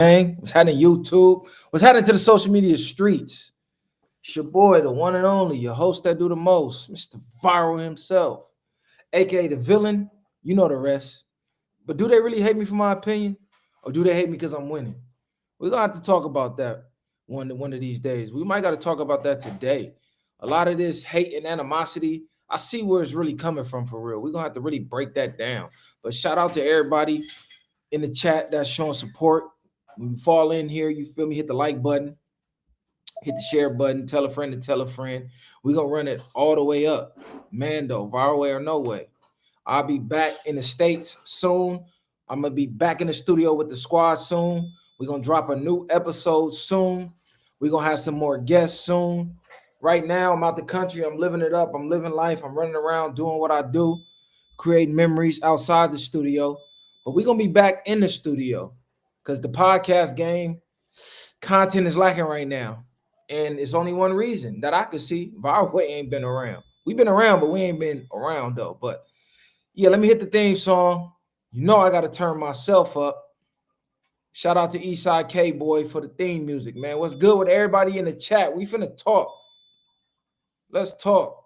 Gang, what's happening YouTube? What's happening to the social media streets? It's your boy, the one and only, your host that do the most, Mr. Viral himself, aka the villain. You know the rest. But do they really hate me for my opinion, or do they hate me because I'm winning? We're gonna have to talk about that one of these days. We might got to talk about that today. A lot of this hate and animosity, I see where it's really coming from for real. We're gonna have to really break that down. But shout out to everybody in the chat that's showing support. When you fall in here, you feel me, hit the like button, hit the share button, tell a friend to tell a friend. We're gonna run it all the way up. Mando, viral way or no way. I'll be back in the States soon. I'm gonna be back in the studio with the squad soon. We're gonna drop a new episode soon. We're gonna have some more guests soon. Right now, I'm out the country. I'm living it up. I'm living life. I'm running around doing what I do, creating memories outside the studio. But we're gonna be back in the studio because the podcast game content is lacking right now. And it's only one reason that I could see. Viral way ain't been around. We've been around, but we ain't been around though. But yeah, let me hit the theme song. You know I gotta turn myself up. Shout out to Eastside K Boy for the theme music, man. What's good with everybody in the chat? We finna talk. Let's talk.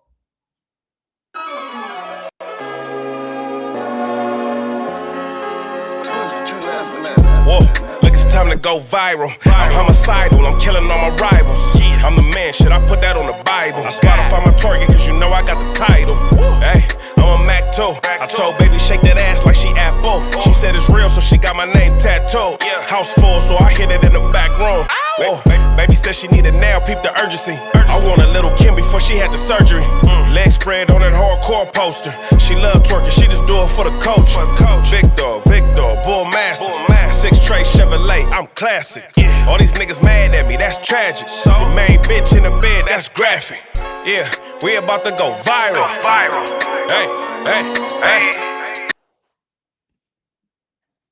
Whoa, look, it's time to go viral. I'm homicidal, I'm killing all my rivals. I'm the man, shit, I put that on the Bible. I Spotify my target, cause you know I got the title. Hey, I'm a Mac 2. I told baby shake that ass like she Apple. She said it's real, so she got my name tattooed. House full, so I hit it in the back room. Whoa, baby said she needed now, peep the urgency. I want a little Kim before she had the surgery. Leg spread on that hardcore poster. She love twerking, she just do it for the coach. Big dog, bull massive. 6 tray Chevrolet, I'm classic. All these niggas mad at me, that's tragic. The main bitch in the bed, that's graphic. Yeah, we about to go viral. Hey.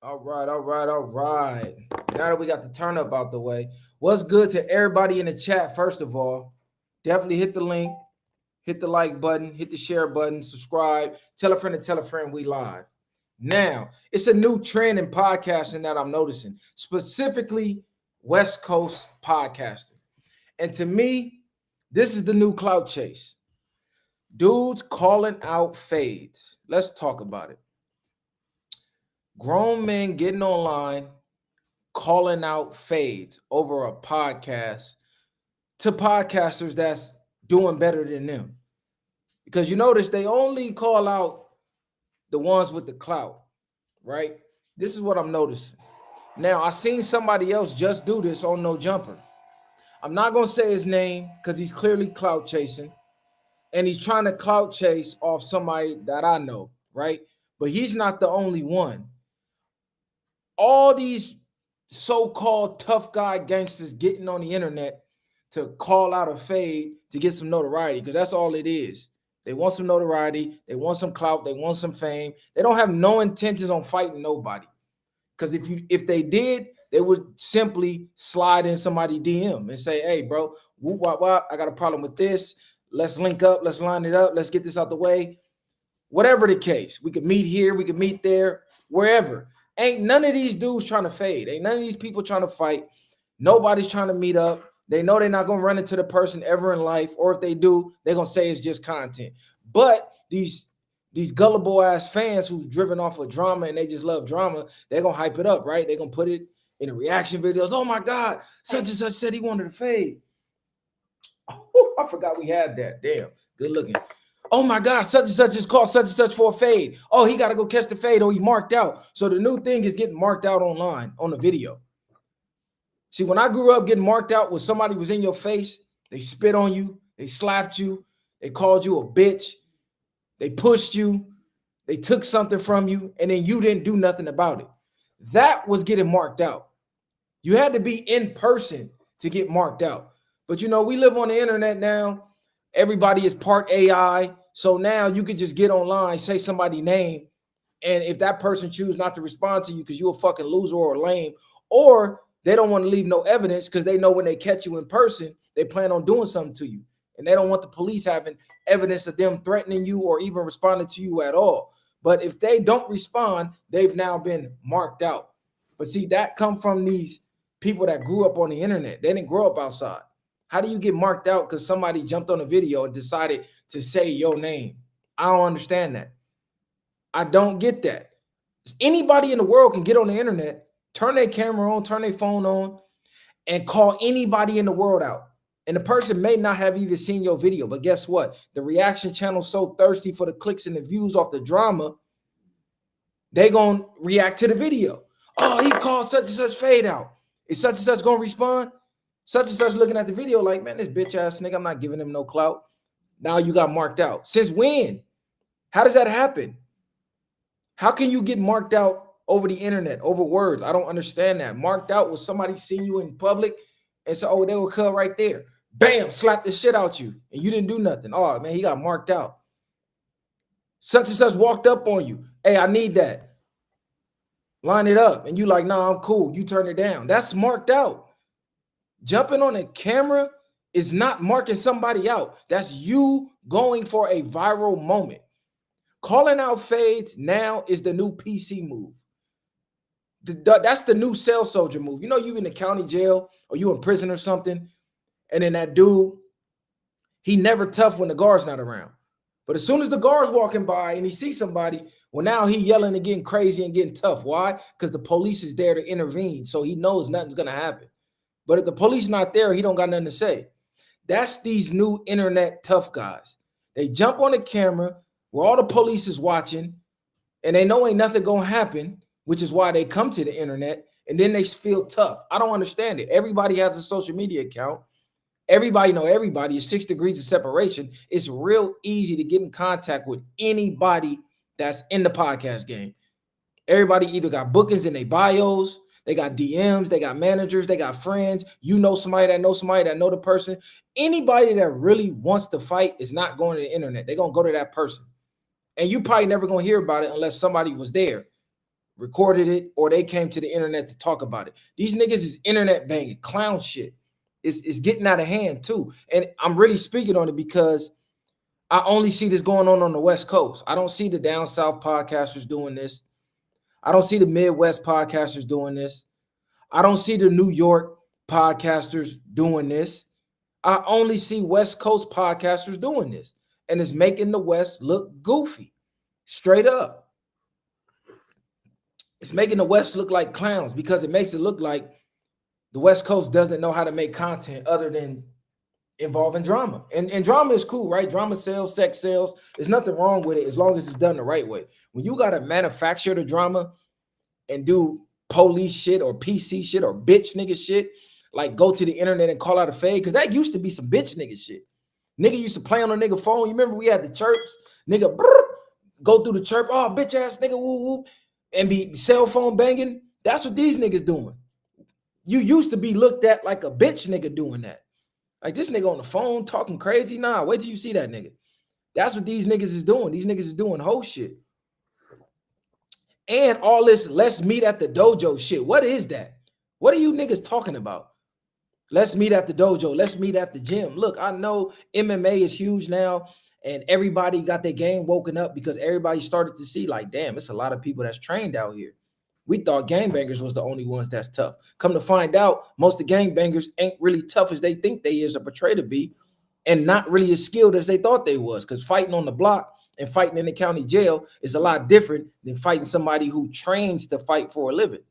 All right. Now that we got the turn up out the way, what's good to everybody in the chat? First of all, definitely hit the link, hit the like button, hit the share button, subscribe, tell a friend we live. Now, it's a new trend in podcasting that I'm noticing, specifically West Coast podcasting. And to me, this is the new clout chase. Dudes calling out fades. Let's talk about it. Grown men getting online, calling out fades over a podcast to podcasters that's doing better than them. Because you notice they only call out the ones with the clout, right? This is what I'm noticing. Now, I seen somebody else just do this on No Jumper. I'm not going to say his name because he's clearly clout chasing. And he's trying to clout chase off somebody that I know, right? But he's not the only one. All these so-called tough guy gangsters getting on the internet to call out a fade to get some notoriety, because that's all it is. They want some notoriety, they want some clout, they want some fame. They don't have no intentions on fighting nobody. Because if they did, they would simply slide in somebody DM and say, hey, bro, whoop, wop, wop, I got a problem with this. Let's link up, let's line it up, let's get this out the way. Whatever the case, we could meet here, we could meet there, wherever. Ain't none of these dudes trying to fade. Ain't none of these people trying to fight. Nobody's trying to meet up. They know they're not going to run into the person ever in life. Or if they do, they're going to say it's just content. But these gullible ass fans who's driven off of drama and they just love drama, they're going to hype it up, right? They're going to put it in the reaction videos. Oh my God, such and such said he wanted to fade. Oh, I forgot we had that. Damn, good looking. Oh my God, such and such just called such and such for a fade. Oh, he got to go catch the fade or he marked out. So the new thing is getting marked out online on the video. See, when I grew up getting marked out when somebody was in your face, they spit on you, they slapped you, they called you a bitch, they pushed you, they took something from you, and then you didn't do nothing about it. That was getting marked out. You had to be in person to get marked out. But you know, we live on the internet now. Everybody is part AI. So now you could just get online, say somebody's name, and if that person chooses not to respond to you because you're a fucking loser or lame, or they don't want to leave no evidence because they know when they catch you in person, they plan on doing something to you. And they don't want the police having evidence of them threatening you or even responding to you at all. But if they don't respond, they've now been marked out. But see, that come from these people that grew up on the internet. They didn't grow up outside. How do you get marked out because somebody jumped on a video and decided to say your name? I don't understand that. I don't get that. Anybody in the world can get on the internet, turn their camera on, turn their phone on, and call anybody in the world out. And the person may not have even seen your video, but guess what? The reaction channel's so thirsty for the clicks and the views off the drama, they gonna react to the video. Oh, he called such and such fade out. Is such and such gonna respond? Such and such looking at the video like, man, this bitch ass nigga, I'm not giving him no clout. Now you got marked out. Since when? How does that happen? How can you get marked out over the internet, over words? I don't understand that. Marked out was somebody seeing you in public and say, oh, they will cut right there. Bam, slap the shit out you. And you didn't do nothing. Oh, man, he got marked out. Such and such walked up on you. Hey, I need that. Line it up. And you like, nah, I'm cool. You turn it down. That's marked out. Jumping on a camera is not marking somebody out. That's you going for a viral moment. Calling out fades now is the new PC move. That's the new cell soldier move. You know, you in the county jail or you in prison or something, and then that dude, he never tough when the guard's not around. But as soon as the guard's walking by and he sees somebody, well, now he yelling and getting crazy and getting tough. Why? Because the police is there to intervene, so he knows nothing's going to happen. But if the police not there, he don't got nothing to say. That's these new internet tough guys. They jump on the camera where all the police is watching, and they know ain't nothing going to happen, which is why they come to the internet, and then they feel tough. I don't understand it. Everybody has a social media account. Everybody know everybody is 6 degrees of separation. It's real easy to get in contact with anybody that's in the podcast game. Everybody either got bookings in their bios, they got DMs, they got managers, they got friends. You know somebody that know the person. Anybody that really wants to fight is not going to the internet. They're going to go to that person. And you probably never going to hear about it unless somebody was there, recorded it, or they came to the internet to talk about it. These niggas is internet banging, clown shit. It's getting out of hand too. And I'm really speaking on it because I only see this going on the West Coast. I don't see the down south podcasters doing this. I don't see the Midwest podcasters doing this. I don't see the New York podcasters doing this. I only see West Coast podcasters doing this. And it's making the West look goofy. Straight up. It's making the West look like clowns because it makes it look like the West Coast doesn't know how to make content other than involving drama. And drama is cool, right? Drama sells, sex sells. There's nothing wrong with it as long as it's done the right way. When you got to manufacture the drama and do police shit or PC shit or bitch nigga shit, like go to the internet and call out a fade, because that used to be some bitch nigga shit. Nigga used to play on a nigga phone. You remember we had the chirps? Nigga go through the chirp. Oh, bitch ass nigga, woo woo. And be cell phone banging. That's what these niggas doing. You used to be looked at like a bitch nigga doing that. Like this nigga on the phone talking crazy. Nah, wait till you see that nigga. That's what these niggas is doing. These niggas is doing whole shit. And all this let's meet at the dojo shit. What is that? What are you niggas talking about? Let's meet at the dojo. Let's meet at the gym. Look, I know MMA is huge now and everybody got their game woken up because everybody started to see like, damn, it's a lot of people that's trained out here. We thought gangbangers was the only ones that's tough. Come to find out, most of the gangbangers ain't really tough as they think they is or portray to be, and not really as skilled as they thought they was, because fighting on the block and fighting in the county jail is a lot different than fighting somebody who trains to fight for a living.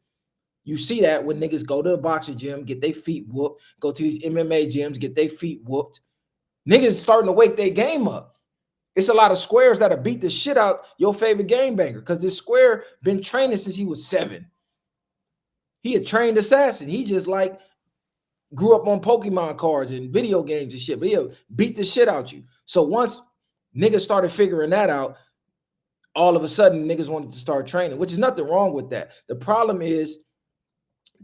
You see that when niggas go to a boxing gym, get their feet whooped, go to these MMA gyms, get their feet whooped. Niggas starting to wake their game up. It's a lot of squares that'll beat the shit out your favorite gangbanger because this square been training since he was 7. He a trained assassin. He just like grew up on Pokemon cards and video games and shit, but he'll beat the shit out you. So once niggas started figuring that out, all of a sudden niggas wanted to start training, which is nothing wrong with that. The problem is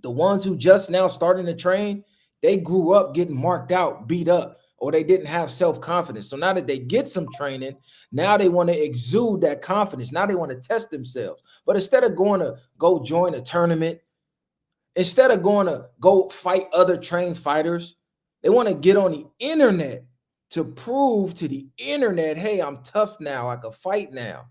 the ones who just now starting to train, they grew up getting marked out, beat up, or they didn't have self-confidence. So now that they get some training, now they want to exude that confidence. Now they want to test themselves. But instead of going to go join a tournament, instead of going to go fight other trained fighters, they want to get on the internet to prove to the internet, hey, I'm tough now. I can fight now.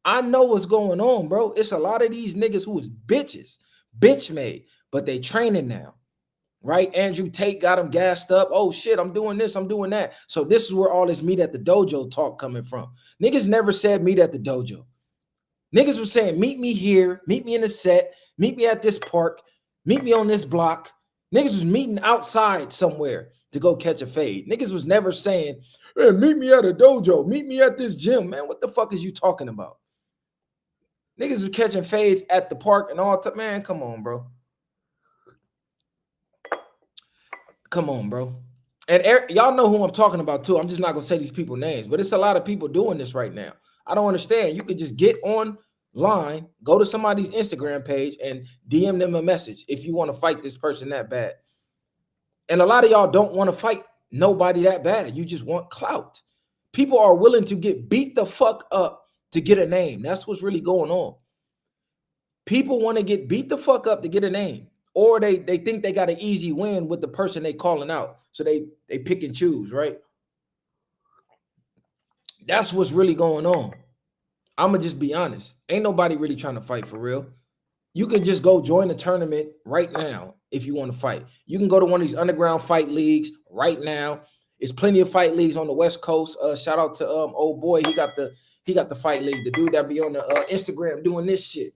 I know what's going on, bro. It's a lot of these niggas who is bitches, bitch made. but they training now, right? Andrew Tate got them gassed up. Oh shit, I'm doing this, I'm doing that. So this is where all this meet at the dojo talk coming from. Niggas never said meet at the dojo. Niggas was saying meet me here, meet me in the set, meet me at this park, meet me on this block. Niggas was meeting outside somewhere to go catch a fade. Niggas was never saying, hey, meet me at a dojo, meet me at this gym. Man, what the fuck is you talking about? Niggas was catching fades at the park and all time. Man, come on, bro. Come on, bro. And y'all know who I'm talking about too. I'm just not gonna say these people's names, but it's a lot of people doing this right now. I don't understand. You could just get online, go to somebody's Instagram page, and DM them a message if you want to fight this person that bad. And a lot of y'all don't want to fight nobody that bad. You just want clout. People are willing to get beat the fuck up to get a name. That's what's really going on. People want to get beat the fuck up to get a name. Or they think they got an easy win with the person they calling out. So they pick and choose, right? That's what's really going on. I'm going to just be honest. Ain't nobody really trying to fight for real. You can just go join the tournament right now if you want to fight. You can go to one of these underground fight leagues right now. There's plenty of fight leagues on the West Coast. Shout out to old boy. He got the fight league. The dude that be on the Instagram doing this shit.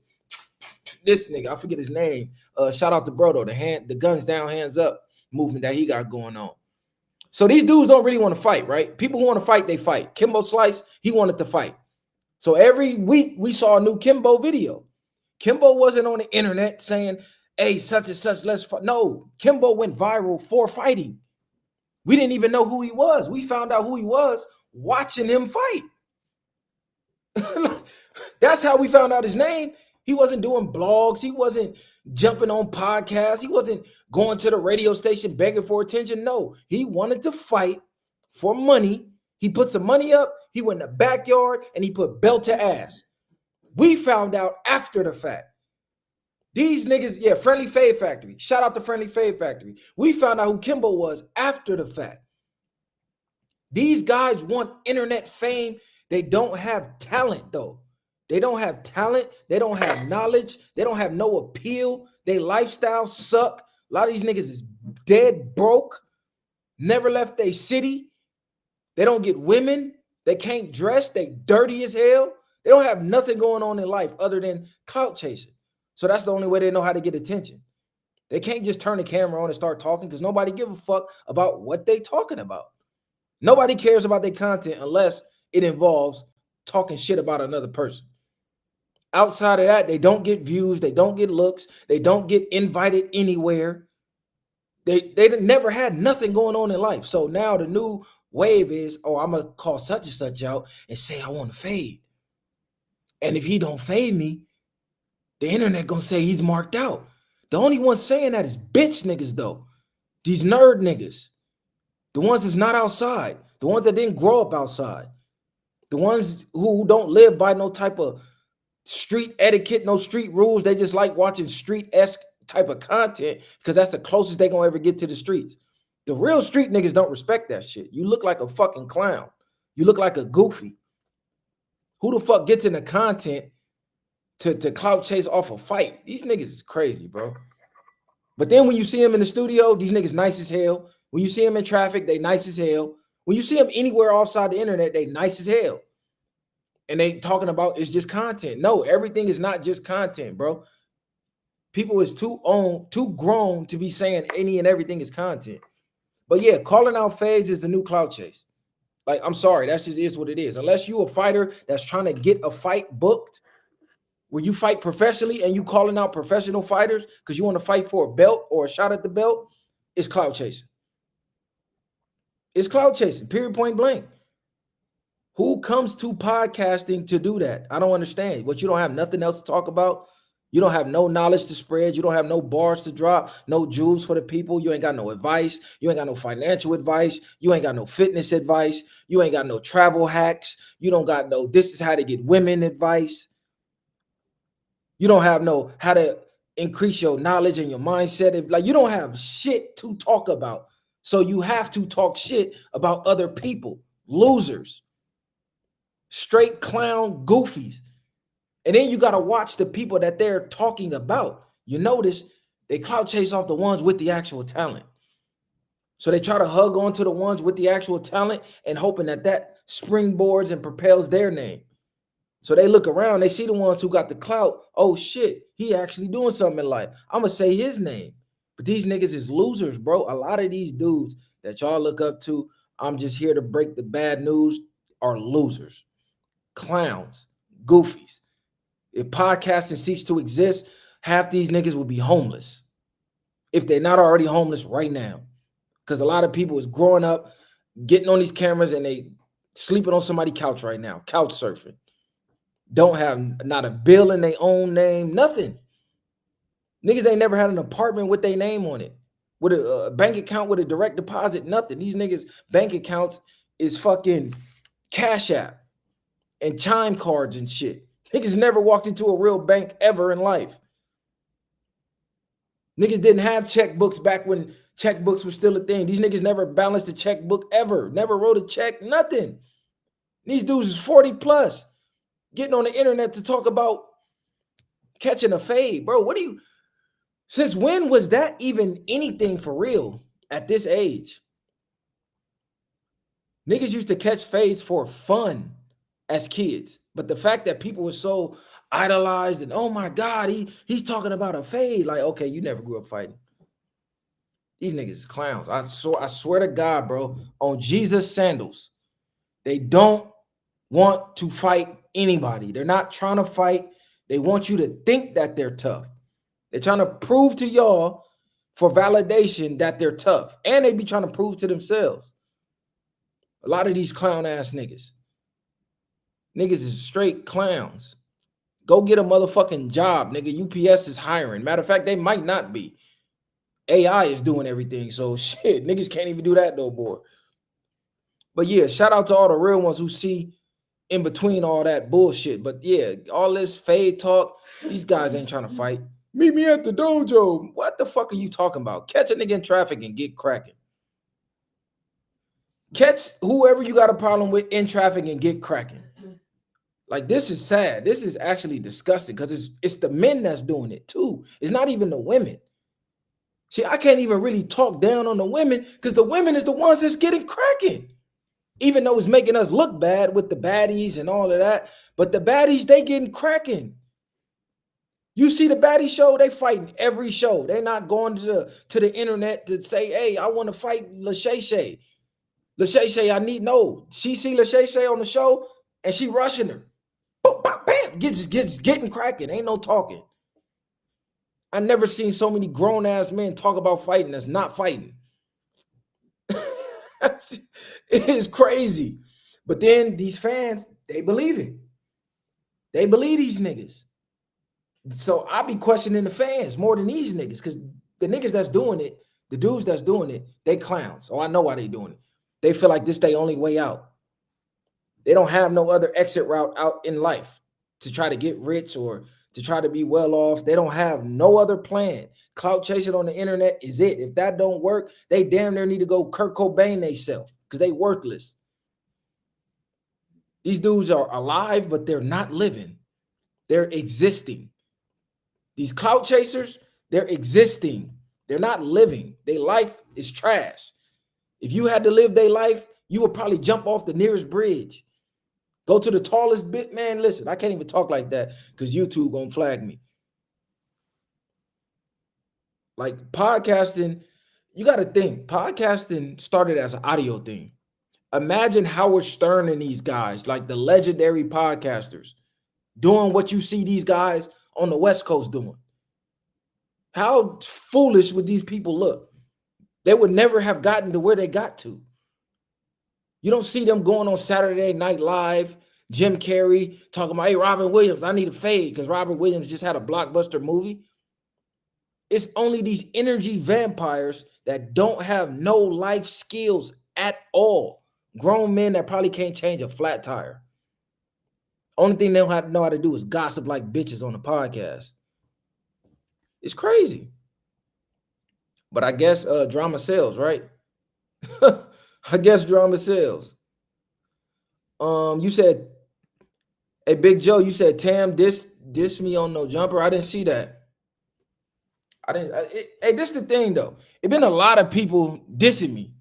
This nigga, I forget his name. Shout out to Brodo, the guns down, hands up movement that he got going on. So these dudes don't really want to fight, right? People who want to fight, they fight. Kimbo Slice, he wanted to fight. So every week we saw a new Kimbo video. Kimbo wasn't on the internet saying, hey, such and such, let's fight. No, Kimbo went viral for fighting. We didn't even know who he was. We found out who he was watching him fight. That's how we found out his name. He wasn't doing blogs. He wasn't jumping on podcasts. He wasn't going to the radio station begging for attention. No, he wanted to fight for money. He put some money up. He went in the backyard and he put belt to ass. We found out after the fact. These niggas, yeah, Friendly Fade Factory. Shout out to Friendly Fade Factory. We found out who Kimbo was after the fact. These guys want internet fame. They don't have talent, though. They don't have talent. They don't have knowledge. They don't have no appeal. Their lifestyle suck. A lot of these niggas is dead broke. Never left their city. They don't get women. They can't dress. They dirty as hell. They don't have nothing going on in life other than clout chasing. So that's the only way they know how to get attention. They can't just turn the camera on and start talking because nobody give a fuck about what they talking about. Nobody cares about their content unless it involves talking shit about another person. Outside of that, they don't get views, they don't get looks, they don't get invited anywhere. They never had nothing going on in life. So now the new wave is, oh, I'm gonna call such and such out and say I want to fade. And if he don't fade me, the internet gonna say he's marked out. The only ones saying that is bitch niggas though. These nerd niggas. The ones that's not outside. The ones that didn't grow up outside. The ones who don't live by no type of street etiquette, no street rules. They just like watching street-esque type of content because that's the closest they gonna ever get to the streets. The real street niggas don't respect that shit. You look like a fucking clown. You look like a goofy. Who the fuck gets in the content to clout chase off a fight? These niggas is crazy, bro. But then when you see them in the studio, these niggas nice as hell. When you see them in traffic, they nice as hell. When you see them anywhere outside the internet, they nice as hell. And they talking about it's just content. No, everything is not just content, bro. People is too grown to be saying any and everything is content. But yeah, calling out fades is the new clout chase. Like, I'm sorry, that's just is what it is. Unless you a fighter that's trying to get a fight booked, where you fight professionally and you calling out professional fighters because you want to fight for a belt or a shot at the belt, it's clout chasing. It's clout chasing, period, point blank. Who comes to podcasting to do that? I don't understand. But you don't have nothing else to talk about. You don't have no knowledge to spread. You don't have no bars to drop, no jewels for the people. You ain't got no advice. You ain't got no financial advice. You ain't got no fitness advice. You ain't got no travel hacks. You don't got no this is how to get women advice. You don't have no how to increase your knowledge and your mindset. Like, you don't have shit to talk about. So you have to talk shit about other people, losers, straight clown goofies. And then you got to watch the people that they're talking about. You notice They clout chase off the ones with the actual talent. So they try to hug on to the ones with the actual talent and hoping that that springboards and propels their name. So they look around, they see the ones who got the clout. Oh shit, he actually doing something in life. I'm gonna say his name. But these niggas is losers, bro. A lot of these dudes that y'all look up to, I'm just here to break the bad news, are losers, clowns, goofies. If podcasting ceased to exist, half these niggas would be homeless. If they're not already homeless right now. Because a lot of people is growing up, getting on these cameras, and they sleeping on somebody's couch right now, couch surfing. Don't have not a bill in their own name, nothing. Niggas ain't never had an apartment with their name on it, with a bank account with a direct deposit, nothing. These niggas' bank accounts is fucking Cash App and Chime cards and shit. Niggas never walked into a real bank ever in life. Niggas didn't have checkbooks back when checkbooks were still a thing. These niggas never balanced a checkbook ever, never wrote a check, nothing. These dudes is 40 plus, getting on the internet to talk about catching a fade. Bro, what do you, since when was that even anything for real at this age? Niggas used to catch fades for fun as kids. But the fact that people were so idolized and, oh my God, he's talking about a fade. Like, okay, you never grew up fighting. These niggas is clowns. I swear to God, bro, on Jesus sandals, they don't want to fight anybody. They're not trying to fight. They want you to think that they're tough. They're trying to prove to y'all for validation that they're tough. And they be trying to prove to themselves. A lot of these clown ass niggas. Niggas is straight clowns. Go get a motherfucking job, nigga. UPS is hiring. Matter of fact, they might not be. AI is doing everything. So shit, niggas can't even do that no more. But yeah, shout out to all the real ones who see in between all that bullshit. But yeah, all this fade talk, these guys ain't trying to fight. Meet me at the dojo. What the fuck are you talking about? Catch a nigga in traffic and get cracking. Catch whoever you got a problem with in traffic and get cracking. Like, this is sad. This is actually disgusting because it's the men that's doing it too. It's not even the women. See, I can't even really talk down on the women because the women is the ones that's getting cracking. Even though it's making us look bad with the baddies and all of that. But the baddies, they getting cracking. You see the baddie show, they fighting every show. They're not going to the internet to say, hey, I want to fight LaShay. LaShay, I need, no. She see LaShay on the show and she rushing her. Boom, bam, bam, gets getting cracking. Ain't no talking. I never seen so many grown-ass men talk about fighting that's not fighting. It is crazy. But then these fans, they believe it. They believe these niggas. So I be questioning the fans more than these niggas because the niggas that's doing it, the dudes that's doing it, they clowns. Oh, I know why they doing it. They feel like this their only way out. They don't have no other exit route out in life to try to get rich or to try to be well off. They don't have no other plan. Clout chasing on the internet is it. If that don't work, they damn near need to go Kurt Cobain themselves because they worthless. These dudes are alive, but they're not living. They're existing. These clout chasers, they're existing. They're not living. Their life is trash. If you had to live their life, you would probably jump off the nearest bridge. Go to the tallest bit, man. Listen, I can't even talk like that because YouTube gonna flag me. Like podcasting, you got to think. Podcasting started as an audio thing. Imagine Howard Stern and these guys, like the legendary podcasters, doing what you see these guys on the West Coast doing. How foolish would these people look? They would never have gotten to where they got to. You don't see them going on Saturday Night Live, Jim Carrey talking about, hey, Robin Williams, I need a fade because Robin Williams just had a blockbuster movie. It's only these energy vampires that don't have no life skills at all. Grown men that probably can't change a flat tire. Only thing they don't know how to do is gossip like bitches on the podcast. It's crazy. But I guess drama sells, right? I guess drama sells. You said, hey, Big Joe, you said Tam diss me on No Jumper. I didn't see that. I didn't. Hey, this is the thing though. It been a lot of people dissing me.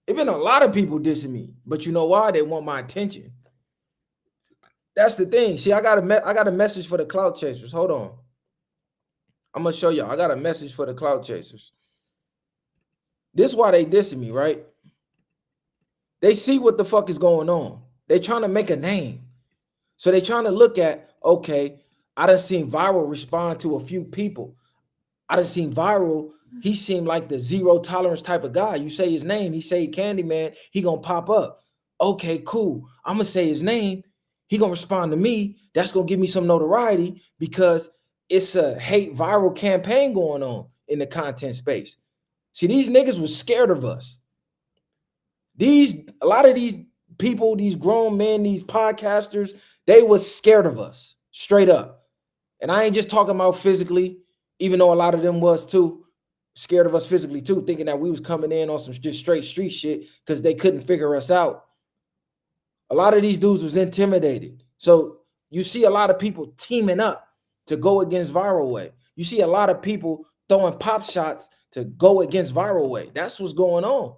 It been a lot of people dissing me, but you know why? They want my attention. That's the thing. See, I got a message for the clout chasers. Hold on, I'm gonna show y'all. I got a message for the clout chasers. This is why they dissing me, right? They see what the fuck is going on. They trying to make a name, so they trying to look at, okay, I done seen Viral respond to a few people. I done seen Viral. He seemed like the zero tolerance type of guy. You say his name, he say Candyman, he gonna pop up. Okay, cool. I'm gonna say his name. He gonna respond to me. That's gonna give me some notoriety because it's a hate viral campaign going on in the content space. See, these niggas was scared of us. A lot of these people, these grown men, these podcasters, they was scared of us, straight up. And I ain't just talking about physically, even though a lot of them was too, scared of us physically too, thinking that we was coming in on some just straight street shit because they couldn't figure us out. A lot of these dudes was intimidated. So you see a lot of people teaming up to go against Viral Way. You see a lot of people throwing pop shots to go against Viral Way. That's what's going on.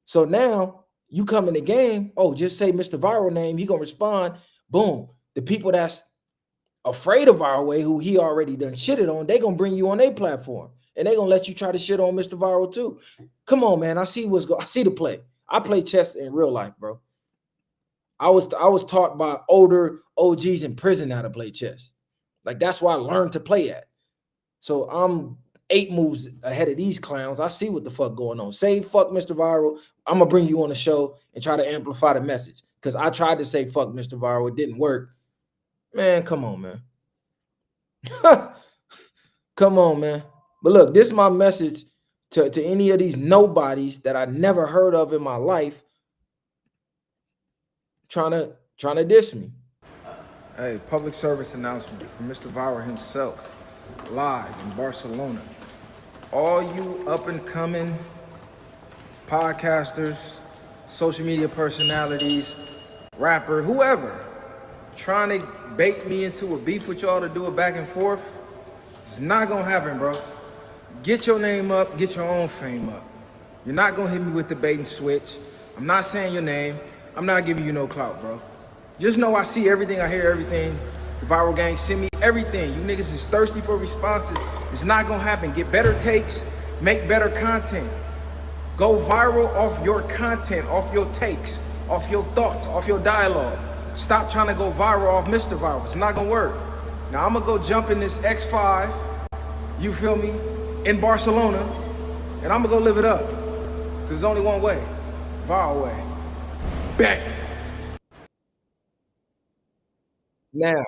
So now you come in the game, oh, just say Mr. Viral name, he gonna respond. Boom. The people that's afraid of Viral Way, who he already done shitted on, they gonna bring you on their platform. And they gonna let you try to shit on Mr. Viral too. Come on, man. I see the play. I play chess in real life, bro. I was taught by older OGs in prison how to play chess. Like that's why I learned to play at. So I'm 8 moves ahead of these clowns. I see what the fuck going on. Say fuck Mr. Viral. I'm gonna bring you on the show and try to amplify the message. Because I tried to say fuck Mr. Viral. It didn't work. Man, come on, man. Come on, man. But look, this is my message to any of these nobodies that I never heard of in my life trying to diss me. Hey, public service announcement from Mr. Viral himself, live in Barcelona. All you up and coming podcasters, social media personalities, rapper, whoever, trying to bait me into a beef with y'all to do it back and forth, it's not gonna happen, bro. Get your name up, get your own fame up. You're not gonna hit me with the bait and switch. I'm not saying your name. I'm not giving you no clout, bro. Just know I see everything, I hear everything. The Viral Gang send me everything. You niggas is thirsty for responses. It's not gonna happen. Get better takes, make better content. Go viral off your content, off your takes, off your thoughts, off your dialogue. Stop trying to go viral off Mr. Viral. It's not gonna work. Now I'm gonna go jump in this X5, you feel me, in Barcelona, and I'm gonna go live it up. Cause there's only one way, Viral Way. Bang. Now,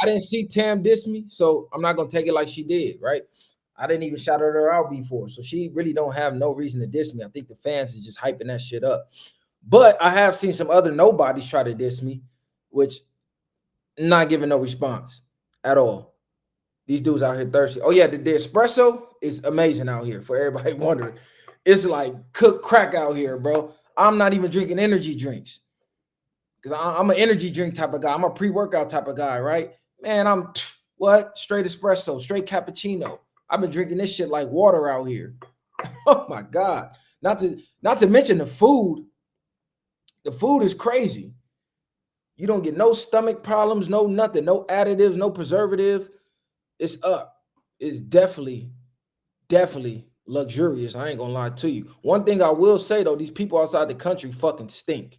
I didn't see Tam diss me, so I'm not gonna take it like she did, right? I didn't even shout her out before, so she really don't have no reason to diss me. I think the fans is just hyping that shit up. But I have seen some other nobodies try to diss me, which not giving no response at all. These dudes out here thirsty. Oh yeah, the espresso is amazing out here for everybody wondering. It's like cooked crack out here, bro. I'm not even drinking energy drinks because I'm an energy drink type of guy. I'm a pre-workout type of guy, right? Man, I'm what? Straight espresso, straight cappuccino. I've been drinking this shit like water out here. Oh my God. Not to mention the food. The food is crazy. You don't get no stomach problems, no nothing, no additives, no preservative. It's up. It's definitely luxurious. I ain't gonna lie to you. One thing I will say though, these people outside the country fucking stink.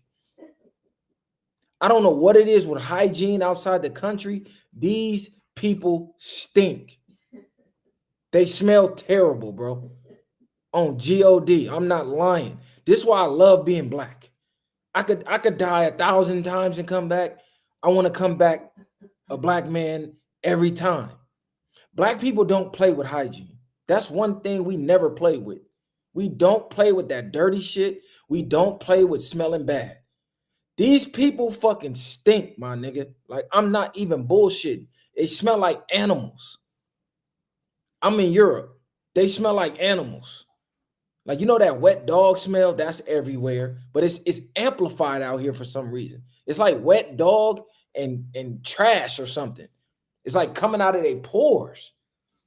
I don't know what it is with hygiene outside the country. These people stink. They smell terrible, bro. On God, I'm not lying. This is why I love being black. I could die 1,000 times and come back. I want to come back a black man every time. Black people don't play with hygiene. That's one thing we never play with. We don't play with that dirty shit. We don't play with smelling bad. These people fucking stink, my nigga. Like, I'm not even bullshitting. They smell like animals. I'm in Europe. They smell like animals. Like, you know that wet dog smell? That's everywhere. But it's amplified out here for some reason. It's like wet dog and trash or something. It's like coming out of their pores.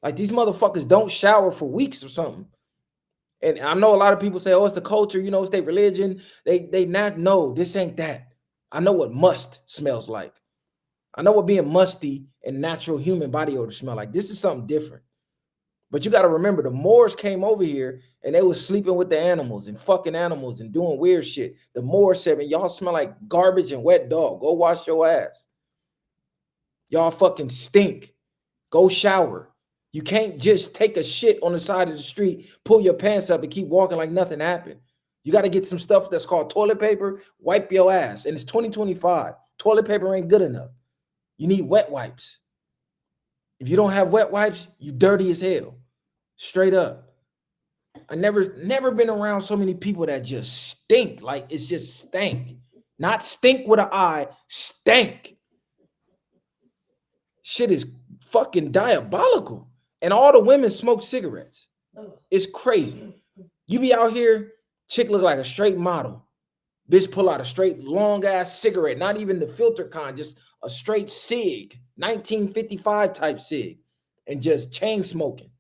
Like these motherfuckers don't shower for weeks or something. And I know a lot of people say, "Oh, it's the culture, you know, it's their religion." They not know this ain't that. I know what must smells like. I know what being musty and natural human body odor smell like. This is something different. But you got to remember, the Moors came over here and they was sleeping with the animals and fucking animals and doing weird shit. The Moors said, "Man, y'all smell like garbage and wet dog. Go wash your ass. Y'all fucking stink. Go shower. You can't just take a shit on the side of the street, pull your pants up, and keep walking like nothing happened. You got to get some stuff that's called toilet paper, wipe your ass. And it's 2025. Toilet paper ain't good enough. You need wet wipes. If you don't have wet wipes, you dirty as hell. Straight up. I never been around so many people that just stink. Like it's just stank. Not stink with an I, stank. Shit is fucking diabolical. And all the women smoke cigarettes. It's crazy. You be out here, chick look like a straight model. Bitch pull out a straight long ass cigarette, not even the filter kind, just a straight cig, 1955 type cig, and just chain smoking.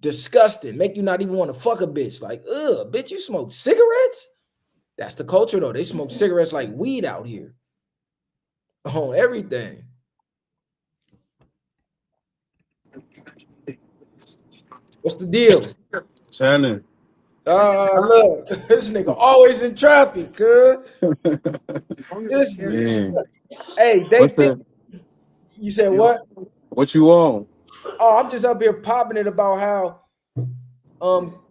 Disgusting. Make you not even want to fuck a bitch. Like, ugh, bitch, you smoke cigarettes? That's the culture though. They smoke cigarettes like weed out here. On everything. What's the deal? Shannon. Look, this nigga always in traffic, cuz. Man. Hey, they What's think the you said what? what you on? Oh, I'm just up here popping it about how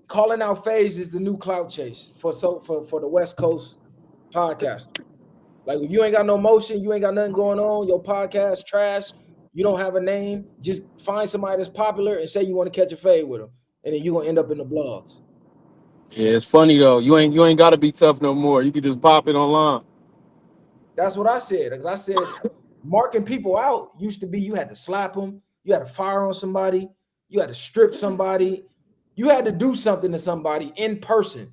calling out phase is the new clout chase for the West Coast podcast. Like if you ain't got no motion, you ain't got nothing going on, your podcast trash, you don't have a name, just find somebody that's popular and say you want to catch a fade with them, and then you're gonna end up in the blogs. Yeah, it's funny though. You ain't gotta be tough no more. You can just pop it online. That's what I said. Because I said marking people out used to be you had to slap them, you had to fire on somebody, you had to strip somebody, you had to do something to somebody in person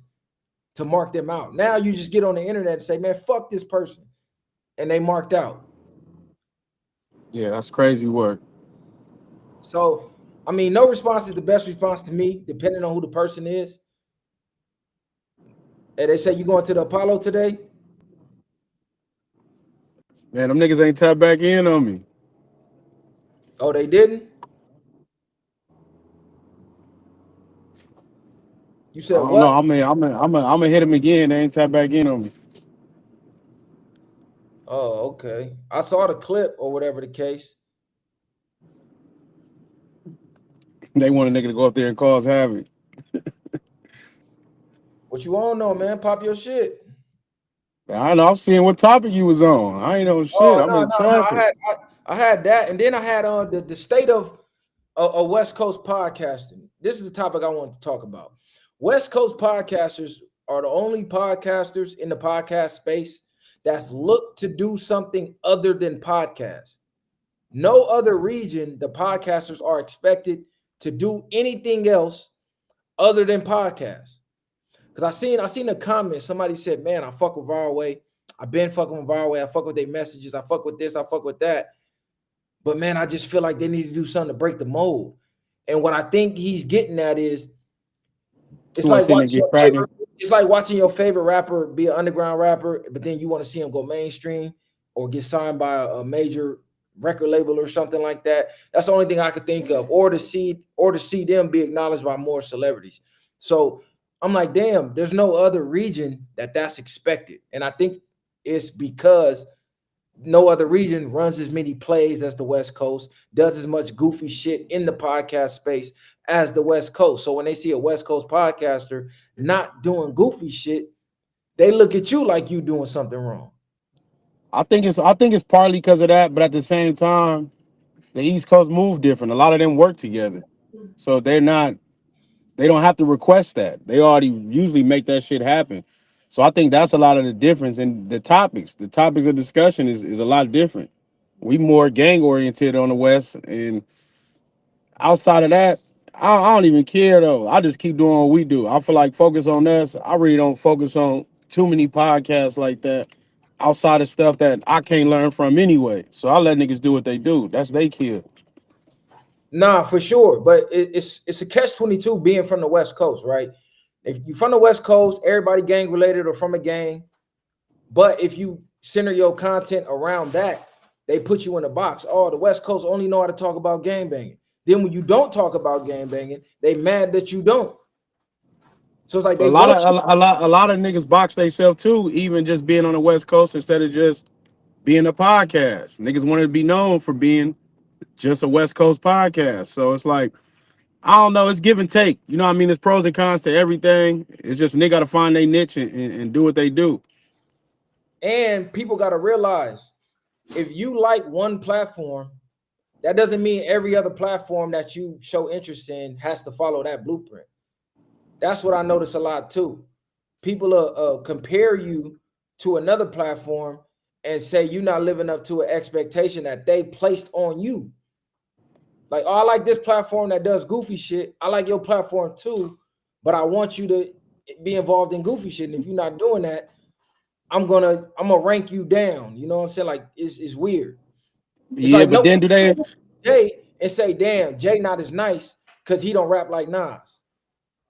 to mark them out. Now you just get on the internet and say, "Man, fuck this person," and they marked out. Yeah, that's crazy work. So, I mean, no response is the best response to me, depending on who the person is. And they say, "You going to the Apollo today?" Man, them niggas ain't tapped back in on me. Oh, they didn't? You I said don't know. what? I'm gonna hit them again. They ain't tapped back in on me. Oh, okay. I saw the clip or whatever the case. They want a nigga to go up there and cause havoc. What you on though, man? Pop your shit. I know. I'm seeing what topic you was on. I ain't on shit. Oh I'm no, in no, no. traffic. I had that, and then I had on the state of West Coast podcasting. This is the topic I wanted to talk about. West Coast podcasters are the only podcasters in the podcast space that's looked to do something other than podcast. No other region, the podcasters are expected to do anything else other than podcast. Because I seen a comment. Somebody said, "Man, I fuck with Varway. I've been fucking with Varway. I fuck with their messages. I fuck with this. I fuck with that. But man, I just feel like they need to do something to break the mold." And what I think he's getting at is it's You want to like see niggas watching get your cracking? favorite, it's like watching your favorite rapper be an underground rapper, but then you want to see him go mainstream or get signed by a major record label or something like that. That's the only thing I could think of, or to see them be acknowledged by more celebrities. So I'm like, damn, there's no other region that's expected, and I think it's because no other region runs as many plays as the West Coast, does as much goofy shit in the podcast space as the West Coast. So when they see a West Coast podcaster not doing goofy shit, they look at you like you doing something wrong. I think it's partly because of that, but at the same time, the East Coast move different. A lot of them work together, so they don't have to request that. They already usually make that shit happen. So I think that's a lot of the difference in the topics. The topics of discussion is a lot different. We more gang oriented on the West, and outside of that, I don't even care though. I just keep doing what we do. I feel like focus on us. I really don't focus on too many podcasts like that outside of stuff that I can't learn from anyway. So I let niggas do what they do. That's they kill. Nah, for sure. But it's a catch-22 being from the West Coast, right? If you're from the West Coast, everybody gang related or from a gang. But if you center your content around that, they put you in a box. Oh, the West Coast only know how to talk about gang banging. Then when you don't talk about gang banging, they mad that you don't. So it's like A they lot want of you. a lot of niggas box themselves too, even just being on the West Coast instead of just being a podcast. Niggas wanted to be known for being just a West Coast podcast. So it's like, I don't know, it's give and take. You know what I mean? There's pros and cons to everything. It's just nigga gotta find their niche and do what they do. And people got to realize if you like one platform, that doesn't mean every other platform that you show interest in has to follow that blueprint. That's what I notice a lot too. People compare you to another platform and say you're not living up to an expectation that they placed on you. Like, oh, I like this platform that does goofy shit. I like your platform too, but I want you to be involved in goofy shit. And if you're not doing that, I'm gonna rank you down. You know what I'm saying? Like it's weird. It's Yeah, like but no then do they Jay and say, damn, Jay not as nice because he don't rap like Nas.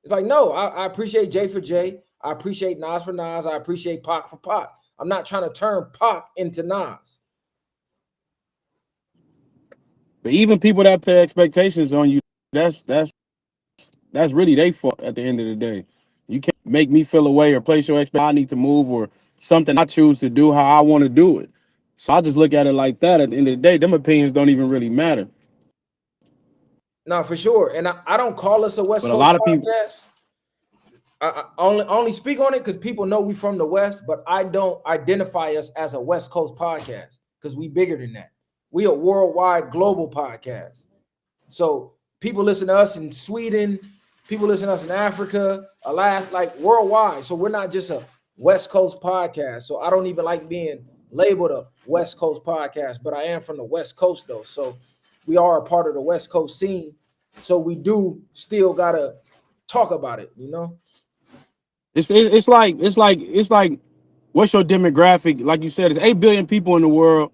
It's like, no, I appreciate Jay for Jay. I appreciate Nas for Nas. I appreciate Pac for Pac. I'm not trying to turn Pac into Nas. but even people that put expectations on you, that's really their fault at the end of the day. You can't make me feel away or place your expectation I need to move or something I choose to do how I want to do it. So I just look at it like that. At the end of the day, them opinions don't even really matter. No, for sure. And I don't call us a West But a Coast lot of people, podcast. I only speak on it because people know we from the West, but I don't identify us as a West Coast podcast because we bigger than that. We a worldwide global podcast. So people listen to us in Sweden, people listen to us in Africa, Alaska, like worldwide. So we're not just a West Coast podcast. So I don't even like being labeled a West Coast podcast, but I am from the West Coast though. So we are a part of the West Coast scene. So we do still gotta talk about it, you know? it's like what's your demographic? Like you said, it's 8 billion people in the world.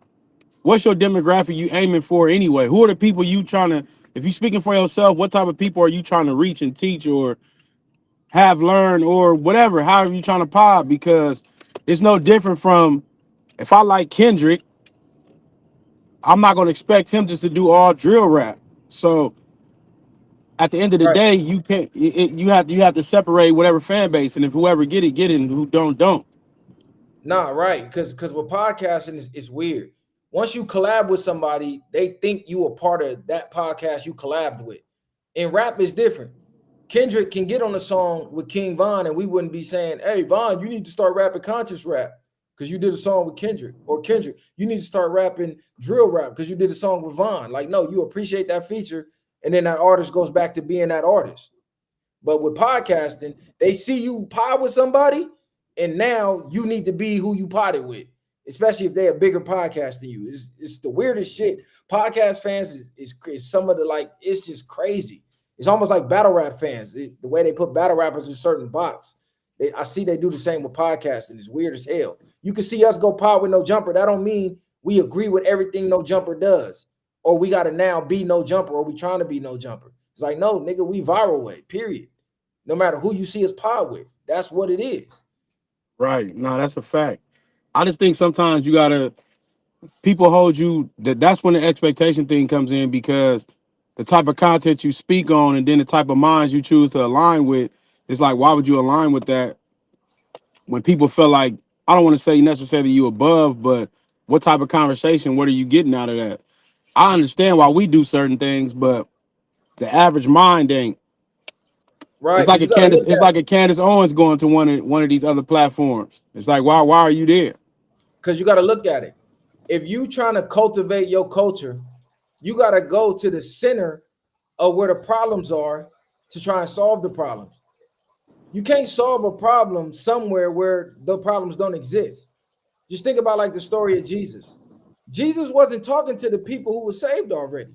What's your demographic you aiming for anyway? Who are the people you trying to? If you speaking for yourself, what type of people are you trying to reach and teach or have learned or whatever? How are you trying to pop? Because it's no different from if I like Kendrick, I'm not going to expect him just to do all drill rap. So at the end of the Right. day, you can't. You have to separate whatever fan base, and if whoever get it, and who don't. Nah, right. Because with podcasting, it's weird. Once you collab with somebody, they think you a part of that podcast you collabed with. In rap, is different. Kendrick can get on a song with King Von, and we wouldn't be saying, "Hey, Von, you need to start rapping conscious rap because you did a song with Kendrick," or Kendrick, you need to start rapping drill rap because you did a song with Von. Like, no, you appreciate that feature, and then that artist goes back to being that artist. But with podcasting, they see you pod with somebody, and now you need to be who you potted with, especially if they're a bigger podcast than you. It's the weirdest shit. Podcast fans is some of the like, it's just crazy. It's almost like battle rap fans. The way they put battle rappers in certain box. I see they do the same with podcasting. It's weird as hell. You can see us go pod with No Jumper. That don't mean we agree with everything No Jumper does, or we got to now be No Jumper, or we trying to be No Jumper. It's like, no, nigga, we viral way, period. No matter who you see us pod with, that's what it is. Right? No, that's a fact. I just think sometimes you gotta people hold you that's when the expectation thing comes in because the type of content you speak on and then the type of minds you choose to align with, it's like why would you align with that when people feel like I don't want to say necessarily you above, but what type of conversation, what are you getting out of that? I understand why we do certain things, but the average mind ain't. Right. Because you got to look It's at like it. a Candace Owens going to one of these other platforms. It's like why are you there? Because you got to look at it. If you trying to cultivate your culture, you got to go to the center of where the problems are to try and solve the problems. You can't solve a problem somewhere where the problems don't exist. Just think about like the story of Jesus. Jesus wasn't talking to the people who were saved already.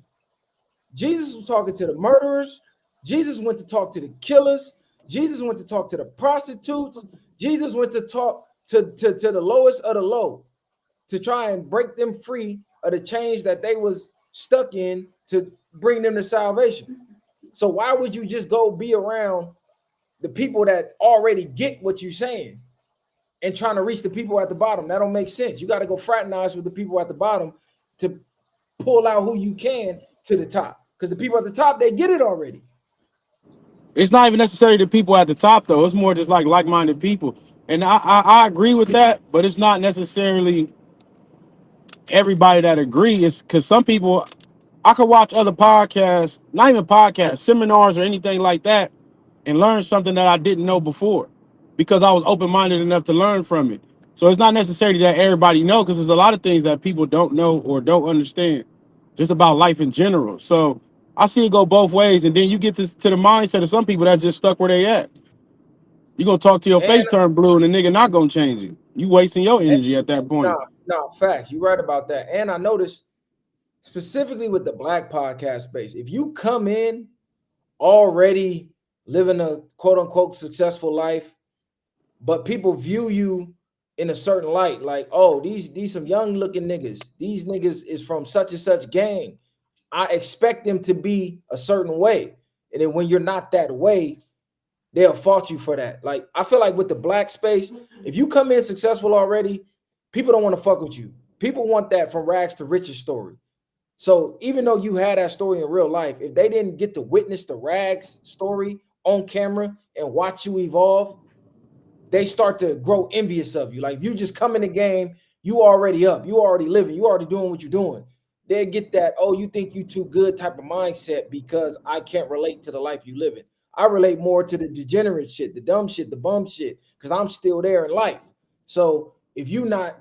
Jesus was talking to the murderers. Jesus went to talk to the killers. Jesus went to talk to the prostitutes. Jesus went to talk to the lowest of the low to try and break them free of the chains that they was stuck in to bring them to salvation. So why would you just go be around the people that already get what you're saying and trying to reach the people at the bottom? That don't make sense. You got to go fraternize with the people at the bottom to pull out who you can to the top. Because the people at the top, they get it already. It's not even necessarily the people at the top though. It's more just like-minded people. And I agree with that, but it's not necessarily everybody that agree. It's because some people, I could watch other podcasts, not even podcasts, seminars or anything like that, and learn something that I didn't know before because I was open-minded enough to learn from it. So it's not necessarily that everybody know, because there's a lot of things that people don't know or don't understand just about life in general. So I see it go both ways, and then you get to the mindset of some people that just stuck where they at. You gonna talk to your And, face turn blue, and the nigga not gonna change it. You wasting your and energy at that nah, point. nah, facts. You're right about that. And I noticed specifically with the black podcast space, if you come in already living a quote unquote successful life, but people view you in a certain light, like, oh, these some young looking niggas. These niggas is from such and such gang. I expect them to be a certain way. And then when you're not that way, they'll fault you for that. Like, I feel like with the black space, if you come in successful already, people don't want to fuck with you. People want that from rags to riches story. So even though you had that story in real life, if they didn't get to witness the rags story on camera and watch you evolve, they start to grow envious of you. Like, you just come in the game, you already up, you already living, you already doing what you're doing. They get that, oh, you think you too good type of mindset because I can't relate to the life you live in. I relate more to the degenerate shit, the dumb shit, the bum shit, because I'm still there in life. So if you not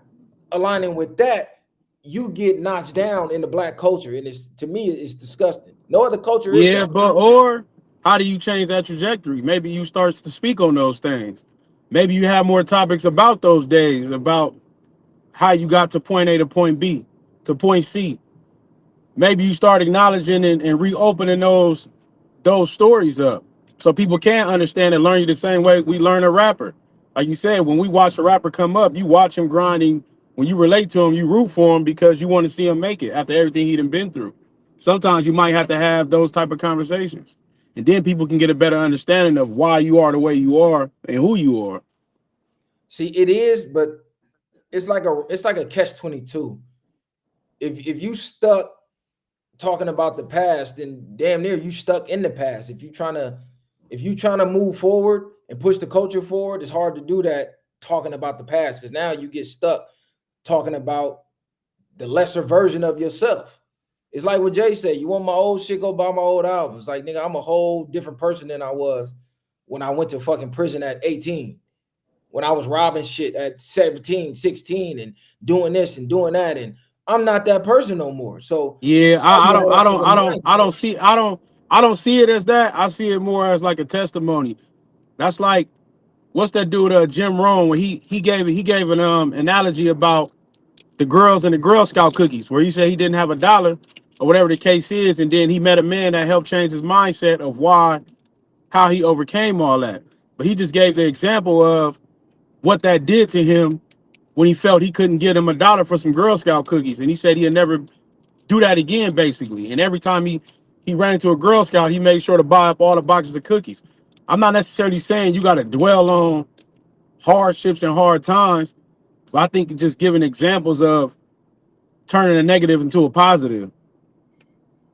aligning with that, you get notched down in the black culture. And it's, to me, it's disgusting. No other culture is Yeah, that. but or how do you change that trajectory? Maybe you start to speak on those things. Maybe you have more topics about those days, about how you got to point A to point B to point C. Maybe you start acknowledging and reopening those stories up so people can understand and learn you the same way we learn a rapper. Like you said, when we watch a rapper come up, you watch him grinding. When you relate to him, you root for him because you want to see him make it after everything he done been through. Sometimes you might have to have those type of conversations, and then people can get a better understanding of why you are the way you are and who you are. See, it is, but it's like a catch 22. If you stuck talking about the past, then damn near you stuck in the past. If you trying to move forward and push the culture forward, it's hard to do that talking about the past, because now you get stuck talking about the lesser version of yourself. It's like what Jay said, you want my old shit, go buy my old albums. Like, nigga, I'm a whole different person than I was when I went to fucking prison at 18, when I was robbing shit at 17, 16, and doing this and doing that. And I'm not that person no more. So Yeah, all I you don't, had I was don't, a I don't, I mindset. don't see, I don't see it as that. I see it more as like a testimony. That's like what's that dude, Jim Rohn, when he gave an analogy about the girls and the Girl Scout cookies, where he said he didn't have a dollar or whatever the case is, and then he met a man that helped change his mindset of how he overcame all that. But he just gave the example of what that did to him when he felt he couldn't get him a dollar for some Girl Scout cookies, and he said he'd never do that again, basically. And every time he ran into a Girl Scout, he made sure to buy up all the boxes of cookies. I'm not necessarily saying you got to dwell on hardships and hard times, but I think just giving examples of turning a negative into a positive.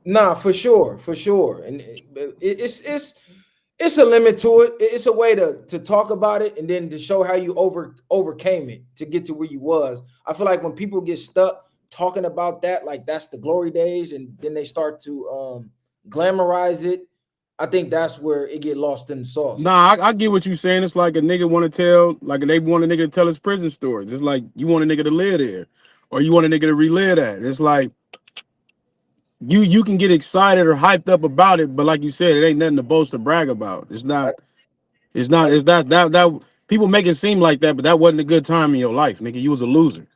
Nah, for sure, for sure. And it's a limit to it. It's a way to talk about it and then to show how you overcame it to get to where you was. I feel like when people get stuck talking about that, like that's the glory days, and then they start to glamorize it, I think that's where it get lost in the sauce. Nah, I get what you're saying. It's like a nigga want to tell, like they want a nigga to tell his prison stories. It's like you want a nigga to live there, or you want a nigga to relive that. It's like you can get excited or hyped up about it, but like you said, it ain't nothing to boast or brag about. It's not. It's not. It's that people make it seem like that, but that wasn't a good time in your life, nigga. You was a loser.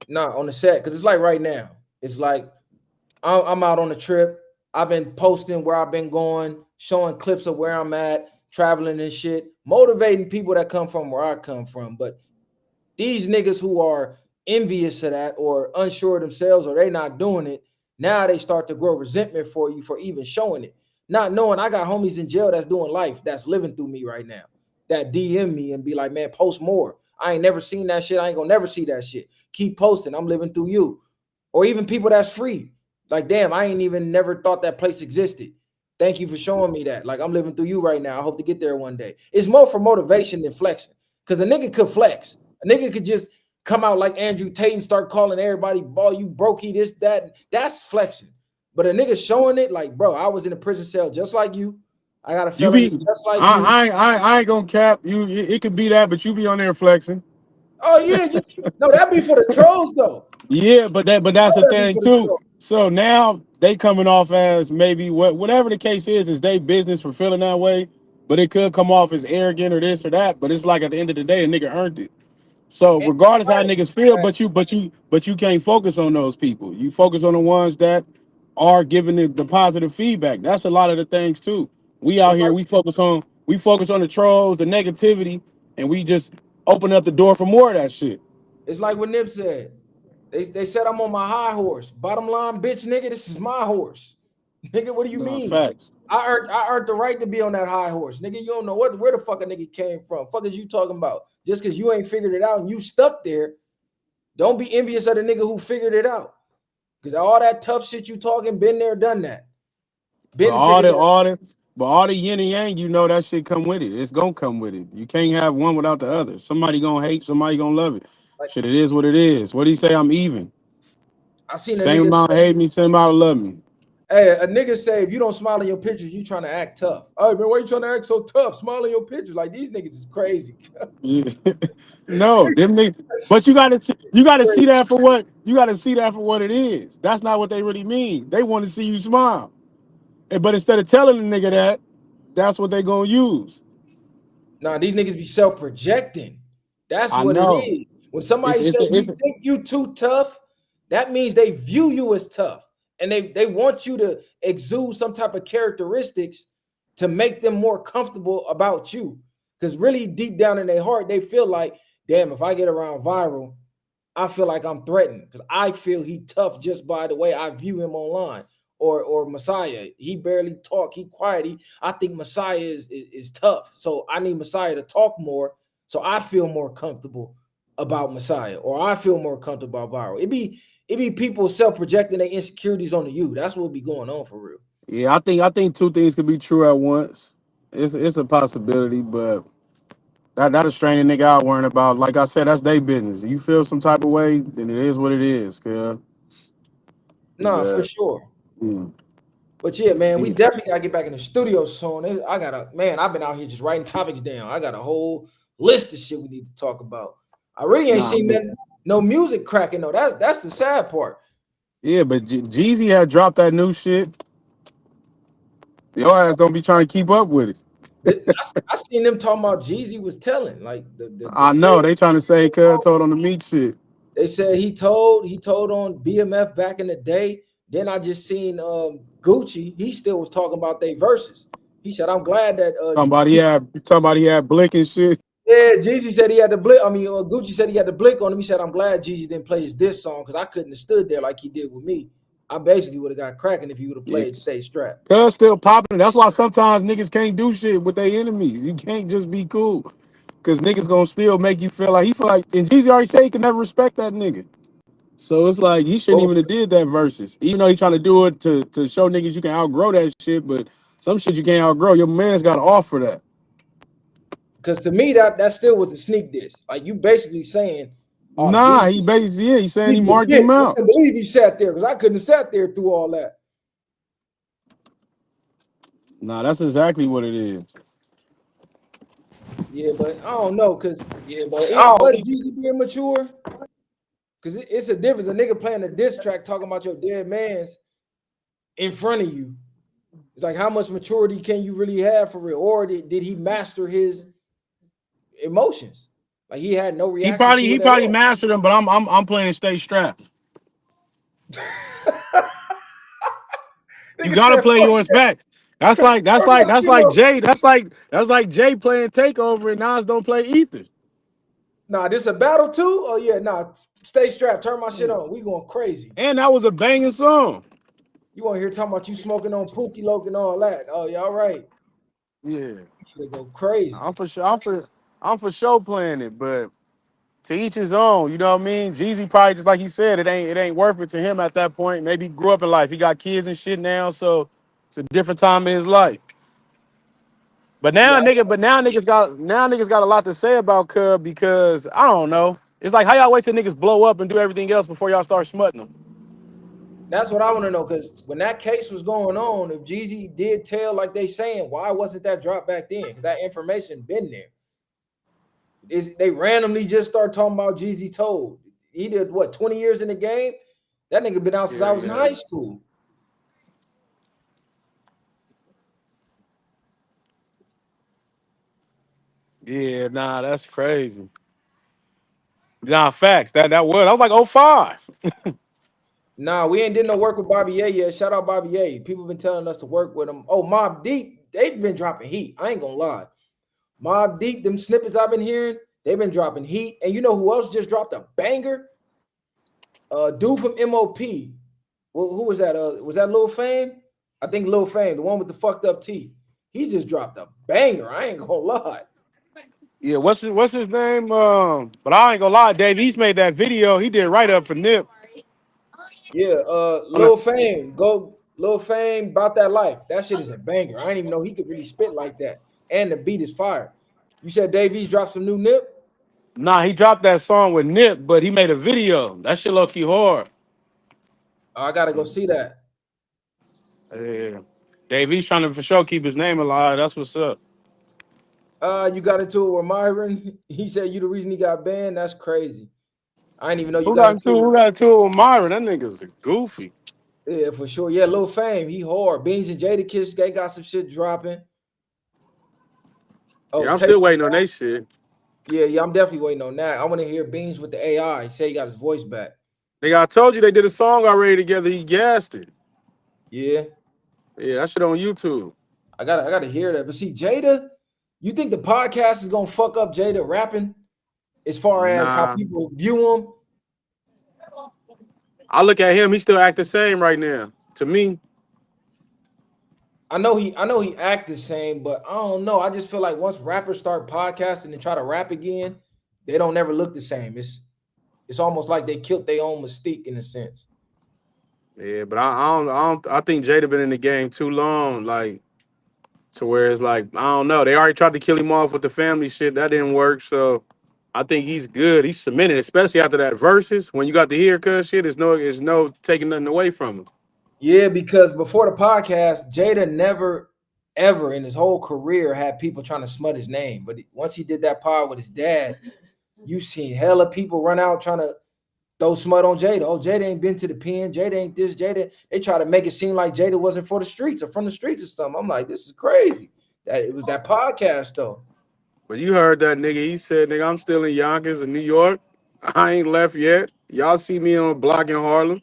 Nah, on the set, because it's like right now. It's like I'm out on a trip. I've been posting where I've been going, showing clips of where I'm at, traveling and shit, motivating people that come from where I come from. But these niggas who are envious of that or unsure of themselves or they not doing it, Now they start to grow resentment for you for even showing it, not knowing I got homies in jail that's doing life, that's living through me right now, that DM me and be like, man, post more. I ain't never seen that shit. I ain't gonna never see that shit. Keep posting. I'm living through you. Or even people that's free. Like, damn, I ain't even never thought that place existed. Thank you for showing me that. Like, I'm living through you right now. I hope to get there one day. It's more for motivation than flexing. Because a nigga could flex. A nigga could just come out like Andrew Tate and start calling everybody, ball, you brokey, this, that. That's flexing. But a nigga showing it, like, bro, I was in a prison cell just like you. I got a You felony be, just like you. I ain't gonna cap you. It could be that, but you be on there flexing. Oh, yeah. No, that be for the trolls, though. Yeah, but You that's know the that be thing for the too. trolls. So now they coming off as maybe whatever the case is they business for feeling that way, but it could come off as arrogant or this or that. But it's like at the end of the day, a nigga earned it. So And regardless how niggas feel, right. but you can't focus on those people. You focus on the ones that are giving the positive feedback. That's a lot of the things too. We out It's here, like we focus on the trolls, the negativity, and we just open up the door for more of that shit. it's like what Nip said. They said I'm on my high horse. Bottom line, bitch, nigga, this is my horse. Nigga, what do you No mean? facts. I earned the right to be on that high horse. Nigga, you don't know where the fuck a nigga came from. Fuck is you talking about? Just because you ain't figured it out and you stuck there, don't be envious of the nigga who figured it out. Because all that tough shit you talking, been there, done that. But Been figured that. all the yin and yang, you know that shit come with it. It's gonna come with it. You can't have one without the other. Somebody gonna hate, somebody gonna love it. Like, Shit, it is what it is. What do you say? I'm even. I seen a Same nigga amount say, hate me, same amount love me. hey, a nigga say if you don't smile in your pictures, you trying to act tough. All right, man, why you trying to act so tough? Smile in your pictures. Like these niggas is crazy. Yeah. No, them niggas. But you gotta see that for what it is. That's not what they really mean. They want to see you smile. But instead of telling the nigga that, that's what they gonna use. Nah, these niggas be self-projecting. That's I what it know. is. When somebody say you It's think you too tough, that means they view you as tough. And they want you to exude some type of characteristics to make them more comfortable about you. Because really deep down in their heart, they feel like, damn, if I get around viral, I feel like I'm threatened because I feel he tough just by the way I view him online. Or Messiah, he barely talk, he quiet. I think Messiah is tough, so I need Messiah to talk more, so I feel more comfortable about Messiah, or I feel more comfortable about viral. It be people self projecting their insecurities onto you. That's what be going on for real. Yeah, I think two things could be true at once. It's a possibility, but that'll strain a nigga out worrying about. Like I said, that's their business. You feel some type of way, then it is what it is, cuz. Nah, for But sure. mm, But yeah, man, we mm, definitely gotta get back in the studio soon. I gotta, man, I've been out here just writing topics down. I got a whole list of shit we need to talk about. I really ain't nah, seen man. no music cracking though. That's the sad part. Yeah, but Jeezy had dropped that new shit. Your ass don't be trying to keep up with it. I seen them talking about Jeezy was telling like the I know crib. they trying to say cuz told on the meat shit. They said he told on BMF back in the day. Then I just seen Gucci. He still was talking about their verses. He said, "I'm glad that Talking about he had Blick and shit. yeah, Jeezy said he had the blick. I mean, Gucci said he had the blick on him. He said, "I'm glad Jeezy didn't play his diss song because I couldn't have stood there like he did with me. I basically would have got cracking if he would have Yeah, played Stay Strapped." cuz still popping. That's why sometimes niggas can't do shit with their enemies. You can't just be cool. Cause niggas gonna still make you feel like he feel like and Jeezy already said he can never respect that nigga. So it's like he shouldn't even have did that versus. Even though he trying to do it to show niggas you can outgrow that shit, but some shit you can't outgrow. Your man's got to offer that. Because to me, that still was a sneak diss. Like you basically saying, "Oh, Nah, Jeezy, he basically he's saying he Jeezy a marked him bitch. I out. can't believe he sat there because I couldn't have sat there through all that." Nah, that's exactly what it is. Yeah, but I don't know because Yeah, but it oh, was Jeezy being mature. Because it's a difference. A nigga playing a diss track talking about your dead man's in front of you. It's like how much maturity can you really have for real? Or did he master his emotions? Like he had no he reaction probably to he it at probably all. mastered him, but I'm playing stay strapped. You Nigga gotta said, play fuck yours back. That's like that's turn my like that's shit like up. Jay. That's like Jay playing takeover and Nas don't play ether. Nah, this a battle too? Oh yeah, nah. Stay strapped, turn my shit on. We going crazy. And that was a banging song. You want to hear talking about you smoking on Pookie Loke and all that? Oh, y'all right. Yeah, They go crazy. I'm for sure. I'm for sure playing it, but to each his own. You know what I mean? Jeezy probably just like he said, it ain't worth it to him at that point. Maybe he grew up in life. He got kids and shit now, so it's a different time in his life. Yeah, But now niggas got a lot to say about Cub because I don't know. It's like how y'all wait till niggas blow up and do everything else before y'all start smutting them. that's what I want to know. Because when that case was going on, if Jeezy did tell like they saying, why wasn't that dropped back then? Because that information been there. They randomly just start talking about Jeezy told. He did what 20 years in the game? That nigga been out since Yeah, I was in yeah. high school. Yeah, nah, that's crazy. Nah, facts. I was like '05. Nah, we ain't did no work with Bobby A yet. Shout out Bobby A. People been telling us to work with him. Oh, Mob Deep, they've been dropping heat. I ain't gonna lie. Mob Deep, them snippets I've been hearing, they've been dropping heat. And you know who else just dropped a banger? Dude from MOP. Well, who was that? Was that Lil Fame? I think Lil Fame, the one with the fucked up teeth. He just dropped a banger. I ain't gonna lie. Yeah, what's his name? But I ain't gonna lie, Dave East made that video. He did right up for Nip. Yeah, On the, Lil Fame, go Lil Fame about that life. That shit is a banger. I didn't even know he could really spit like that. And the beat is fire. You said Dave East dropped some new Nip? nah, he dropped that song with Nip, but he made a video. That shit low key hard. Oh, I gotta go see that. Yeah. Dave East trying to for sure keep his name alive. That's what's up. You got into it with Myron. He said you the reason he got banned. That's crazy. I didn't even know you Who got got into into it. who got into it with Myron? That nigga's goofy. Yeah, for sure. Yeah, Lil Fame, he hard. Beans and Jadakiss, they got some shit dropping. Oh, Yeah, I'm still Taste. waiting on that shit. Yeah, I'm definitely waiting on that. I want to hear Beans with the AI. He said he got his voice back. Nigga, I told you they did a song already together. He gassed it. Yeah, Yeah, that shit on YouTube. I gotta hear that. But see, Jada, you think the podcast is gonna fuck up Jada rapping as far as how Nah. people view him? I look at him, he still act the same right now. To me, I know he act the same, but I don't know. I just feel like once rappers start podcasting and try to rap again, they don't never look the same. It's almost like they killed their own mystique in a sense. yeah, but I think Jada been in the game too long, like to where it's like, I don't know. They already tried to kill him off with the family shit. That didn't work. So I think he's good. He's cemented, especially after that verses. When you got to hear cuz shit, it's no taking nothing away from him. Yeah, because before the podcast, Jada never ever in his whole career had people trying to smut his name. But once he did that pod with his dad, you seen hella people run out trying to throw smut on Jada. Oh, Jada ain't been to the pen. Jada ain't this. Jada. They try to make it seem like Jada wasn't for the streets or from the streets or something. I'm like, this is crazy. That it was that podcast though. But you heard that nigga. He said, nigga, I'm still in Yonkers in New York. I ain't left yet. Y'all see me on a block in Harlem.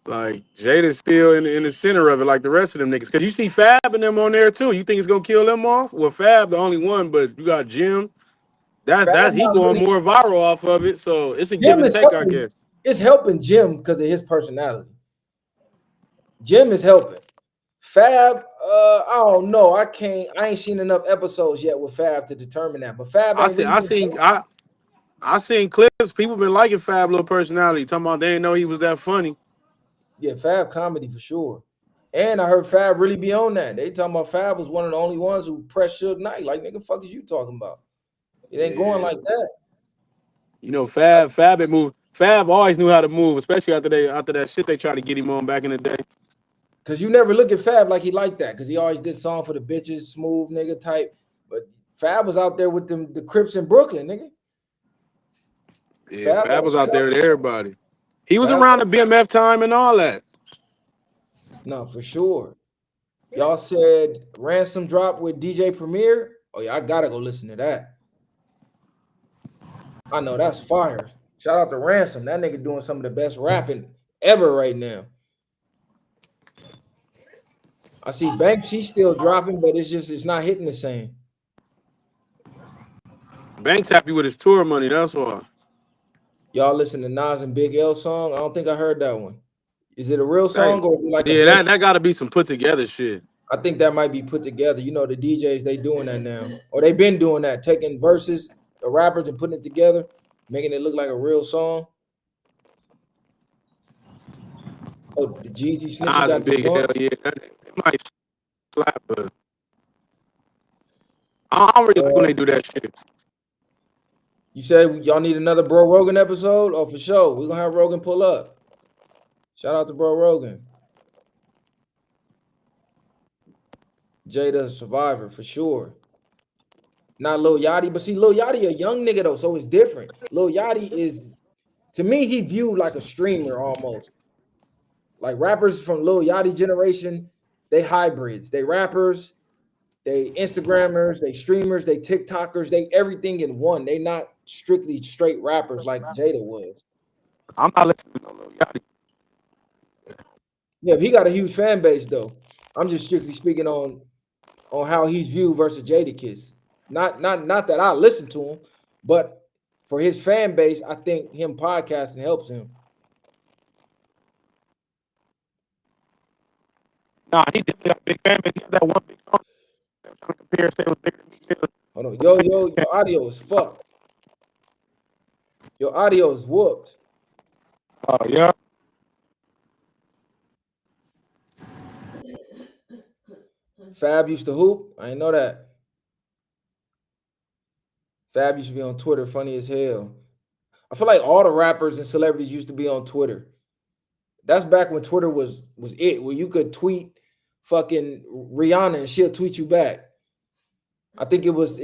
Like Jada's still in the center of it, like the rest of them niggas. Cause you see Fab and them on there too. You think it's gonna kill them off? Well, Fab the only one, but you got Jim. Fab That he not going really. more viral off of it. So it's a give Jim and is take, I helping. guess. It's helping Jim because of his personality. Jim is helping. Fab, I don't know. I ain't seen enough episodes yet with Fab to determine that. But Fab I ain't see. really I been. seen. I seen clips. People been liking Fab little personality. Talking about they didn't know he was that funny. Yeah, Fab comedy for sure. And I heard Fab really be on that. They talking about Fab was one of the only ones who pressed Suge Knight. Like, nigga, fuck is you talking about? It ain't going Yeah. like that. You know, Fab had moved. Fab always knew how to move, especially after that shit they tried to get him on back in the day. Cause you never look at Fab like he liked that. Cause he always did song for the bitches, smooth nigga type. But Fab was out there with them the Crips in Brooklyn, nigga. Yeah, Fab Fab had was out there with everybody. He was Fab. around the BMF time and all that. No, for sure. Y'all said Ransom drop with DJ Premier. Oh yeah, I gotta go listen to that. I know that's fire. Shout out to Ransom. That nigga doing some of the best rapping ever right now. I see Banks, he's still dropping, but it's not hitting the same. Banks happy with his tour money. That's why. Y'all listen to Nas and Big L song? I don't think I heard that one. Is it a real Hey, song or is it like a yeah, blend? that got to be some put together shit. I think that might be put together. You know, the DJs they doing that now, or they've been doing that, taking verses, the rappers, and putting it together, making it look like a real song. Oh, the Jeezy snitching Nas got and the Big Hell, joint. yeah, it might slap, but I don't really like when Uh, they do that shit. you said y'all need another Bro Rogan episode? Oh, for sure. We're gonna have Rogan pull up. Shout out to Bro Rogan. Jada Survivor for sure. Not Lil Yachty, but see, Lil Yachty a young nigga though, so it's different. Lil Yachty is, to me, he viewed like a streamer almost. Like rappers from Lil Yachty generation, they hybrids. They rappers, they Instagrammers, they streamers, they TikTokers, they everything in one. They not strictly straight rappers like Jada was. I'm not listening to no Lil Yachty. Yeah, he got a huge fan base though. I'm just strictly speaking on how he's viewed versus Jada Kiss. Not that I listen to him, but for his fan base, I think him podcasting helps him. Nah, he definitely got a big fan base. He had that one big song. They were trying to compare, say it was bigger than Big Hell. Hold on, your audio is fucked. Your audio is whooped. Oh, yeah. Fab used to hoop. I didn't know that. Fab used to be on Twitter, funny as hell. I feel like all the rappers and celebrities used to be on Twitter. That's back when Twitter was it, where you could tweet fucking Rihanna and she'll tweet you back. I think it was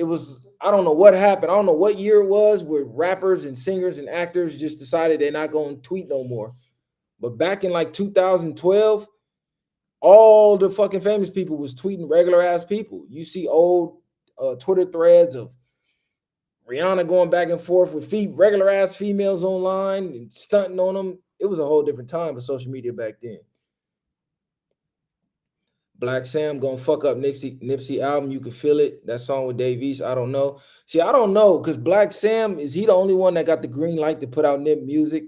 I don't know what happened. I don't know what year it was where rappers and singers and actors just decided they're not going to tweet no more. But back in like 2012, all the fucking famous people was tweeting regular ass people. You see old Twitter threads of Rihanna going back and forth with regular ass females online and stunting on them. It was a whole different time of social media back then. Black Sam gonna fuck up Nipsey album. You can feel it. That song with Dave East. I don't know. See, I don't know because Black Sam, is he the only one that got the green light to put out Nip music?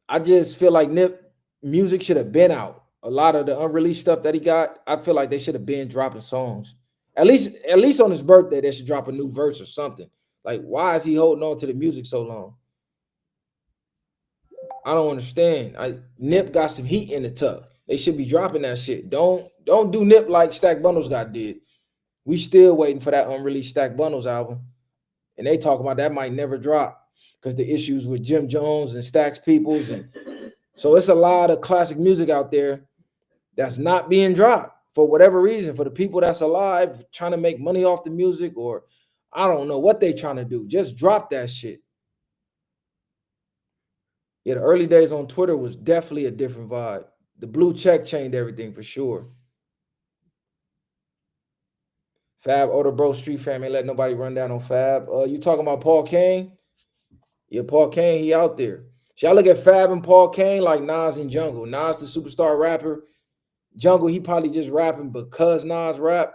I just feel like Nip music should have been out. A lot of the unreleased stuff that he got, I feel like they should have been dropping songs. At least on his birthday, they should drop a new verse or something. Like, why is he holding on to the music so long? I don't understand. Nip got some heat in the tuck. They should be dropping that shit. Don't do Nip like Stack Bundles got did. We still waiting for that unreleased Stack Bundles album, and they talk about that might never drop because the issues with Jim Jones and Stack's Peoples, and so it's a lot of classic music out there that's not being dropped for whatever reason. For the people that's alive trying to make money off the music, or I don't know what they trying to do. Just drop that shit. Yeah, the early days on Twitter was definitely a different vibe. The blue check changed everything for sure. Fab, older bro, street fam, ain't let nobody run down on Fab. You talking about Paul Kane? Yeah, Paul Kane, he out there. See, I look at Fab and Paul Kane like Nas and Jungle. Nas, the superstar rapper. Jungle, he probably just rapping because Nas rap.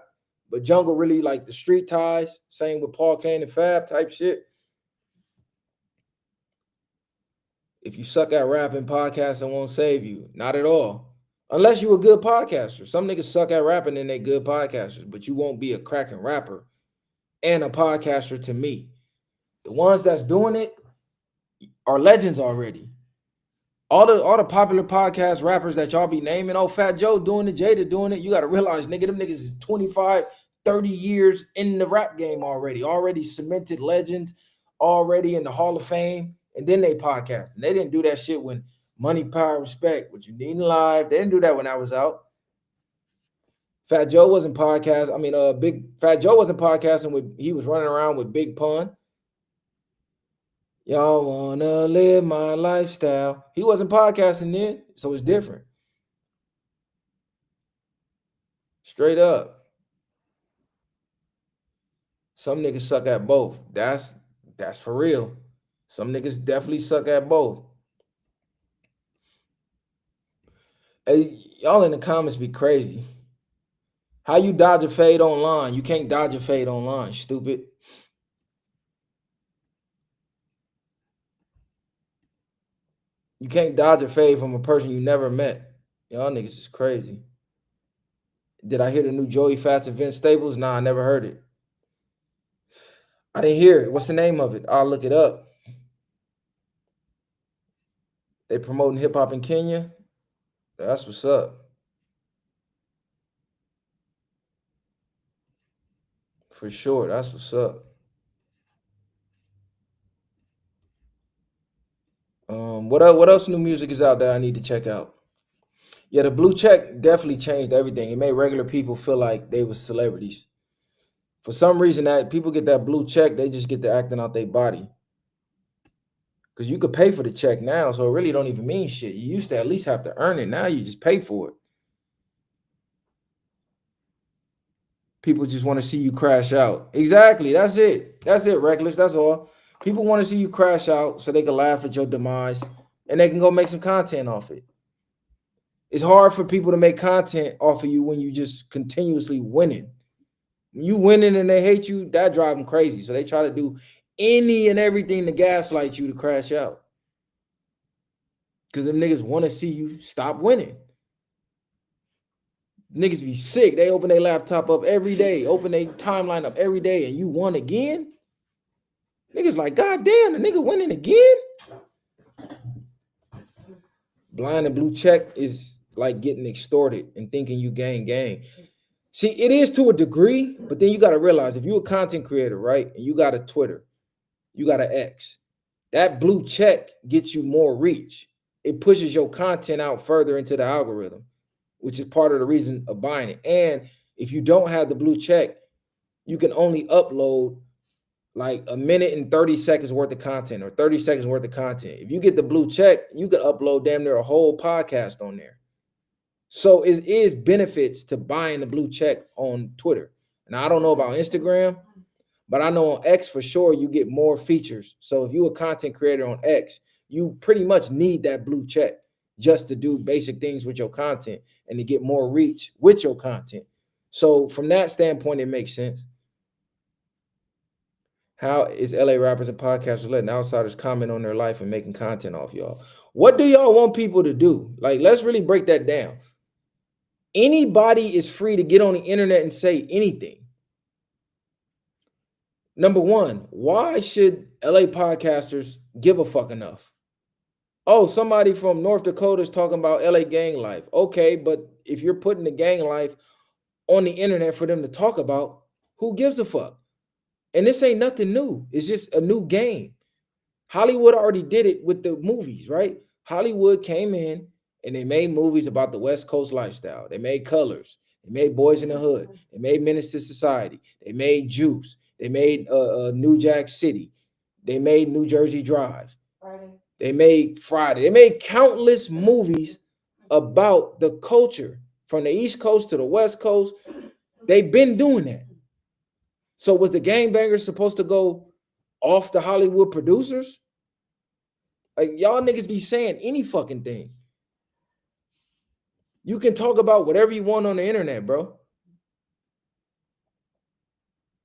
But Jungle really like the street ties. Same with Paul Kane and Fab type shit. If you suck at rapping, podcasting won't save you. Not at all. Unless you're a good podcaster. Some niggas suck at rapping and they good podcasters, but you won't be a cracking rapper and a podcaster to me. The ones that's doing it are legends already. All the popular podcast rappers that y'all be naming, oh, Fat Joe doing it, Jada doing it, you got to realize, nigga, them niggas is 25, 30 years in the rap game already cemented legends, already in the Hall of Fame, and then they podcast. And they didn't do that shit when Money, Power, Respect, What You Need in Life. They didn't do that when I was out. Fat Joe wasn't podcasting. I mean, Big Fat Joe wasn't podcasting he was running around with Big Pun. Y'all wanna live my lifestyle. He wasn't podcasting then, so it's different. Straight up. Some niggas suck at both. That's for real. Some niggas definitely suck at both. Hey, y'all in the comments be crazy. How you dodge a fade online? You can't dodge a fade online, stupid. You can't dodge a fade from a person you never met. Y'all niggas is crazy. Did I hear the new Joey Fats and Vince Staples? Nah, I never heard it. I didn't hear it. What's the name of it? I'll look it up. They promoting hip hop in Kenya. That's what's up. For sure. That's what's up. What else new music is out that I need to check out? Yeah, the blue check definitely changed everything. It made regular people feel like they was celebrities. For some reason, that people get that blue check, they just get to acting out their body. Because you could pay for the check now, so it really don't even mean shit. You used to at least have to earn it. Now you just pay for it. People just want to see you crash out. Exactly. That's it. That's it, Reckless. That's all. People want to see you crash out so they can laugh at your demise and they can go make some content off it. It's hard for people to make content off of you when you just continuously winning. When you winning and they hate you, that drives them crazy. So they try to do any and everything to gaslight you to crash out. Because them niggas want to see you stop winning. Niggas be sick. They open their laptop up every day, open their timeline up every day, and you won again? Niggas like, God damn, the nigga winning again? Blind and blue check is like getting extorted and thinking you gang. See, it is to a degree, but then you got to realize if you're a content creator, right, and you got a Twitter, you got an X, that blue check gets you more reach. It pushes your content out further into the algorithm, which is part of the reason of buying it. And if you don't have the blue check, you can only upload like a minute and 30 seconds worth of content or 30 seconds worth of content. If you get the blue check, you can upload damn near a whole podcast on there. So it is benefits to buying the blue check on Twitter. And I don't know about Instagram, but I know on X for sure you get more features. So if you're a content creator on X, you pretty much need that blue check just to do basic things with your content and to get more reach with your content. So from that standpoint, it makes sense. How is LA rappers and podcasters letting outsiders comment on their life and making content off y'all? What do y'all want people to do? Like, let's really break that down. Anybody is free to get on the internet and say anything. Number one, why should LA podcasters give a fuck enough? Oh, somebody from North Dakota is talking about LA gang life. Okay, but if you're putting the gang life on the internet for them to talk about, who gives a fuck? And this ain't nothing new. It's just a new game. Hollywood already did it with the movies, right? Hollywood came in and they made movies about the West Coast lifestyle. They made Colors. They made Boys in the Hood. They made Menace to Society. They made Juice. They made New Jack City. They made New Jersey Drive. Friday. They made Friday. They made countless movies about the culture from the East Coast to the West Coast. They've been doing that. So was the gangbangers supposed to go off the Hollywood producers? Like, y'all niggas be saying any fucking thing. You can talk about whatever you want on the internet, bro.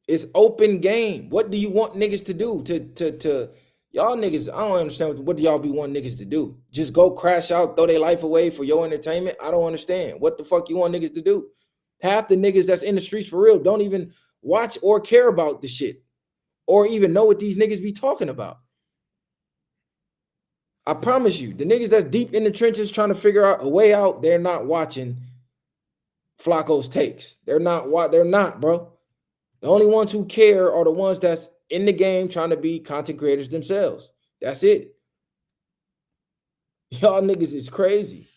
It's open game. What do you want niggas to do? To y'all niggas, I don't understand. What do y'all be wanting niggas to do? Just go crash out, throw their life away for your entertainment? I don't understand. What the fuck you want niggas to do? Half the niggas that's in the streets for real don't even watch or care about the shit or even know what these niggas be talking about. I promise you, the niggas that's deep in the trenches trying to figure out a way out, they're not watching Flacco's takes. They're not, bro. The only ones who care are the ones that's in the game trying to be content creators themselves. That's it. Y'all niggas is crazy.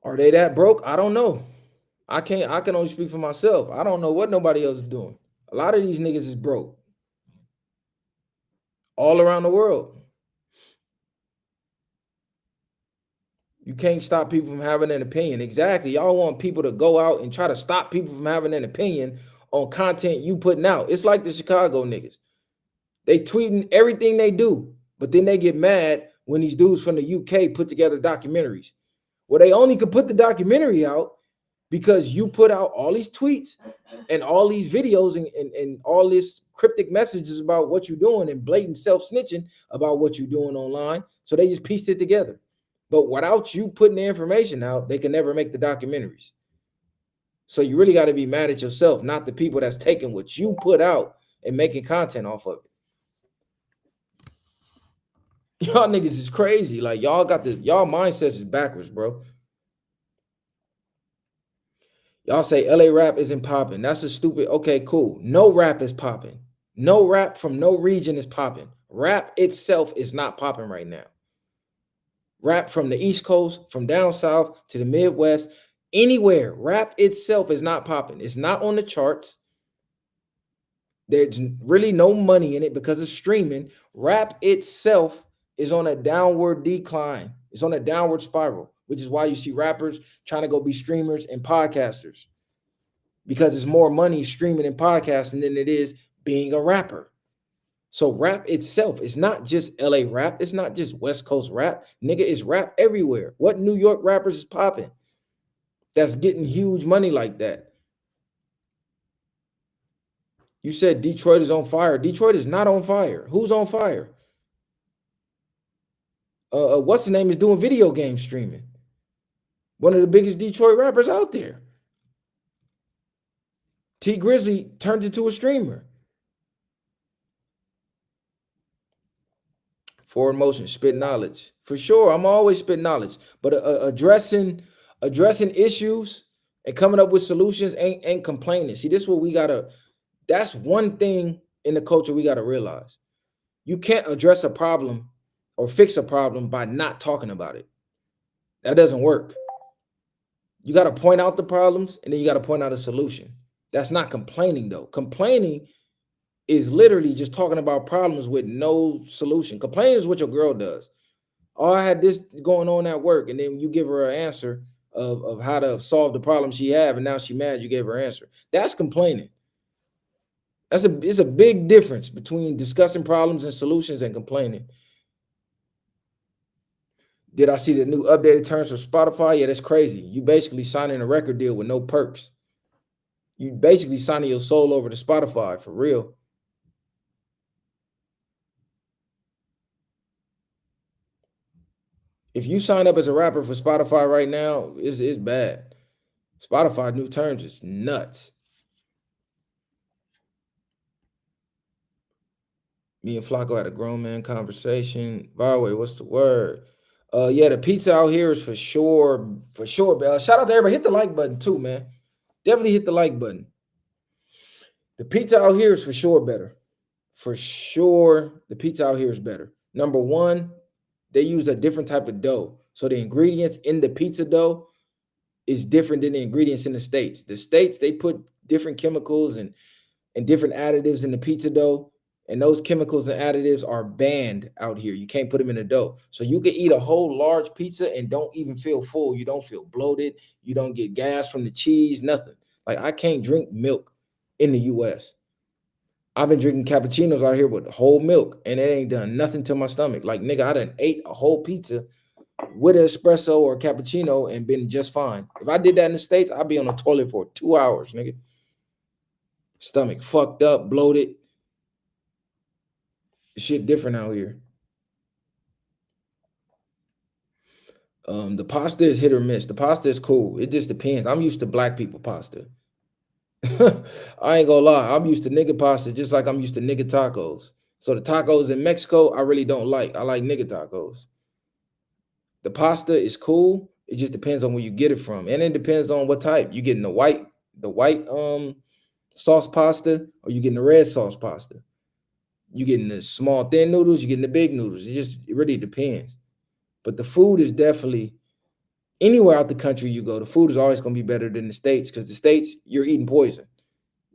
Are they that broke? I don't know. I can only speak for myself. I don't know what nobody else is doing. A lot of these niggas is broke. All around the world. You can't stop people from having an opinion. Exactly. Y'all want people to go out and try to stop people from having an opinion on content you putting out. It's like the Chicago niggas. They tweeting everything they do, but then they get mad when these dudes from the UK put together documentaries. Well, they only could put the documentary out because you put out all these tweets and all these videos and all this cryptic messages about what you're doing and blatant self-snitching about what you're doing online. So they just pieced it together. But without you putting the information out, they can never make the documentaries. So you really got to be mad at yourself, not the people that's taking what you put out and making content off of it. Y'all niggas is crazy. Like y'all mindsets is backwards, bro. Y'all say LA rap isn't popping. That's a stupid. Okay, cool. No rap is popping. No rap from no region is popping. Rap itself is not popping right now. Rap from the East Coast, from down south to the Midwest, anywhere, rap itself is not popping. It's not on the charts. There's really no money in it because of streaming. Rap itself is on a downward decline. It's on a downward spiral, which is why you see rappers trying to go be streamers and podcasters, because it's more money streaming and podcasting than it is being a rapper. So rap itself is not just LA rap. It's not just West Coast rap. Nigga, it's rap everywhere. What New York rappers is popping that's getting huge money like that? You said Detroit is on fire. Detroit is not on fire. Who's on fire? What's the name is doing video game streaming. One of the biggest Detroit rappers out there. T Grizzly turned into a streamer. Forward motion, spit knowledge. For sure, I'm always spit knowledge. But addressing issues and coming up with solutions ain't complaining. See, this is what we gotta. That's one thing in the culture we gotta realize. You can't address a problem or fix a problem by not talking about it. That doesn't work. You got to point out the problems and then you got to point out a solution. That's not complaining though. Complaining is literally just talking about problems with no solution. Complaining is what your girl does. Oh, I had this going on at work, and then you give her an answer of how to solve the problem she have, and now she mad you gave her an answer. That's complaining. It's a big difference between discussing problems and solutions and complaining. Did I see the new updated terms for Spotify? Yeah, that's crazy. You basically signing a record deal with no perks. You basically signing your soul over to Spotify for real. If you sign up as a rapper for Spotify right now, it's bad. Spotify new terms is nuts. Me and Flacco had a grown man conversation. Barway, what's the word? Yeah, the pizza out here is for sure. Shout out to everybody. Hit the like button too, man. Definitely hit the like button. The pizza out here is for sure better. For sure, the pizza out here is better. Number one, they use a different type of dough. So the ingredients in the pizza dough is different than the ingredients in the States. The States, they put different chemicals and different additives in the pizza dough. And those chemicals and additives are banned out here. You can't put them in the dough. So you can eat a whole large pizza and don't even feel full. You don't feel bloated. You don't get gas from the cheese, nothing. Like, I can't drink milk in the US. I've been drinking cappuccinos out here with whole milk, and it ain't done nothing to my stomach. Like, nigga, I done ate a whole pizza with an espresso or a cappuccino and been just fine. If I did that in the States, I'd be on the toilet for 2 hours, nigga. Stomach fucked up, bloated. Shit different out here. The pasta is hit or miss. The pasta is cool. It just depends. I'm used to black people pasta. I ain't gonna lie. I'm used to nigga pasta just like I'm used to nigga tacos. So the tacos in Mexico, I really don't like. I like nigga tacos. The pasta is cool. It just depends on where you get it from. And it depends on what type. You getting the white sauce pasta, or you getting the red sauce pasta. You getting the small thin noodles, you getting the big noodles. It really depends. But the food is definitely, anywhere out the country you go, the food is always going to be better than the States, because the States, you're eating poison.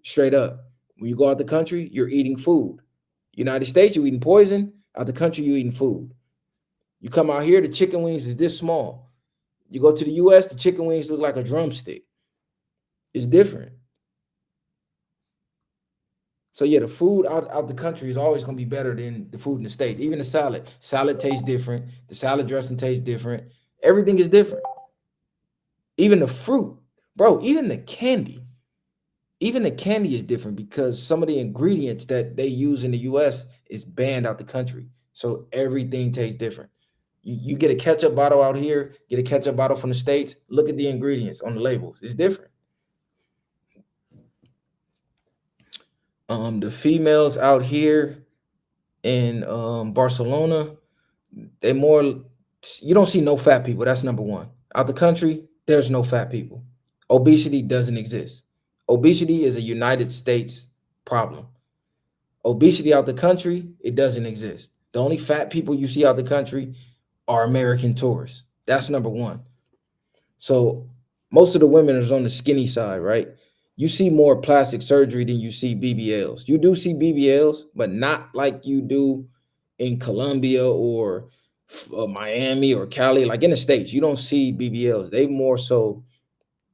Straight up. When you go out the country, you're eating food. United States, you're eating poison. Out the country, you're eating food. You come out here, the chicken wings is this small. You go to the US, the chicken wings look like a drumstick. It's different. So yeah, the food out the country is always going to be better than the food in the States. Even the salad. Salad tastes different. The salad dressing tastes different. Everything is different. Even the fruit. Bro, even the candy is different because some of the ingredients that they use in the US is banned out the country. So everything tastes different. You get a ketchup bottle out here, get a ketchup bottle from the States, look at the ingredients on the labels. It's different. The females out here in Barcelona, they more you don't see no fat people. That's number one. Out the country, there's no fat people. Obesity doesn't exist. Obesity is a United States problem. Obesity out the country, it doesn't exist. The only fat people you see out the country are American tourists. That's number one. So most of the women is on the skinny side, right? You see more plastic surgery than you see BBLs. You do see BBLs, but not like you do in Colombia or Miami or Cali. Like in the States, you don't see BBLs. They more so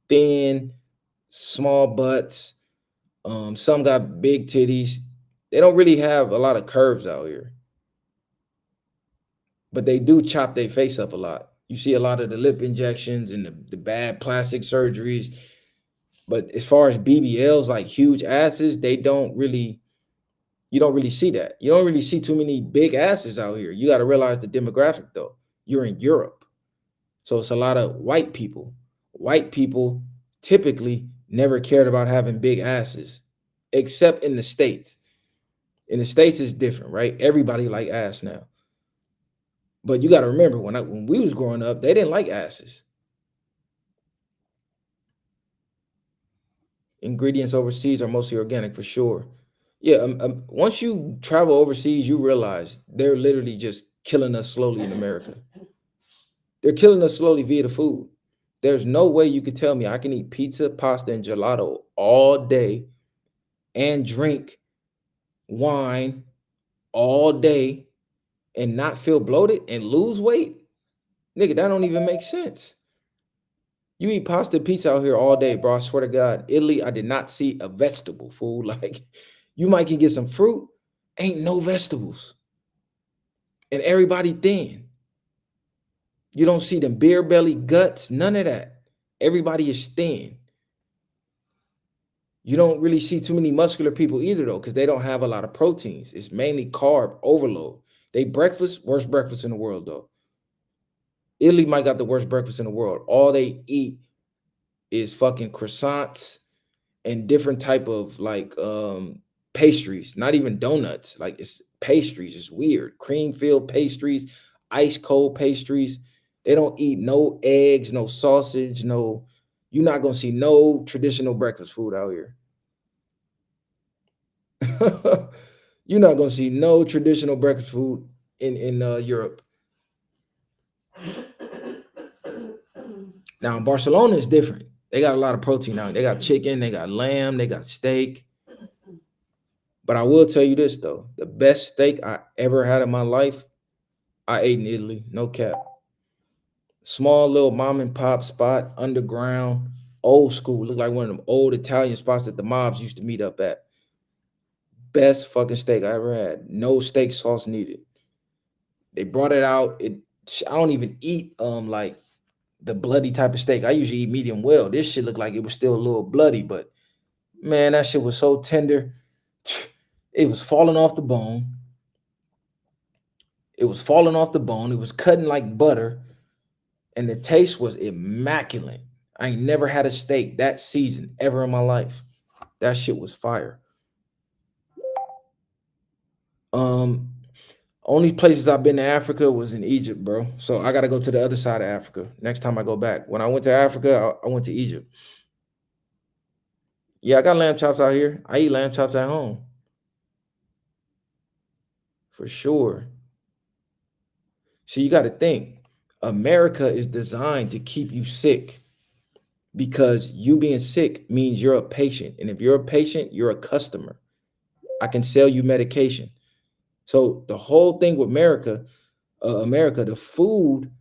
thin, small butts. Some got big titties. They don't really have a lot of curves out here, but they do chop their face up a lot. You see a lot of the lip injections and the bad plastic surgeries. But as far as BBLs, like huge asses, you don't really see that. You don't really see too many big asses out here. You got to realize the demographic though. You're in Europe. So it's a lot of white people. White people typically never cared about having big asses, except in the States. In the States, it's different, right? Everybody like ass now. But you got to remember when we was growing up, they didn't like asses. Ingredients overseas are mostly organic for sure. Yeah, once you travel overseas, you realize they're literally just killing us slowly in America. They're killing us slowly via the food. There's no way you could tell me I can eat pizza, pasta, and gelato all day and drink wine all day and not feel bloated and lose weight. Nigga, that don't even make sense. You eat pasta and pizza out here all day, bro. I swear to God, Italy, I did not see a vegetable, fool. Like, you might can get some fruit, ain't no vegetables. And everybody thin. You don't see them beer belly guts, none of that. Everybody is thin. You don't really see too many muscular people either, though, because they don't have a lot of proteins. It's mainly carb overload. They breakfast, worst breakfast in the world, though. Italy might got the worst breakfast in the world. All they eat is fucking croissants and different type of like pastries, not even donuts. Like it's pastries. It's weird. Cream filled pastries, ice cold pastries. They don't eat no eggs, no sausage, no. You're not gonna see no traditional breakfast food out here. You're not gonna see no traditional breakfast food in Europe. Now in Barcelona is different. They got a lot of protein out. They got chicken, they got lamb, they got steak. But I will tell you this though: the best steak I ever had in my life, I ate in Italy. No cap. Small little mom and pop spot, underground, old school. Looked like one of them old Italian spots that the mobs used to meet up at. Best fucking steak I ever had. No steak sauce needed. They brought it out. I don't even eat like the bloody type of steak. I usually eat medium well. This shit looked like it was still a little bloody, but man, that shit was so tender. It was falling off the bone. It was falling off the bone. It was cutting like butter, and the taste was immaculate. I ain't never had a steak that seasoned ever in my life. That shit was fire. Um, Only places I've been to Africa was in Egypt, bro. So I got to go to the other side of Africa next time I go back. When I went to Africa, I went to Egypt. Yeah, I got lamb chops out here. I eat lamb chops at home for sure. So you got to think America is designed to keep you sick because you being sick means you're a patient. And if you're a patient, you're a customer. I can sell you medication. So the whole thing with America, the food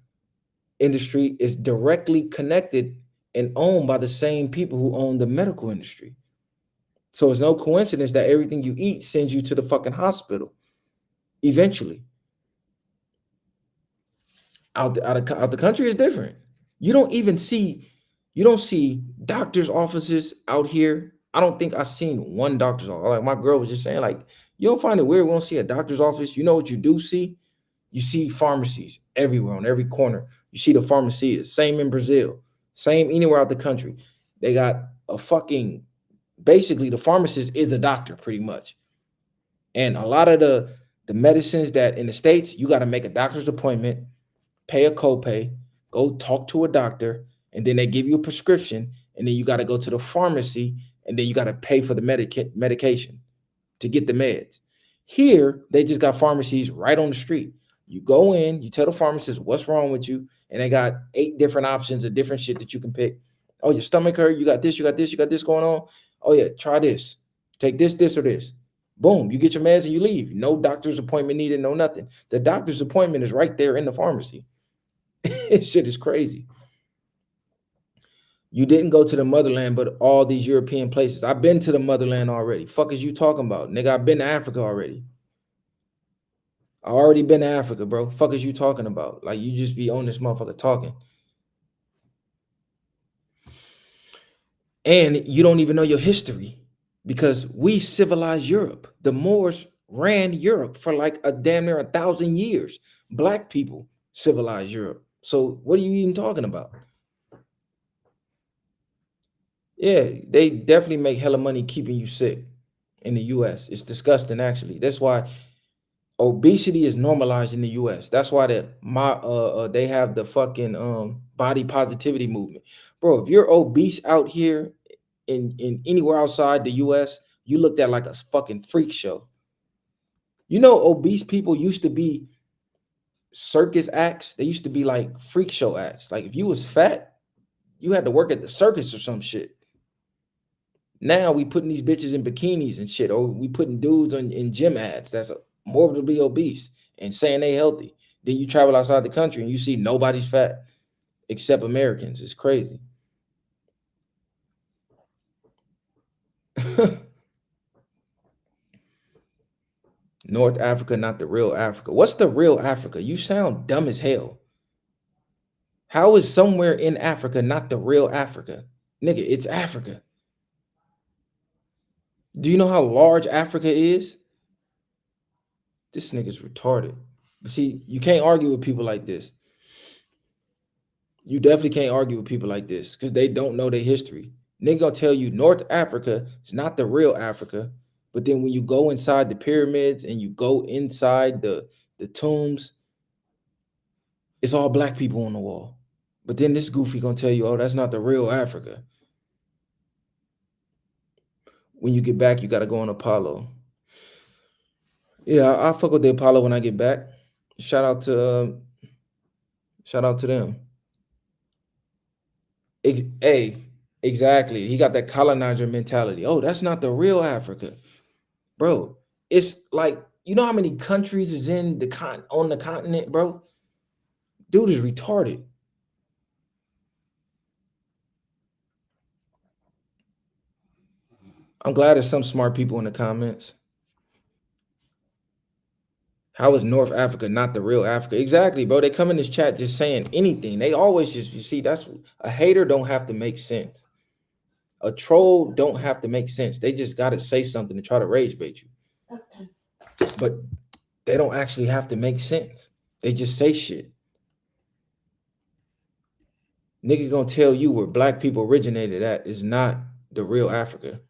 industry is directly connected and owned by the same people who own the medical industry. So it's no coincidence that everything you eat sends you to the fucking hospital eventually. Out the country is different. You don't even see You don't see doctors' offices out here. I don't think I've seen one doctor's office. Like my girl was just saying, like, you don't find it weird we don't see a doctor's office. You know what you do see? You see pharmacies everywhere on every corner. You see the pharmacies. Same in Brazil. Same anywhere out the country. They got a fucking basically the pharmacist is a doctor pretty much. And a lot of the medicines that in the States, you got to make a doctor's appointment, pay a copay, go talk to a doctor, and then they give you a prescription, and then you got to go to the pharmacy, and then you got to pay for the medication to get the meds. Here, they just got pharmacies right on the street. You go in, you tell the pharmacist what's wrong with you, and they got 8 different options of different shit that you can pick. Oh, your stomach hurt, you got this, you got this, you got this going on. Oh yeah, try this. Take this or this. Boom, you get your meds and you leave. No doctor's appointment needed, no nothing. The doctor's appointment is right there in the pharmacy. Shit is crazy. You didn't go to the motherland, but all these European places. I've been to the motherland already. Fuck is you talking about? Nigga, I've been to Africa already. I already been to Africa, bro. Fuck is you talking about? Like, you just be on this motherfucker talking. And you don't even know your history because we civilized Europe. The Moors ran Europe for like a damn near 1,000 years. Black people civilized Europe. So what are you even talking about? Yeah, they definitely make hella money keeping you sick in the US. It's disgusting, actually. That's why obesity is normalized in the US. That's why they have the fucking body positivity movement. Bro, if you're obese out here in anywhere outside the US, you looked at like a fucking freak show. You know, obese people used to be circus acts. They used to be like freak show acts. Like if you was fat, you had to work at the circus or some shit. Now we putting these bitches in bikinis and shit, or we putting dudes in gym ads that's morbidly obese and saying they healthy. Then you travel outside the country and you see nobody's fat except Americans. It's crazy. North Africa, not the real Africa. What's the real Africa? You sound dumb as hell. How is somewhere in Africa not the real Africa? Nigga, it's Africa. Do you know how large Africa is? This nigga's retarded. But see, you can't argue with people like this. You definitely can't argue with people like this because they don't know their history. Nigga gonna tell you North Africa is not the real Africa. But then when you go inside the pyramids and you go inside the tombs, it's all black people on the wall. But then this goofy gonna tell you, oh, that's not the real Africa. When you get back, you gotta go on Apollo. Yeah, I'll fuck with the Apollo when I get back. Shout out to them. Hey, exactly. He got that colonizer mentality. Oh, that's not the real Africa. Bro, it's like, you know how many countries is in on the continent, bro? Dude is retarded. I'm glad there's some smart people in the comments. How is North Africa not the real Africa? Exactly, bro. They come in this chat just saying anything. They always just, you see, that's a hater don't have to make sense. A troll don't have to make sense. They just got to say something to try to rage bait you. But they don't actually have to make sense. They just say shit. Nigga gonna tell you where black people originated at is not the real Africa.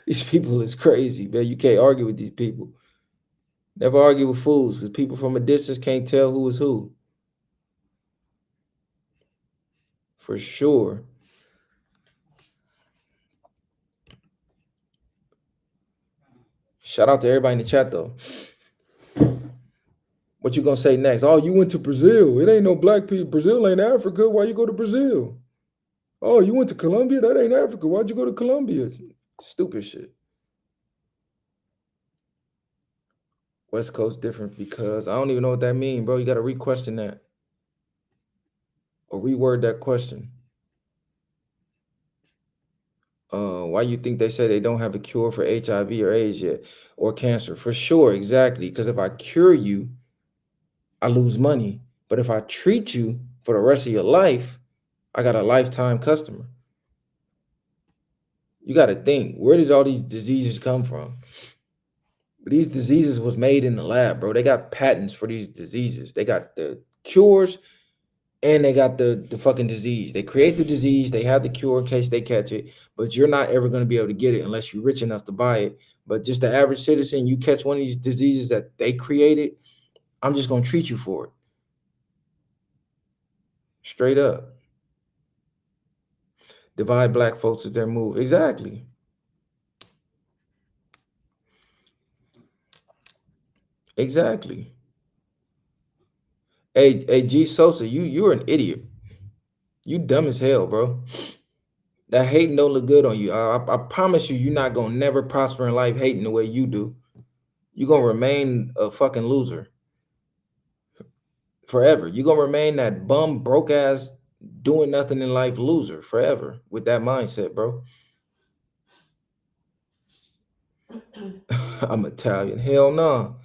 These people is crazy, man. You can't argue with these people. Never argue with fools because people from a distance can't tell who is who. For sure. Shout out to everybody in the chat, though. What you gonna say next? Oh, you went to Brazil. It ain't no black people. Brazil ain't Africa. Why you go to Brazil? Oh, you went to Colombia? That ain't Africa. Why'd you go to Colombia? Stupid shit. West Coast different because I don't even know what that means, bro. You got to re-question that or reword that question. Why you think they say they don't have a cure for HIV or AIDS yet or cancer? For sure, exactly. Because if I cure you, I lose money. But if I treat you for the rest of your life, I got a lifetime customer. You got to think, where did all these diseases come from? But these diseases was made in the lab, bro. They got patents for these diseases. They got the cures and they got the fucking disease. They create the disease, they have the cure in case they catch it, but you're not ever going to be able to get it unless you're rich enough to buy it. But just the average citizen, you catch one of these diseases that they created, I'm just going to treat you for it. Straight up. Divide black folks with their move. Exactly. Exactly. Hey, G Sosa, you're an idiot. You dumb as hell, bro. That hating don't look good on you. I promise you, you're not gonna never prosper in life hating the way you do. You're gonna remain a fucking loser forever. You're gonna remain that bum, broke ass, doing nothing in life loser forever with that mindset, bro. I'm Italian. Hell no.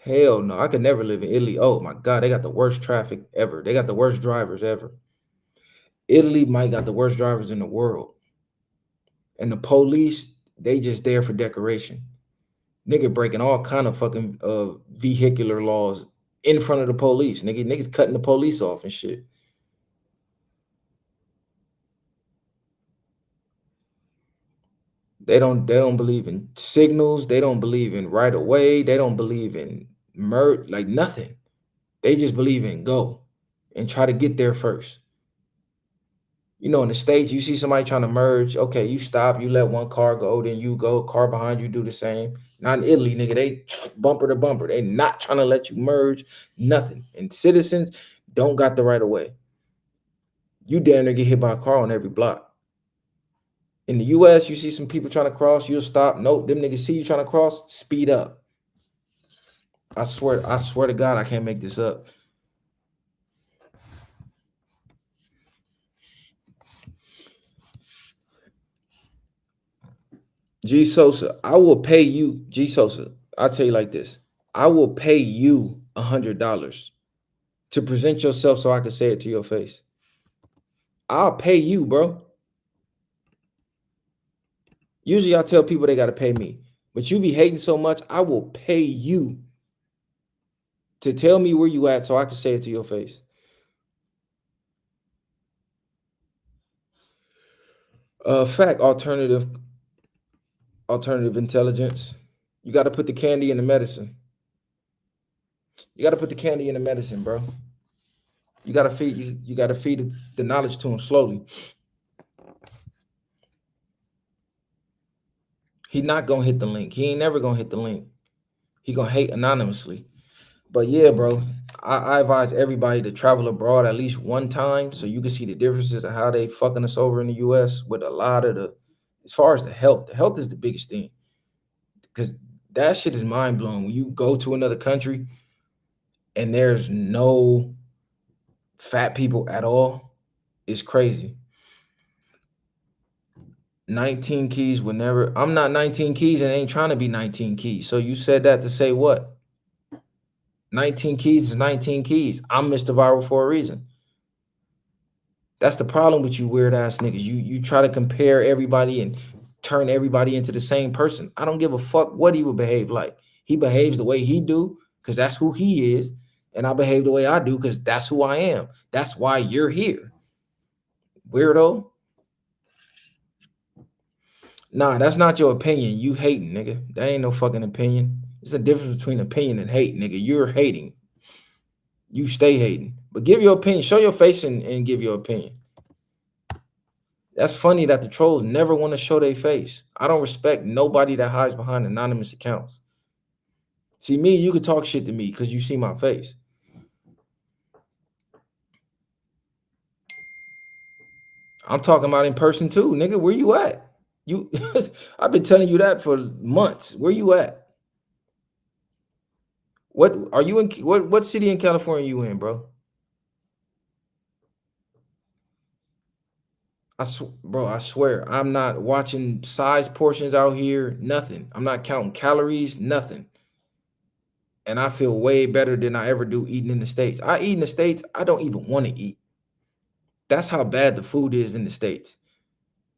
Hell no. I could never live in Italy. Oh my God, they got the worst traffic ever. They got the worst drivers ever. Italy might got the worst drivers in the world. And the police, they just there for decoration. Nigga breaking all kind of fucking vehicular laws in front of the police. Niggas cutting the police off and shit. They don't believe in signals. They don't believe in right away. They don't believe in like nothing. They just believe in go and try to get there first. You know, in the States, you see somebody trying to merge. Okay, you stop, you let one car go, then you go, car behind you do the same. Not in Italy, nigga. They bumper to bumper. They not trying to let you merge, nothing. And citizens don't got the right of way. You damn near get hit by a car on every block. In the US, you see some people trying to cross, you'll stop. Nope, them niggas see you trying to cross, speed up. I swear to God, I can't make this up. G Sosa, I will pay you, G Sosa. I'll tell you like this. I will pay you $100 to present yourself so I can say it to your face. I'll pay you, bro. Usually I tell people they gotta pay me, but you be hating so much, I will pay you to tell me where you at so I can say it to your face. Fact, alternative intelligence. You got to put the candy in the medicine. You got to put the candy in the medicine, bro. You got to feed you got to feed the knowledge to him slowly. He not gonna hit the link. He ain't never gonna hit the link. He gonna hate anonymously. But yeah, bro, I advise everybody to travel abroad at least one time so you can see the differences of how they fucking us over in the US with a lot of as far as the health is the biggest thing. Because that shit is mind blowing. When you go to another country and there's no fat people at all, it's crazy. 19 keys would never, I'm not 19 keys and ain't trying to be 19 keys. So you said that to say what? 19 keys is 19 keys. I'm Mr. Viral for a reason. That's the problem with you weird ass niggas. You try to compare everybody and turn everybody into the same person. I don't give a fuck what he would behave like. He behaves the way he do because that's who he is, and I behave the way I do because that's who I am. That's why you're here, weirdo. Nah, that's not your opinion. You hating, nigga. That ain't no fucking opinion. There's a difference between opinion and hate, nigga. You're hating. You stay hating. But give your opinion. Show your face and give your opinion. That's funny that the trolls never want to show their face. I don't respect nobody that hides behind anonymous accounts. See me, you could talk shit to me because you see my face. I'm talking about in person too, nigga. Where you at? You, I've been telling you that for months. Where you at? What are you in? What city in California you in, bro? Bro, I swear, I'm not watching size portions out here. Nothing. I'm not counting calories. Nothing. and I feel way better than I ever do eating in the States. I eat in the States, I don't even want to eat. That's how bad the food is in the States.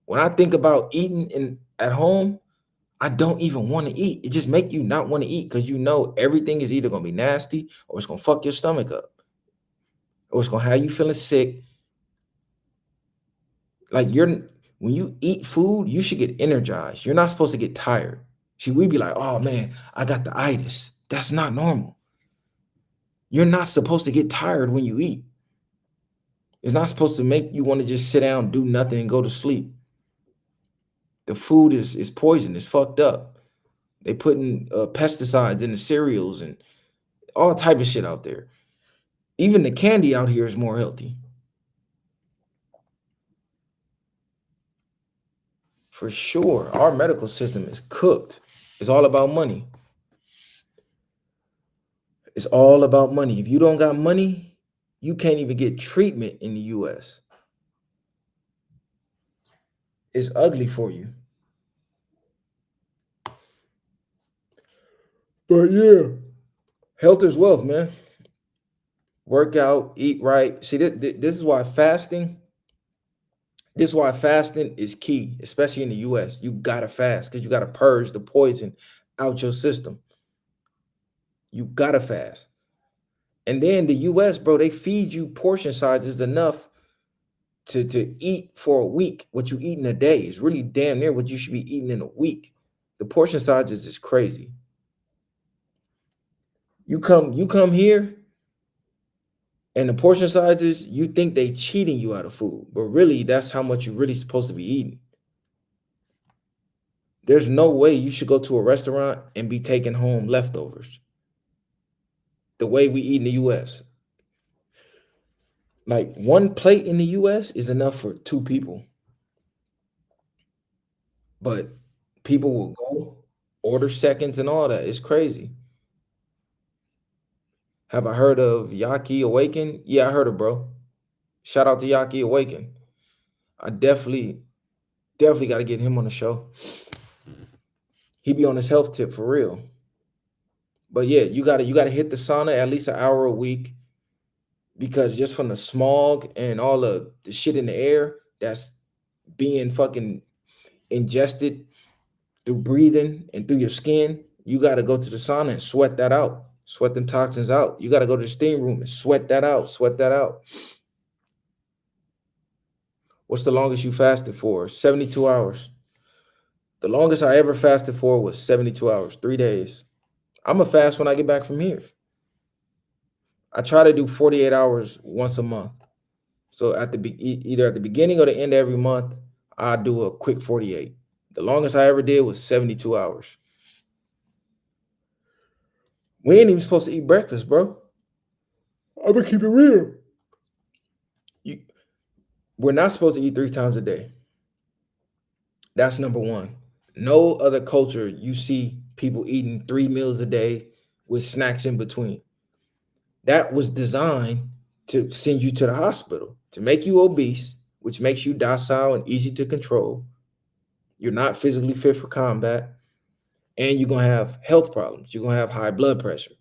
When I think about eating in at home, I don't even want to eat. It just make you not want to eat because you know everything is either gonna be nasty or it's gonna fuck your stomach up or it's gonna have you feeling sick. Like when you eat food, you should get energized. You're not supposed to get tired. See, we be like, oh man, I got the itis. That's not normal. You're not supposed to get tired when you eat. It's not supposed to make you want to just sit down, do nothing, and go to sleep. The food is poison. It's fucked up. They putting pesticides in the cereals and all type of shit out there. Even the candy out here is more healthy. For sure, our medical system is cooked. It's all about money. It's all about money. If you don't got money, you can't even get treatment in the US. It's ugly for you. But yeah, health is wealth, man. Work out, eat right. See, this is why fasting. This is why fasting is key, especially in the US. You gotta fast because you gotta purge the poison out your system. You gotta fast. And then the US, bro, they feed you portion sizes enough to eat for a week. What you eat in a day is really damn near what you should be eating in a week. The portion sizes is crazy. You come here, and the portion sizes, you think they cheating you out of food, but really that's how much you're really supposed to be eating. There's no way you should go to a restaurant and be taking home leftovers. The way we eat in the US. Like one plate in the US is enough for two people. But people will go order seconds and all that. It's crazy. Have I heard of Yaki Awaken? Yeah, I heard of bro. Shout out to Yaki Awaken. I definitely got to get him on the show. He be on his health tip for real. But yeah, you gotta hit the sauna at least an hour a week because just from the smog and all the shit in the air that's being fucking ingested through breathing and through your skin, you got to go to the sauna and sweat that out. Sweat them toxins out. You got to go to the steam room and sweat that out. Sweat that out. What's the longest you fasted for? 72 hours. The longest I ever fasted for was 72 hours, 3 days. I'm a fast when I get back from here. I try to do 48 hours once a month. So either at the beginning or the end of every month, I do a quick 48. The longest I ever did was 72 hours. We ain't even supposed to eat breakfast, bro. I'm gonna keep it real. We're not supposed to eat 3 times a day. That's number one. No other culture you see people eating 3 meals a day with snacks in between. That was designed to send you to the hospital, to make you obese, which makes you docile and easy to control. You're not physically fit for combat, and you're gonna have health problems. You're gonna have high blood pressure.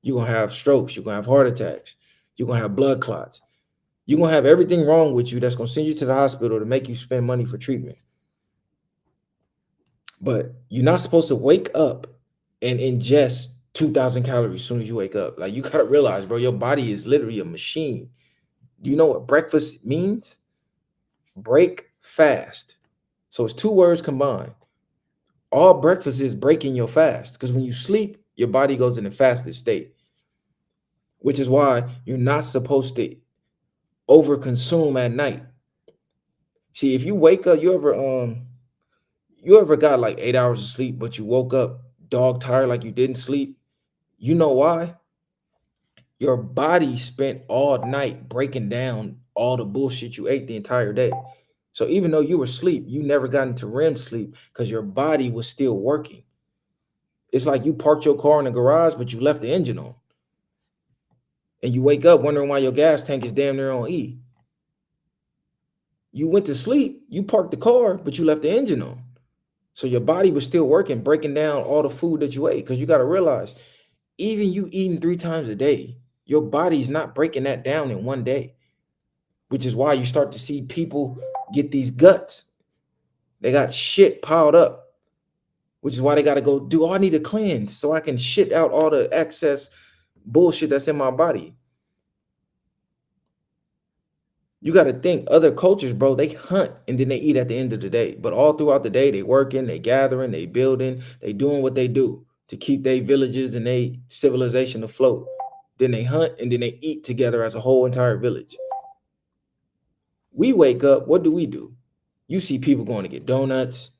You're gonna have strokes. You're gonna have heart attacks. You're gonna have blood clots. You're gonna have everything wrong with you that's gonna send you to the hospital to make you spend money for treatment. But you're not supposed to wake up and ingest 2,000 calories as soon as you wake up. Like you gotta realize, bro, your body is literally a machine. Do you know what breakfast means? Break fast. So it's two words combined. All breakfast is breaking your fast because when you sleep, your body goes in a fasted state, which is why you're not supposed to overconsume at night. See, if you wake up, you ever got like 8 hours of sleep, but you woke up dog tired like you didn't sleep? You know why? Your body spent all night breaking down all the bullshit you ate the entire day. So even though you were asleep, you never got into REM sleep because your body was still working. It's like you parked your car in the garage, but you left the engine on. And you wake up wondering why your gas tank is damn near on E. You went to sleep, you parked the car, but you left the engine on. So your body was still working, breaking down all the food that you ate. Because you got to realize Even you eating 3 times a day, your body's not breaking that down in one day, which is why you start to see people get these guts. They got shit piled up, which is why they got to go do, oh, I need to cleanse so I can shit out all the excess bullshit that's in my body. You got to think other cultures, bro, they hunt and then they eat at the end of the day. But all throughout the day, they working, they gathering, they building, they doing what they do to keep their villages and their civilization afloat. Then they hunt and then they eat together as a whole entire village. We wake up, what do? You see people going to get donuts.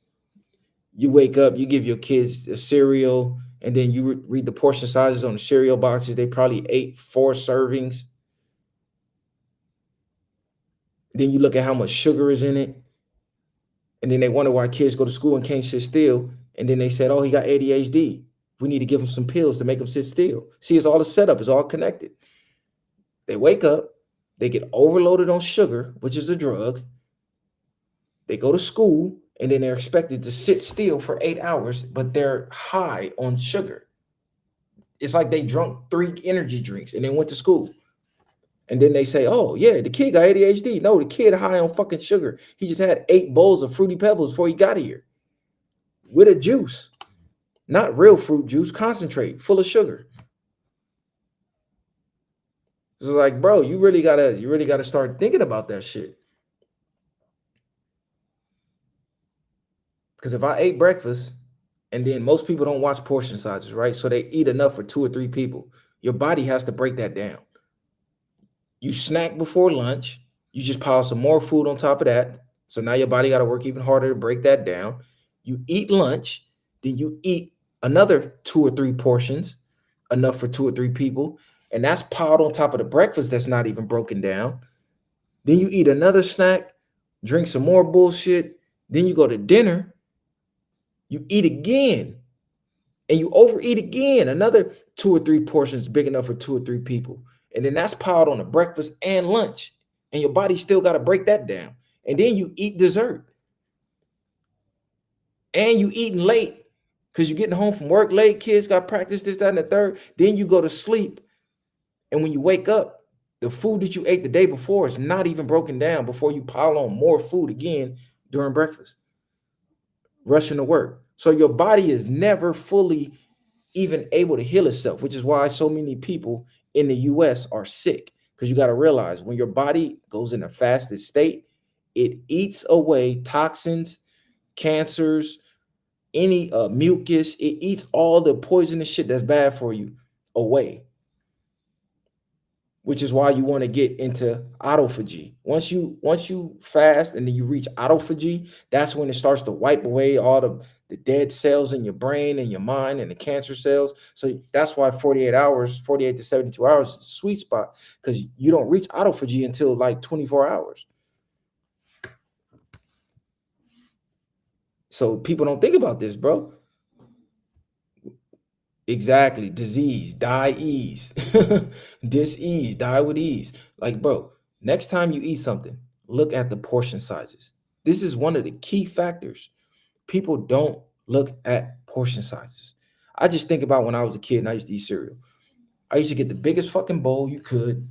You wake up, you give your kids a cereal, and then you read the portion sizes on the cereal boxes. They probably ate 4 servings. Then you look at how much sugar is in it. And then they wonder why kids go to school and can't sit still. And then they said, oh, he got ADHD. We need to give him some pills to make him sit still. See, it's all a setup. It's all connected. They wake up, they get overloaded on sugar, which is a drug. They go to school, and then they're expected to sit still for 8 hours, but they're high on sugar. It's like they drunk 3 energy drinks and then went to school. And then they say, oh, yeah, the kid got ADHD. No, the kid high on fucking sugar. He just had 8 bowls of Fruity Pebbles before he got here with a juice. Not real fruit juice, concentrate, full of sugar. So like, bro, you really gotta start thinking about that shit. Because if I ate breakfast, and then most people don't watch portion sizes, right? So they eat enough for 2 or 3 people. Your body has to break that down. You snack before lunch, you just pile some more food on top of that. So now your body got to work even harder to break that down. You eat lunch, then you eat another 2 or 3 portions, enough for 2 or 3 people. And that's piled on top of the breakfast that's not even broken down. Then you eat another snack, drink some more bullshit. Then you go to dinner, you eat again, and you overeat again, another 2 or 3 portions big enough for 2 or 3 people. And then that's piled on the breakfast and lunch. And your body still got to break that down. And then you eat dessert. And you eating late because you're getting home from work late. Kids got practice, this, that, and the third. Then you go to sleep. And when you wake up, the food that you ate the day before is not even broken down before you pile on more food again during breakfast. Rushing to work. So your body is never fully even able to heal itself, which is why so many people in the US are sick. Because you got to realize when your body goes in a fasted state, it eats away toxins, cancers, any mucus. It eats all the poisonous shit that's bad for you away. Which is why you want to get into autophagy. Once you fast and then you reach autophagy, that's when it starts to wipe away all the dead cells in your brain and your mind and the cancer cells. So that's why 48 to 72 hours is the sweet spot, because you don't reach autophagy until like 24 hours. So people don't think about this, bro. Exactly. Disease, die ease. Dis-ease, die with ease. Like, bro, next time you eat something, look at the portion sizes. This is one of the key factors. People don't look at portion sizes. I just think about when I was a kid and I used to eat cereal. I used to get the biggest fucking bowl you could,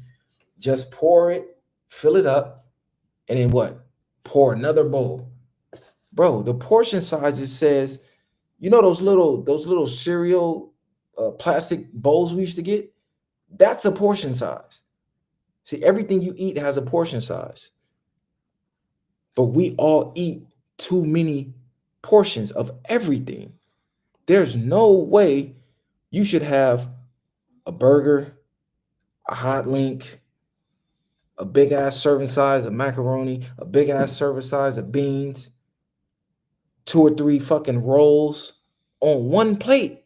just pour it, fill it up, and then what? Pour another bowl. Bro, the portion sizes says, you know those little cereal plastic bowls we used to get? That's a portion size. See, everything you eat has a portion size. But we all eat too many portions of everything. There's no way you should have a burger, a hot link, a big ass serving size of macaroni, a big ass serving size of beans, 2 or 3 fucking rolls on one plate.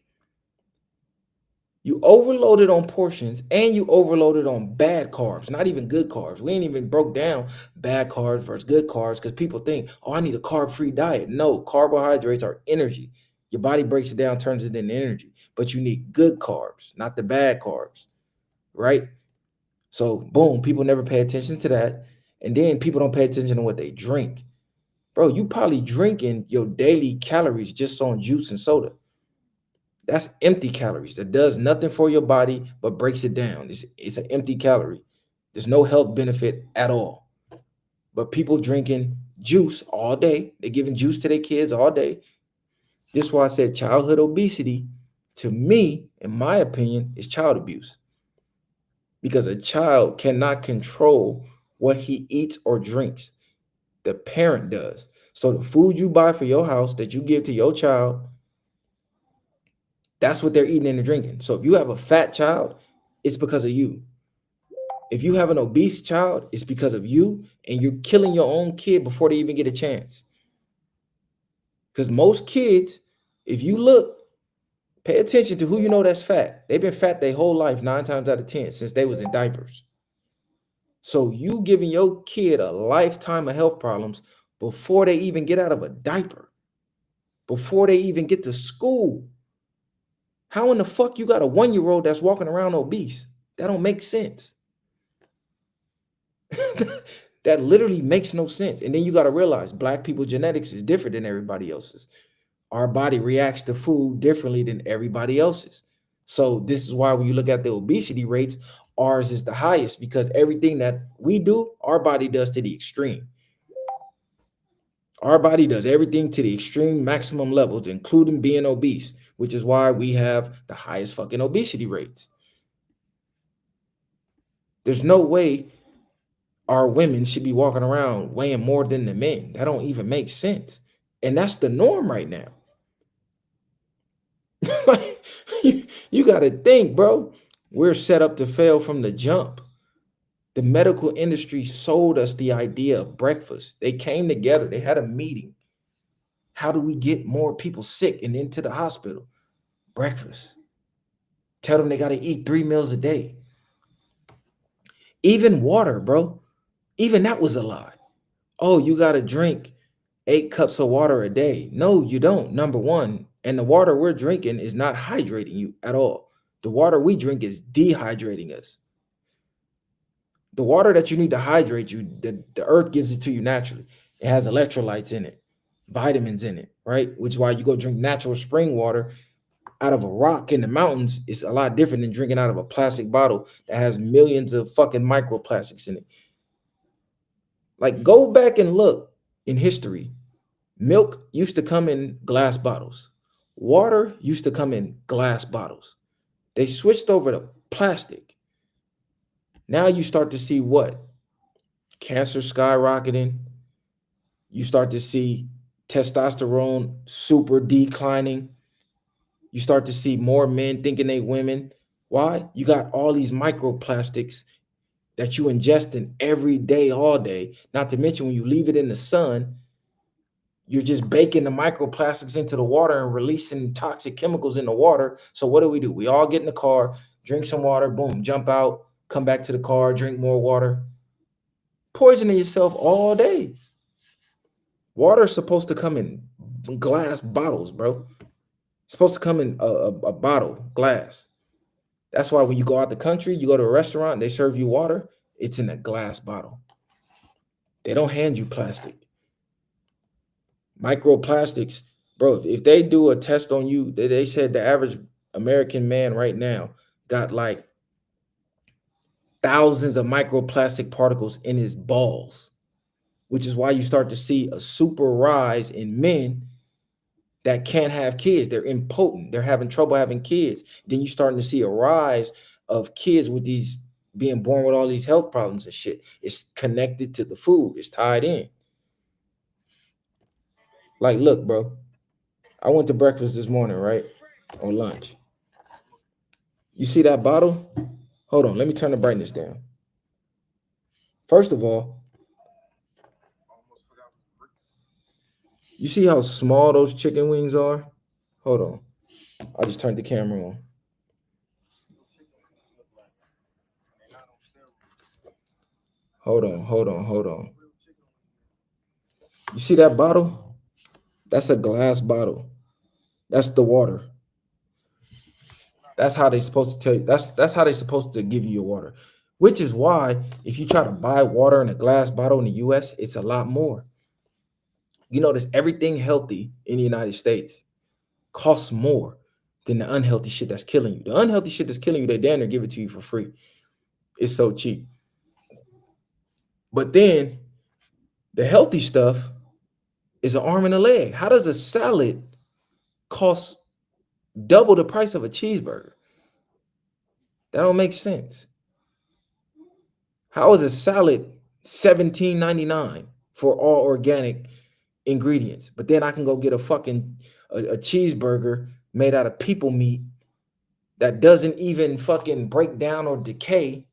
You overloaded on portions and you overloaded on bad carbs, not even good carbs. We ain't even broke down bad carbs versus good carbs because people think, oh, I need a carb-free diet. No, carbohydrates are energy. Your body breaks it down, turns it into energy. But you need good carbs, not the bad carbs, right? So, boom, people never pay attention to that. And then people don't pay attention to what they drink. Bro, you probably drinking your daily calories just on juice and soda. That's empty calories. That does nothing for your body but breaks it down. It's an empty calorie. There's no health benefit at all. But people drinking juice all day. They're giving juice to their kids all day. This is why I said childhood obesity, to me, in my opinion, is child abuse. Because a child cannot control what he eats or drinks. The parent does. So the food you buy for your house that you give to your child, that's what they're eating and drinking. So if you have a fat child, it's because of you. If you have an obese child, it's because of you, and you're killing your own kid before they even get a chance. Because most kids, if you look, pay attention to who you know that's fat. They've been fat their whole life, 9 times out of 10, since they was in diapers. So you giving your kid a lifetime of health problems before they even get out of a diaper, before they even get to school. How in the fuck you got a 1-year-old that's walking around obese? That don't make sense. That literally makes no sense. And then you got to realize black people genetics is different than everybody else's. Our body reacts to food differently than everybody else's. So this is why when you look at the obesity rates, ours is the highest, because everything that we do, our body does to the extreme. Our body does everything to the extreme maximum levels, including being obese, which is why we have the highest fucking obesity rates. There's no way our women should be walking around weighing more than the men. That don't even make sense. And that's the norm right now. Like, you got to think, bro. We're set up to fail from the jump. The medical industry sold us the idea of breakfast. They came together, they had a meeting. How do we get more people sick and into the hospital? Breakfast. Tell them they got to eat 3 meals a day. Even water, bro. Even that was a lie. Oh, you got to drink 8 cups of water a day. No, you don't. Number one. And the water we're drinking is not hydrating you at all. The water we drink is dehydrating us. The water that you need to hydrate you, the earth gives it to you naturally. It has electrolytes in it, vitamins in it, right? Which is why you go drink natural spring water out of a rock in the mountains. It's a lot different than drinking out of a plastic bottle that has millions of fucking microplastics in it. Like, go back and look in history. Milk used to come in glass bottles. Water used to come in glass bottles. They switched over to plastic. Now you start to see what? Cancer skyrocketing. You start to see testosterone super declining. You start to see more men thinking they women. Why? You got all these microplastics that you ingest in every day, all day. Not to mention when you leave it in the sun, you're just baking the microplastics into the water and releasing toxic chemicals in the water. So what do? We all get in the car, drink some water, boom, jump out, come back to the car, drink more water. Poisoning yourself all day. Water is supposed to come in glass bottles, bro. It's supposed to come in a bottle, glass. That's why when you go out the country, you go to a restaurant, they serve you water, it's in a glass bottle. They don't hand you plastic. Microplastics, bro, if they do a test on you, they said the average American man right now got like thousands of microplastic particles in his balls, which is why you start to see a super rise in men that can't have kids. They're impotent. They're having trouble having kids. Then you're starting to see a rise of kids with these being born with all these health problems and shit. It's connected to the food. It's tied in. Like, look, bro, I went to breakfast this morning, right? Or lunch. You see that bottle? Hold on. Let me turn the brightness down. First of all, you see how small those chicken wings are? Hold on. I just turned the camera on. Hold on. You see that bottle? That's a glass bottle. That's the water. That's how they're supposed to tell you. That's how they're supposed to give you your water. Which is why if you try to buy water in a glass bottle in the US, it's a lot more. You notice everything healthy in the United States costs more than the unhealthy shit that's killing you. The unhealthy shit that's killing you, they damn near give it to you for free. It's so cheap. But then the healthy stuff is an arm and a leg. How does a salad cost double the price of a cheeseburger? That don't make sense. How is a salad $17.99 for all organic ingredients? But then I can go get a fucking a cheeseburger made out of people meat that doesn't even fucking break down or decay,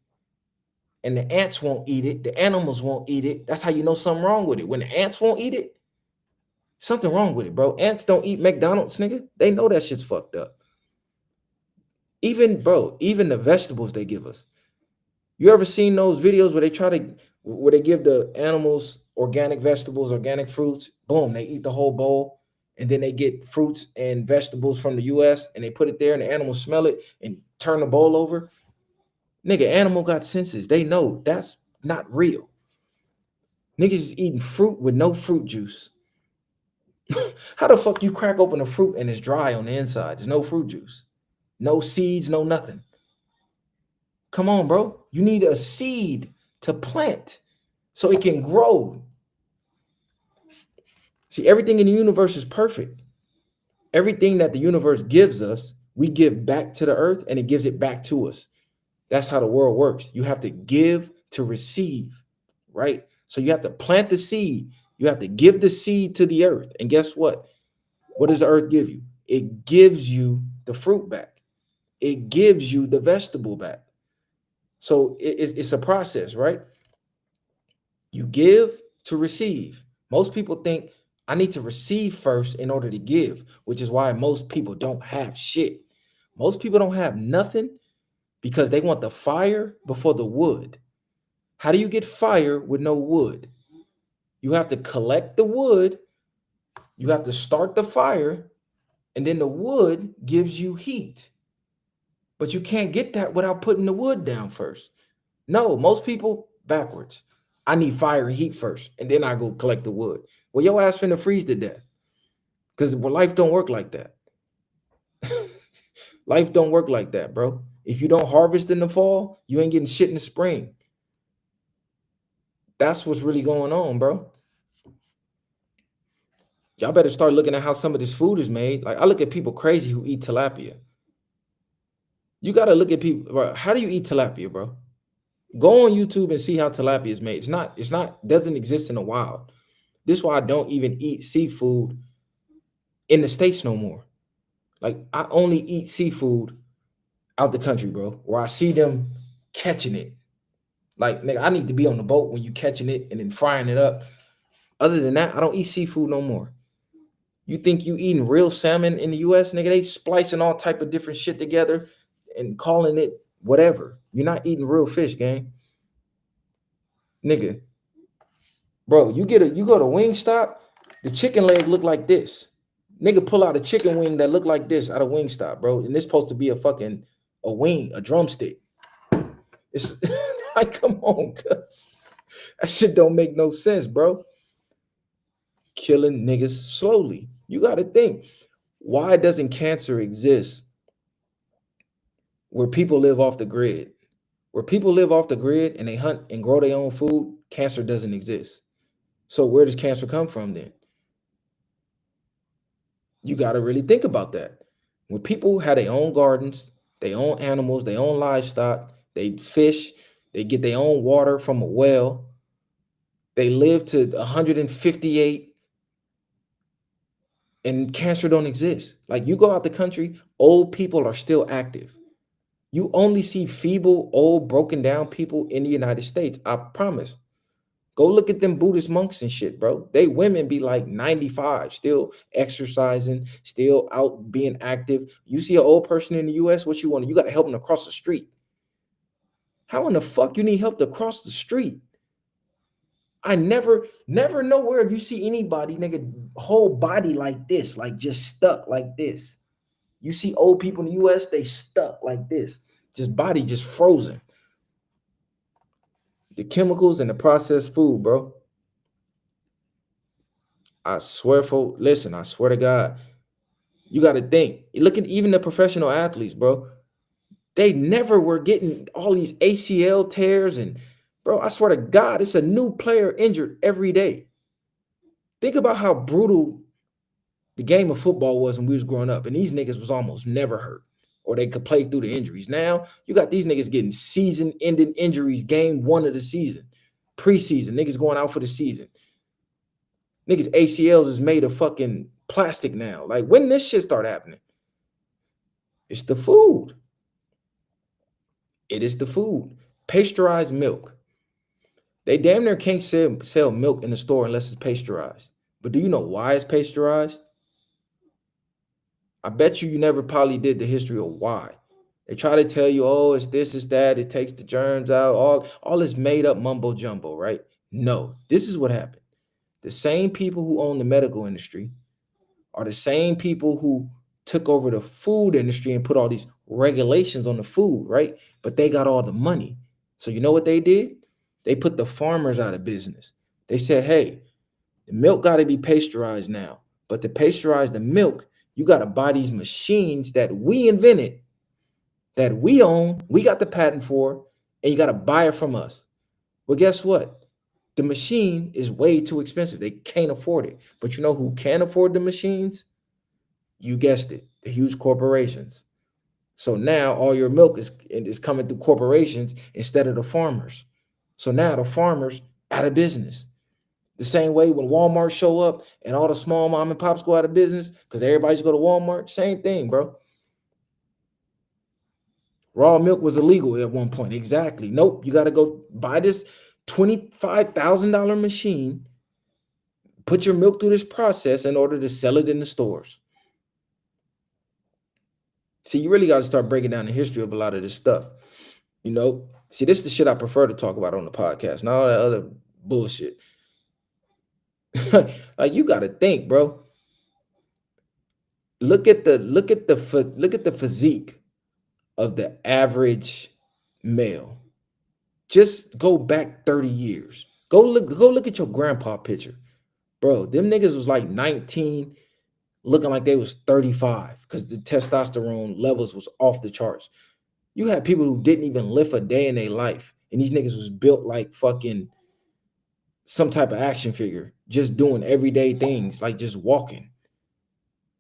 and the ants won't eat it, the animals won't eat it. That's how you know something wrong with it. When the ants won't eat it, something wrong with it, bro. Ants don't eat McDonald's, nigga. They know that shit's fucked up. Even, bro, even the vegetables they give us. You ever seen those videos where they give the animals organic vegetables, organic fruits? Boom, they eat the whole bowl, and then they get fruits and vegetables from the US and they put it there, and the animals smell it and turn the bowl over. Nigga, animal got senses. They know that's not real. Niggas is eating fruit with no fruit juice. How the fuck you crack open a fruit and it's dry on the inside? There's no fruit juice, no seeds, no nothing. Come on, bro. You need a seed to plant so it can grow. See, everything in the universe is perfect. Everything that the universe gives us, we give back to the earth, and it gives it back to us. That's how the world works. You have to give to receive, right? So you have to plant the seed. You have to give the seed to the earth. And guess what? What does the earth give you? It gives you the fruit back. It gives you the vegetable back. So it's a process, right? You give to receive. Most people think I need to receive first in order to give, which is why most people don't have shit. Most people don't have nothing because they want the fire before the wood. How do you get fire with no wood? You have to collect the wood, you have to start the fire, and then the wood gives you heat. But you can't get that without putting the wood down first. No, most people backwards. I need fire and heat first, and then I go collect the wood. Well, your ass finna freeze to death. Because life don't work like that. Life don't work like that, bro. If you don't harvest in the fall, you ain't getting shit in the spring. That's what's really going on, bro. Y'all better start looking at how some of this food is made. Like, I look at people crazy who eat tilapia. You got to look at people, bro. How do you eat tilapia, bro? Go on YouTube and see how tilapia is made. Doesn't exist in the wild. This is why I don't even eat seafood in the States no more. Like, I only eat seafood out the country, bro, where I see them catching it. Like, nigga, I need to be on the boat when you catching it and then frying it up. Other than that, I don't eat seafood no more. You think you eating real salmon in the US, nigga? They splicing all type of different shit together and calling it whatever. You're not eating real fish, gang. Nigga. Bro, you go to Wingstop, the chicken leg look like this. Nigga pull out a chicken wing that look like this out of Wingstop, bro. And it's supposed to be a wing, a drumstick. It's like, come on, cuz. That shit don't make no sense, bro. Killing niggas slowly. You got to think, why doesn't cancer exist where people live off the grid? Where people live off the grid and they hunt and grow their own food, cancer doesn't exist. So where does cancer come from then? You got to really think about that. When people have their own gardens, their own animals, their own livestock, they fish, they get their own water from a well, they live to 158, and cancer don't exist. Like, you go out the country, old people are still active. You only see feeble, old, broken down people in the United States. I promise. Go look at them Buddhist monks and shit, bro. They women be like 95, still exercising, still out being active. You see an old person in the US, what you want? You got to help them to cross the street. How in the fuck you need help to cross the street? I never nowhere you see anybody, nigga, whole body like this, like just stuck like this. You see old people in the US, they stuck like this, just body just frozen. The chemicals and the processed food, bro. I swear to God, You got to think. Look at even the professional athletes, bro. They never were getting all these ACL tears and bro, I swear to God, it's a new player injured every day. Think about how brutal the game of football was when we was growing up, and these niggas was almost never hurt, or they could play through the injuries. Now you got these niggas getting season-ending injuries, game one of the season, preseason, niggas going out for the season. Niggas ACLs is made of fucking plastic now. Like when this shit start happening? It's the food. It is the food. Pasteurized milk. They damn near can't sell milk in the store unless it's pasteurized. But do you know why it's pasteurized? I bet you never probably did the history of why. They try to tell you, oh, it's this, it's that, it takes the germs out, all this made up mumbo jumbo, right? No, this is what happened. The same people who own the medical industry are the same people who took over the food industry and put all these regulations on the food, right? But they got all the money. So you know what they did? They put the farmers out of business. They said, hey, the milk got to be pasteurized now. But to pasteurize the milk, you got to buy these machines that we invented, that we own, we got the patent for, and you got to buy it from us. Well, guess what? The machine is way too expensive. They can't afford it. But you know who can afford the machines? You guessed it, the huge corporations. So now all your milk is coming through corporations instead of the farmers. So now the farmers out of business. The same way when Walmart show up and all the small mom and pops go out of business because everybody's go to Walmart. Same thing, bro. Raw milk was illegal at one point. Exactly. Nope. You got to go buy this $25,000 machine, put your milk through this process in order to sell it in the stores. See, you really got to start breaking down the history of a lot of this stuff. You know, see, this is the shit I prefer to talk about on the podcast, not all that other bullshit. Like you got to think, bro. Look at the physique of the average male. Just go back 30 years. Go look at your grandpa picture. Bro, them niggas was like 19 looking like they was 35 because the testosterone levels was off the charts. You had people who didn't even live a day in their life, and these niggas was built like fucking some type of action figure, just doing everyday things, like just walking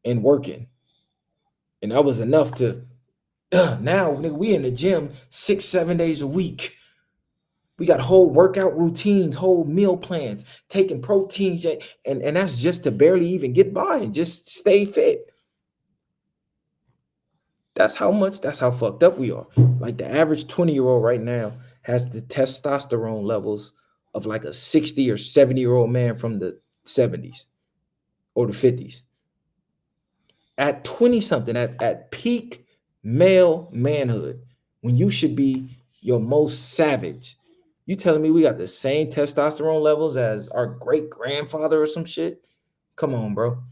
and working. And that was enough to now, nigga, we in the gym 6-7 days a week. We got whole workout routines, whole meal plans, taking proteins, and that's just to barely even get by and just stay fit. That's how fucked up we are. Like the average 20-year-old right now has the testosterone levels of like a 60 or 70-year-old man from the 70s or the 50s. At 20 something, at peak male manhood, when you should be your most savage. You telling me we got the same testosterone levels as our great grandfather or some shit? Come on, bro.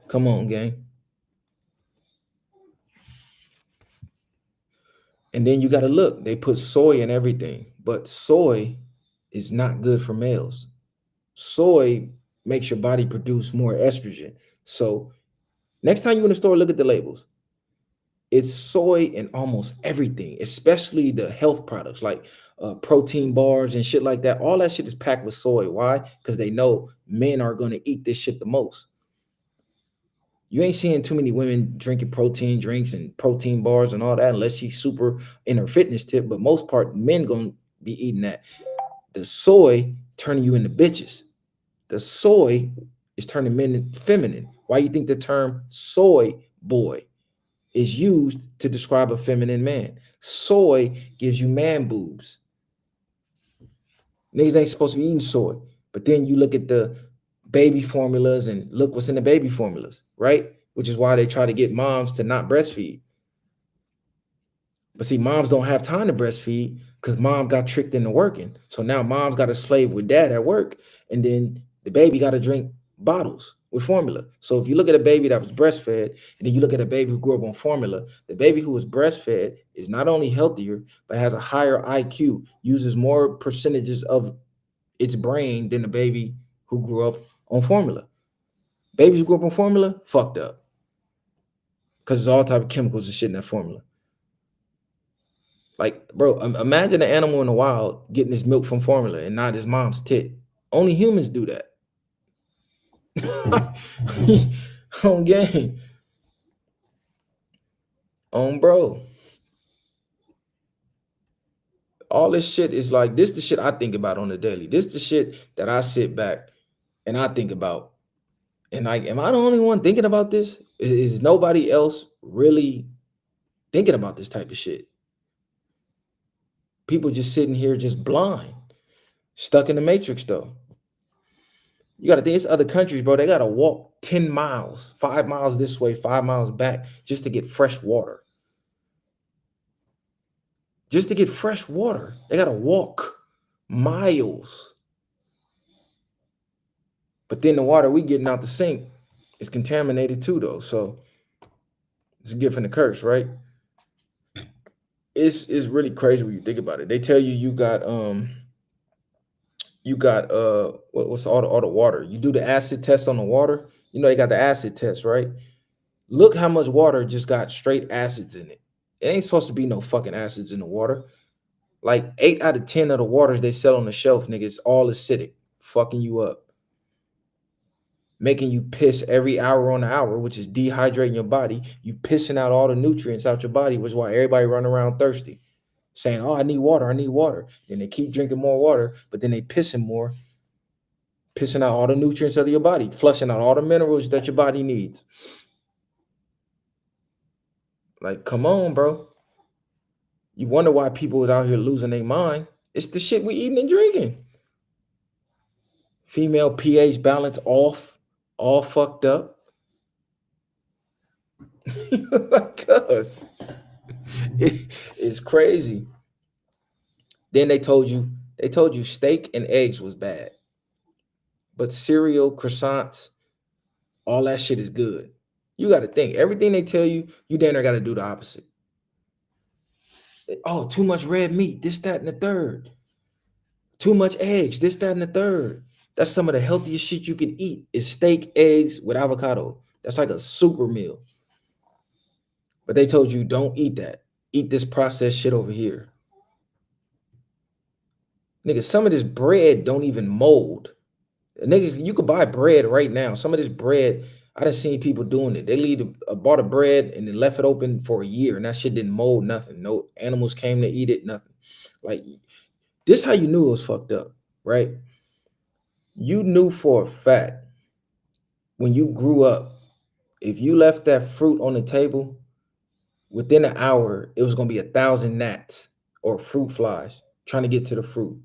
Come on, gang. And then you got to look, they put soy in everything, but soy is not good for males. Soy makes your body produce more estrogen. So next time you in the store, look at the labels. It's soy in almost everything, especially the health products like protein bars and shit like that. All that shit is packed with soy. Why? Because they know men are going to eat this shit the most. You ain't seeing too many women drinking protein drinks and protein bars and all that unless she's super in her fitness tip. But most part, men gonna be eating that. The soy turning you into bitches. The soy is turning men into feminine. Why you think the term soy boy is used to describe a feminine man? Soy gives you man boobs. Niggas ain't supposed to be eating soy. But then you look at the baby formulas and look what's in the baby formulas, right? Which is why they try to get moms to not breastfeed. But see, moms don't have time to breastfeed because mom got tricked into working. So now mom's got to slave with dad at work, and then the baby got to drink bottles with formula. So if you look at a baby that was breastfed, and then you look at a baby who grew up on formula, the baby who was breastfed is not only healthier, but has a higher IQ, uses more percentages of its brain than the baby who grew up on formula. Babies who grew up on formula, fucked up. Because there's all type of chemicals and shit in that formula. Like, bro, imagine an animal in the wild getting his milk from formula and not his mom's tit. Only humans do that. On game. On bro. All this shit is like, this the shit I think about on the daily. This the shit that I sit back and I think about. And like, am I the only one thinking about this? Is nobody else really thinking about this type of shit? People just sitting here just blind, stuck in the matrix though. You got to think it's other countries, bro. They got to walk 10 miles, 5 miles this way, 5 miles back just to get fresh water. Just to get fresh water, they got to walk miles. But then the water we getting out the sink is contaminated too, though. So it's a gift and a curse, right? It's really crazy when you think about it. They tell you you got what's all the water. You do the acid test on the water. You know they got the acid test, right? Look how much water just got straight acids in it. It ain't supposed to be no fucking acids in the water. Like 8 out of 10 of the waters they sell on the shelf, nigga, it's all acidic, fucking you up. Making you piss every hour on the hour, which is dehydrating your body. You pissing out all the nutrients out your body, which is why everybody run around thirsty, saying, "Oh, I need water, I need water." And they keep drinking more water, but then they pissing more, pissing out all the nutrients out of your body, flushing out all the minerals that your body needs. Like, come on, bro. You wonder why people is out here losing their mind. It's the shit we eating and drinking. Female pH balance off, all fucked up. Cuz it's crazy. Then they told you steak and eggs was bad. But cereal, croissants, all that shit is good. You got to think everything they tell you, you damn near got to do the opposite. Oh, too much red meat, this, that, and the third. Too much eggs, this, that, and the third. That's some of the healthiest shit you can eat is steak, eggs with avocado. That's like a super meal. But they told you don't eat that. Eat this processed shit over here. Nigga, some of this bread don't even mold. Nigga, you could buy bread right now. Some of this bread, I done seen people doing it. They leave bought a bread and then left it open for a year, and that shit didn't mold nothing. No animals came to eat it, nothing. Like, this how you knew it was fucked up, right? You knew for a fact when you grew up, if you left that fruit on the table, within an hour, it was gonna be 1,000 gnats or fruit flies trying to get to the fruit.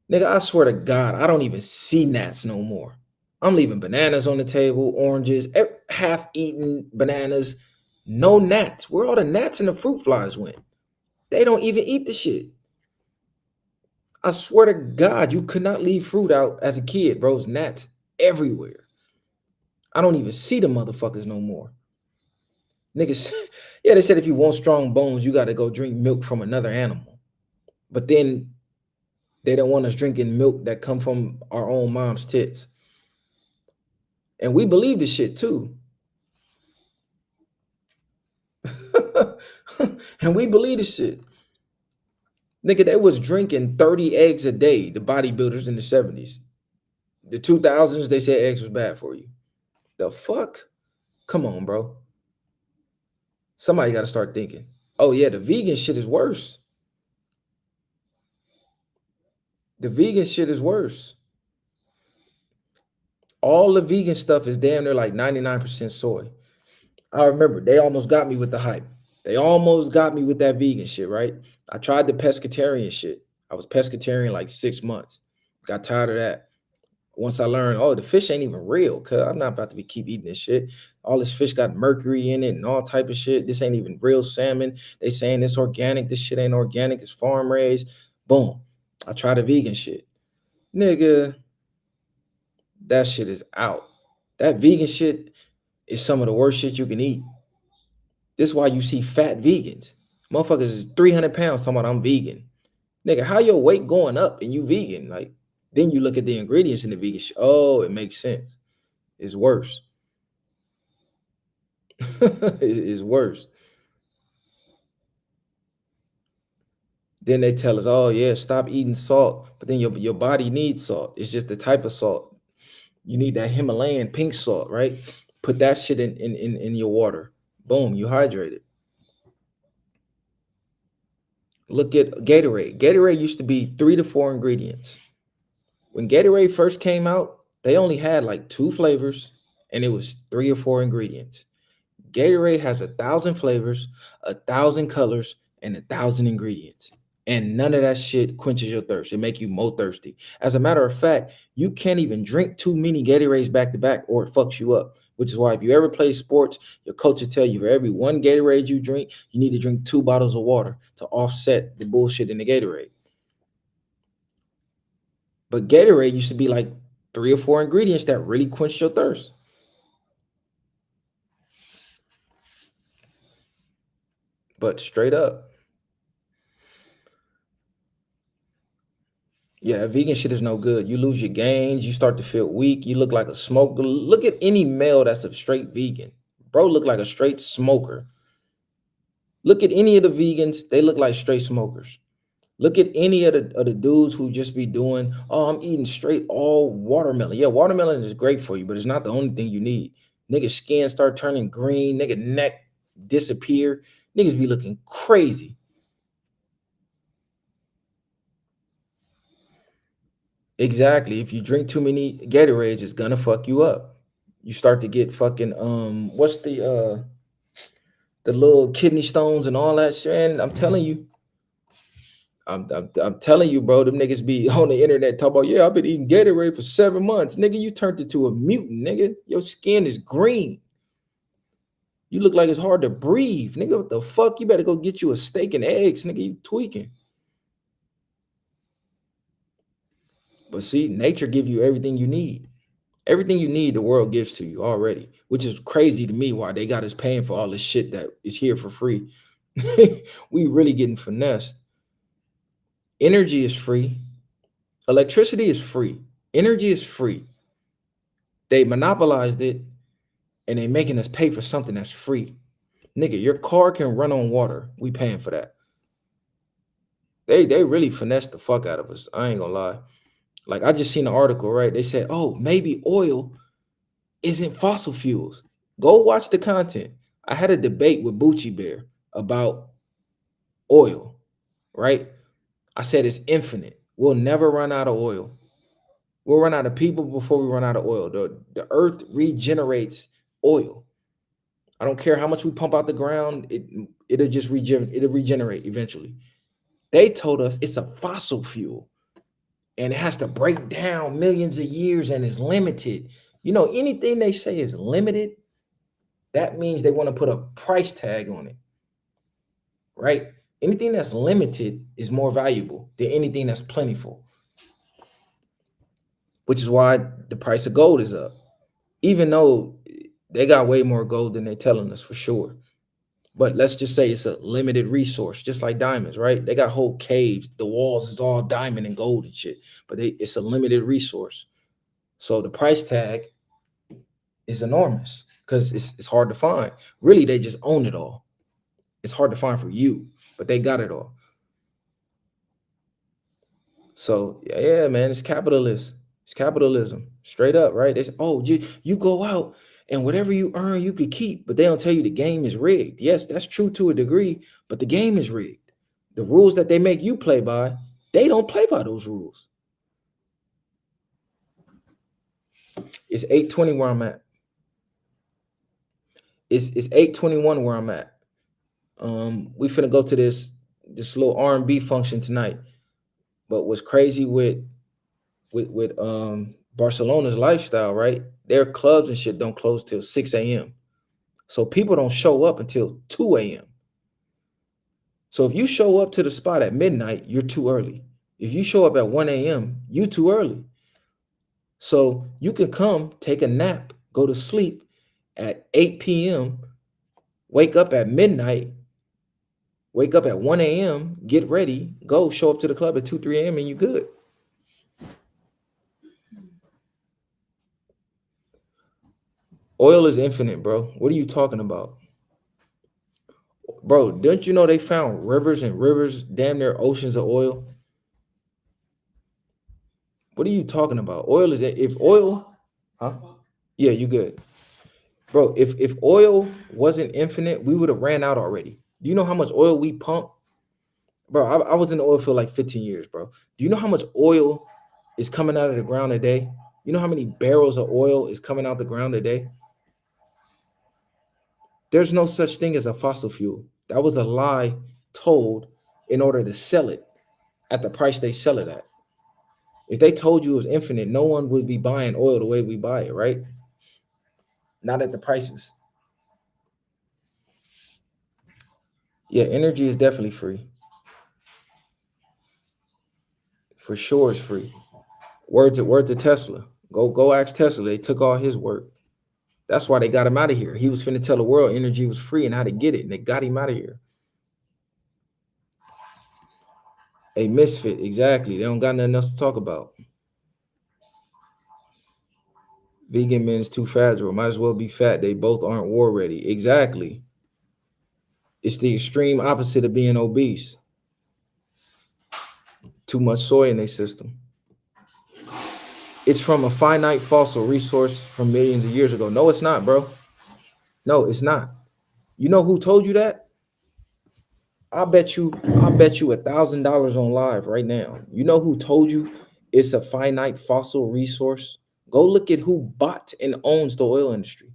Nigga, I swear to God, I don't even see gnats no more. I'm leaving bananas on the table, oranges, half-eaten bananas, no gnats. Where all the gnats and the fruit flies went? They don't even eat the shit. I swear to God, you could not leave fruit out as a kid, bro. It's gnats everywhere. I don't even see the motherfuckers no more. Niggas, yeah, they said if you want strong bones, you got to go drink milk from another animal. But then they don't want us drinking milk that come from our own mom's tits. And we believe this shit too. And we believe this shit. Nigga, they was drinking 30 eggs a day, the bodybuilders in the 70s. The 2000s, they said eggs was bad for you. The fuck? Come on, bro. Somebody got to start thinking. Oh, yeah, the vegan shit is worse. The vegan shit is worse. All the vegan stuff is damn near like 99% soy. I remember they almost got me with the hype. They almost got me with that vegan shit, right? I tried the pescatarian shit. I was pescatarian like 6 months. Got tired of that. Once I learned, oh, the fish ain't even real, cuz I'm not about to keep eating this shit. All this fish got mercury in it and all type of shit. This ain't even real salmon. They saying it's organic. This shit ain't organic. It's farm raised. Boom. I tried the vegan shit. Nigga, that shit is out. That vegan shit is some of the worst shit you can eat. This is why you see fat vegans. Motherfuckers is 300 pounds talking about I'm vegan. Nigga, how your weight going up and you vegan? Like, then you look at the ingredients in the vegan shit. Oh, it makes sense. It's worse. It's worse. Then they tell us, oh yeah, stop eating salt. But then your body needs salt. It's just the type of salt. You need that Himalayan pink salt, right? Put that shit in your water. Boom, you hydrated. Look at Gatorade. Gatorade used to be 3 to 4 ingredients. When Gatorade first came out, they only had like 2 flavors and it was 3 or 4 ingredients. Gatorade has 1,000 flavors, 1,000 colors, and 1,000 ingredients. And none of that shit quenches your thirst. It make you more thirsty. As a matter of fact, you can't even drink too many Gatorades back to back or it fucks you up. Which is why if you ever play sports, your coach will tell you for every 1 Gatorade you drink, you need to drink 2 bottles of water to offset the bullshit in the Gatorade. But Gatorade used to be like 3 or 4 ingredients that really quenched your thirst. But straight up, yeah, that vegan shit is no good. You lose your gains. You start to feel weak. You look like a smoker. Look at any male that's a straight vegan. Bro, look like a straight smoker. Look at any of the vegans. They look like straight smokers. Look at any of the dudes who just be doing, oh, I'm eating straight all watermelon. Yeah, watermelon is great for you, but it's not the only thing you need. Nigga skin start turning green. Nigga neck disappear. Niggas be looking crazy. Exactly. If you drink too many Gatorades, it's gonna fuck you up. You start to get fucking what's the little kidney stones and all that shit. And I'm telling you, I'm telling you, bro, them niggas be on the internet talk about, yeah, I've been eating Gatorade for 7 months. Nigga, you turned into a mutant, nigga. Your skin is green. You look like it's hard to breathe. Nigga, what the fuck? You better go get you a steak and eggs, nigga. You tweaking. But see, nature give you everything you need. Everything you need, the world gives to you already, which is crazy to me why they got us paying for all this shit that is here for free. We really getting finessed. Energy is free. Electricity is free. Energy is free. They monopolized it and they making us pay for something that's free. Nigga, your car can run on water. We paying for that. They really finessed the fuck out of us. I ain't gonna lie. Like I just seen an article, right? They said, oh, maybe oil isn't fossil fuels. Go watch the content. I had a debate with Bucci Bear about oil, right? I said it's infinite. We'll never run out of oil. We'll run out of people before we run out of oil. The earth regenerates oil. I don't care how much we pump out the ground, it'll just regenerate eventually. They told us it's a fossil fuel and it has to break down millions of years and is limited. You know, anything they say is limited, that means they want to put a price tag on it, right? Anything that's limited is more valuable than anything that's plentiful, which is why the price of gold is up, even though they got way more gold than they're telling us for sure. But let's just say it's a limited resource, just like diamonds, right? They got whole caves. The walls is all diamond and gold and shit, but it's a limited resource. So the price tag is enormous because it's hard to find. Really, they just own it all. It's hard to find for you, but they got it all. So yeah, man, it's capitalist. It's capitalism, straight up, right? They say, oh, you go out and whatever you earn, you could keep, but they don't tell you the game is rigged. Yes, that's true to a degree, but the game is rigged. The rules that they make you play by, they don't play by those rules. It's 8:20 where I'm at. It's 8:21 where I'm at. We finna go to this little R&B function tonight. But what's crazy with Barcelona's lifestyle, right? Their clubs and shit don't close till 6 a.m. So people don't show up until 2 a.m. So if you show up to the spot at midnight, you're too early. If you show up at 1 a.m., you too early. So you can come, take a nap, go to sleep at 8 p.m., wake up at midnight, wake up at 1 a.m., get ready, go show up to the club at 2, 3 a.m., and you good. Oil is infinite, bro. What are you talking about? Bro, don't you know they found rivers and rivers, damn near oceans of oil? What are you talking about? Oil is if oil, huh? Yeah, you good. Bro, if oil wasn't infinite, we would have ran out already. Do you know how much oil we pump? Bro, I was in the oil field like 15 years, bro. Do you know how much oil is coming out of the ground a day? You know how many barrels of oil is coming out the ground a day? There's no such thing as a fossil fuel. That was a lie told in order to sell it at the price they sell it at. If they told you it was infinite, no one would be buying oil the way we buy it, right? Not at the prices. Yeah, energy is definitely free. For sure it's free. Word to Tesla. Go ask Tesla. They took all his work. That's why they got him out of here. He was finna tell the world energy was free and how to get it, and they got him out of here. A misfit, exactly. They don't got nothing else to talk about. Vegan men's too fragile. Might as well be fat. They both aren't war ready. Exactly. It's the extreme opposite of being obese. Too much soy in their system. It's from a finite fossil resource from millions of years ago. No, it's not, bro. No, it's not. You know who told you that? I'll bet you $1,000 on live right now. You know who told you it's a finite fossil resource? Go look at who bought and owns the oil industry.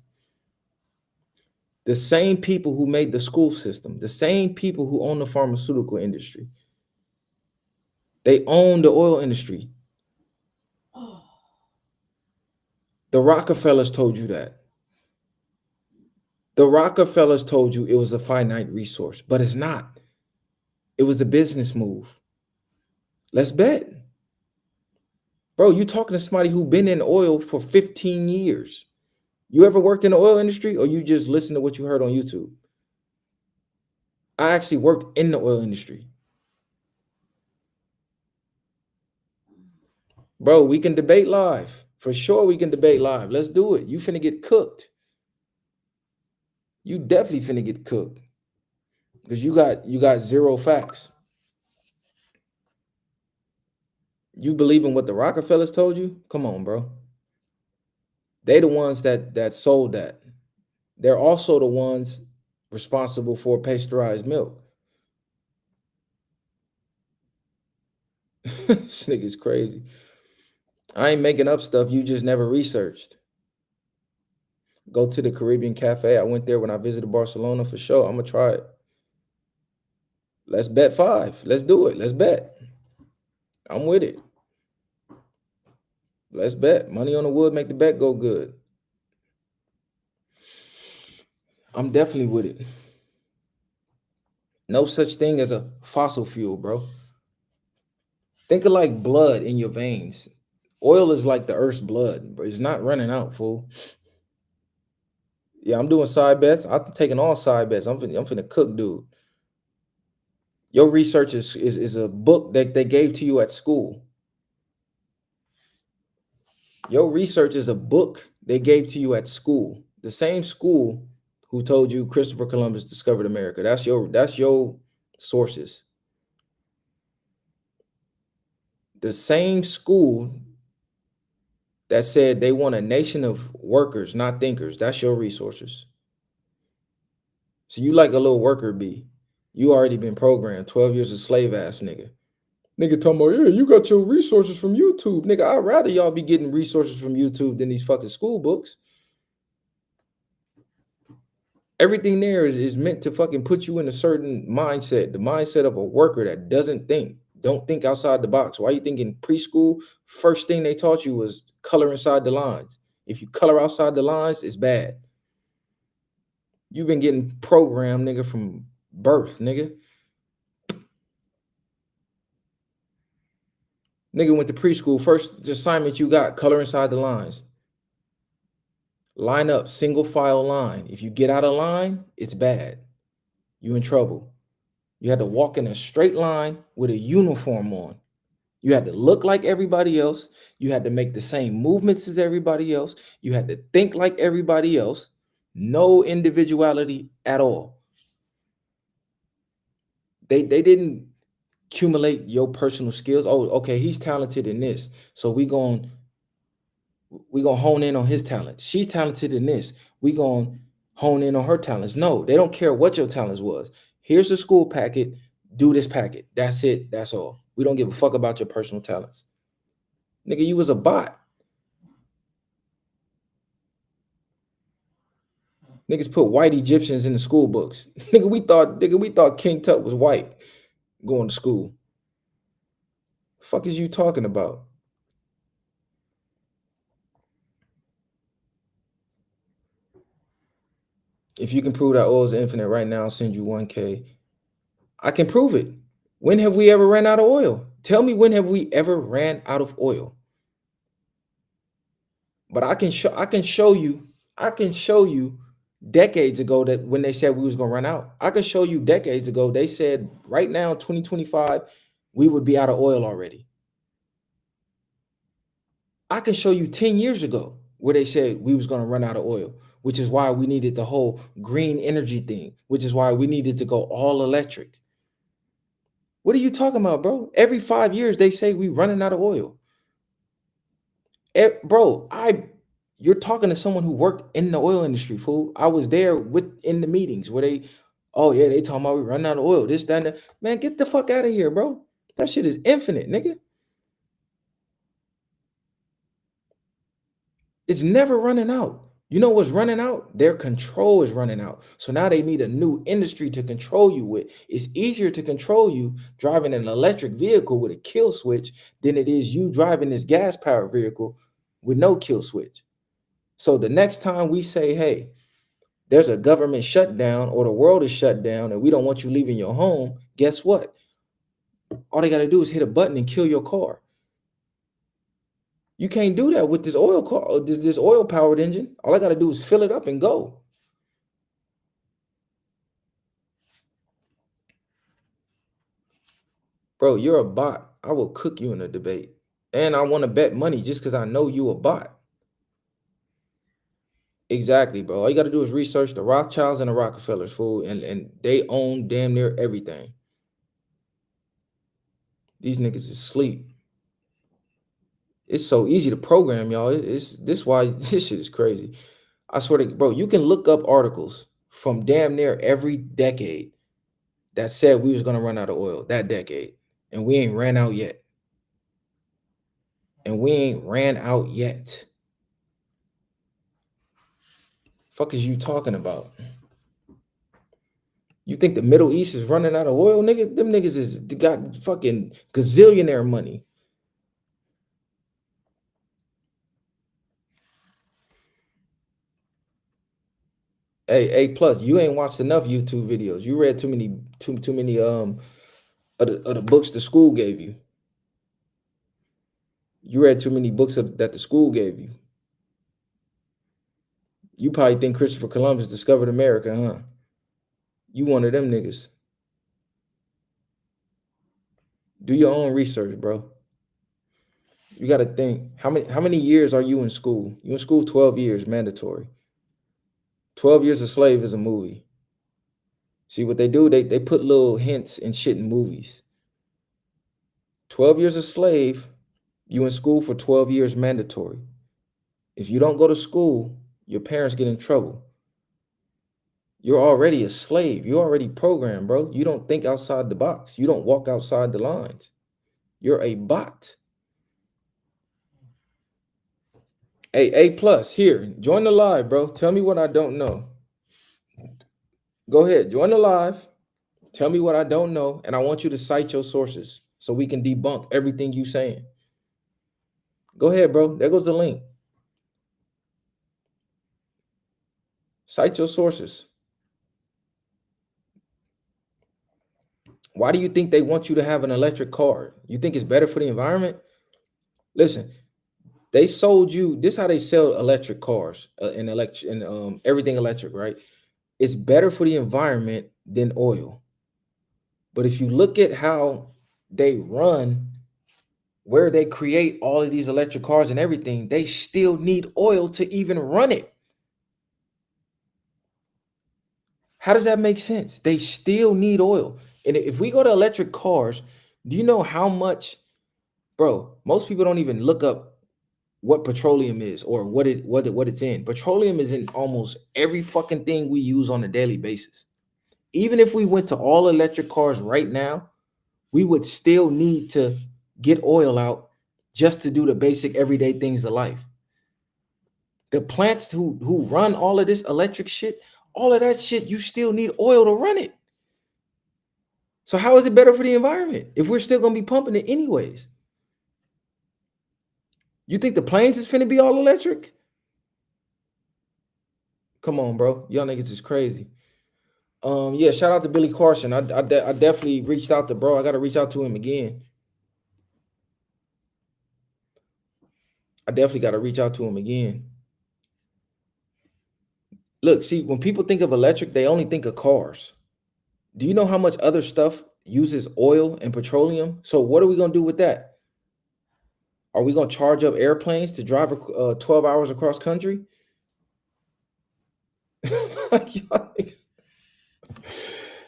The same people who made the school system, the same people who own the pharmaceutical industry. They own the oil industry. The Rockefellers told you that. The Rockefellers told you it was a finite resource, but it's not. It was a business move. Let's bet. Bro, you talking to somebody who been in oil for 15 years. You ever worked in the oil industry or you just listen to what you heard on YouTube? I actually worked in the oil industry. Bro, we can debate live. For sure we can debate live. Let's do it. You finna get cooked. You definitely finna get cooked. Because you got zero facts. You believe in what the Rockefellers told you? Come on, bro. They the ones that sold that. They're also the ones responsible for pasteurized milk. This nigga's crazy. I ain't making up stuff you just never researched. Go to the Caribbean Cafe. I went there when I visited Barcelona for sure. I'm gonna try it. Let's bet 5. Let's do it. Let's bet. I'm with it. Let's bet. Money on the wood make the bet go good. I'm definitely with it. No such thing as a fossil fuel, bro. Think of like blood in your veins. Oil is like the earth's blood, but it's not running out, fool. Yeah, I'm doing side bets. I'm taking all side bets. I'm finna cook, dude. Your research is a book that they gave to you at school. Your research is a book they gave to you at school. The same school who told you Christopher Columbus discovered America. That's your sources. The same school that said they want a nation of workers, not thinkers. That's your resources. So you like a little worker bee. You already been programmed. 12 years of slave ass nigga. Nigga talking about, yeah, you got your resources from YouTube. Nigga, I'd rather y'all be getting resources from YouTube than these fucking school books. Everything there is meant to fucking put you in a certain mindset, the mindset of a worker that doesn't think, don't think outside the box. Why you think in preschool, first thing they taught you was color inside the lines. If you color outside the lines, it's bad. You've been getting programmed, nigga, from birth, nigga. Nigga went to preschool. First assignment you got, color inside the lines. Line up, single file line. If you get out of line, it's bad. You in trouble. You had to walk in a straight line with a uniform on. You had to look like everybody else. You had to make the same movements as everybody else. You had to think like everybody else. No individuality at all. They didn't accumulate your personal skills. Oh, okay, he's talented in this. So we gonna hone in on his talents. She's talented in this. We gonna hone in on her talents. No, they don't care what your talents was. Here's the school packet. Do this packet. That's it. That's all. We don't give a fuck about your personal talents. Nigga, you was a bot. Niggas put white Egyptians in the school books. Nigga, we thought King Tut was white going to school. Fuck is you talking about? If you can prove that oil is infinite right now, I'll send you 1K. I can prove it. When have we ever ran out of oil? Tell me, when have we ever ran out of oil? But I can show you decades ago that when they said we was gonna run out. I can show you decades ago they said right now 2025 we would be out of oil already. I can show you 10 years ago where they said we was gonna run out of oil, which is why we needed the whole green energy thing, which is why we needed to go all electric. What are you talking about, bro? Every 5 years they say we running out of oil. Bro, you're talking to someone who worked in the oil industry, fool. I was there in the meetings where oh yeah, they talking about we running out of oil, this, that, and that. Man, get the fuck out of here, bro. That shit is infinite, nigga. It's never running out. You know what's running out? Their control is running out. So now they need a new industry to control you with. It's easier to control you driving an electric vehicle with a kill switch than it is you driving this gas powered vehicle with no kill switch. So the next time we say, hey, there's a government shutdown or the world is shut down and we don't want you leaving your home, guess what? All they got to do is hit a button and kill your car. You can't do that with this oil car, this oil powered engine. All I got to do is fill it up and go. Bro, you're a bot. I will cook you in a debate. And I want to bet money just because I know you a bot. Exactly, bro. All you got to do is research the Rothschilds and the Rockefellers, fool, and they own damn near everything. These niggas is asleep. It's so easy to program, y'all. It's this why this shit is crazy. I swear to bro, you can look up articles from damn near every decade that said we was gonna run out of oil that decade, and we ain't ran out yet. And we ain't ran out yet. Fuck is you talking about? You think the Middle East is running out of oil, nigga? Them niggas is got fucking gazillionaire money. A plus, you ain't watched enough YouTube videos. You read too many of the books the school gave you. You read too many books that the school gave you. You probably think Christopher Columbus discovered America, huh? You one of them niggas. Do your own research, bro. You got to think, how many years are you in school? You in school 12 years, mandatory. 12 Years a Slave is a movie. See what they do? They put little hints and shit in movies. 12 Years a Slave, you in school for 12 years mandatory. If you don't go to school, your parents get in trouble. You're already a slave. You're already programmed, bro. You don't think outside the box. You don't walk outside the lines. You're a bot. Hey, A plus, here, join the live, bro. Tell me what I don't know. Go ahead, join the live. Tell me what I don't know, and I want you to cite your sources so we can debunk everything you saying. Go ahead, bro. There goes the link. Cite your sources. Why do you think they want you to have an electric car? You think it's better for the environment? Listen, they sold you. This is how they sell electric cars and everything electric, right? It's better for the environment than oil. But if you look at how they run, where they create all of these electric cars and everything, they still need oil to even run it. How does that make sense? They still need oil. And if we go to electric cars, do you know how much, bro? Most people don't even look up what petroleum is or what it's in. Petroleum is in almost every fucking thing we use on a daily basis. Even if we went to all electric cars right now, we would still need to get oil out just to do the basic everyday things of life. The plants who run all of this electric shit, all of that shit, you still need oil to run it. So how is it better for the environment if we're still gonna be pumping it anyways? You think the planes is finna be all electric? Come on, bro. Y'all niggas is crazy. Yeah, shout out to Billy Carson. I definitely reached out to bro. I gotta reach out to him again. I definitely gotta reach out to him again. Look, see, when people think of electric, they only think of cars. Do you know how much other stuff uses oil and petroleum? So what are we gonna do with that? Are we gonna charge up airplanes to drive 12 hours across country?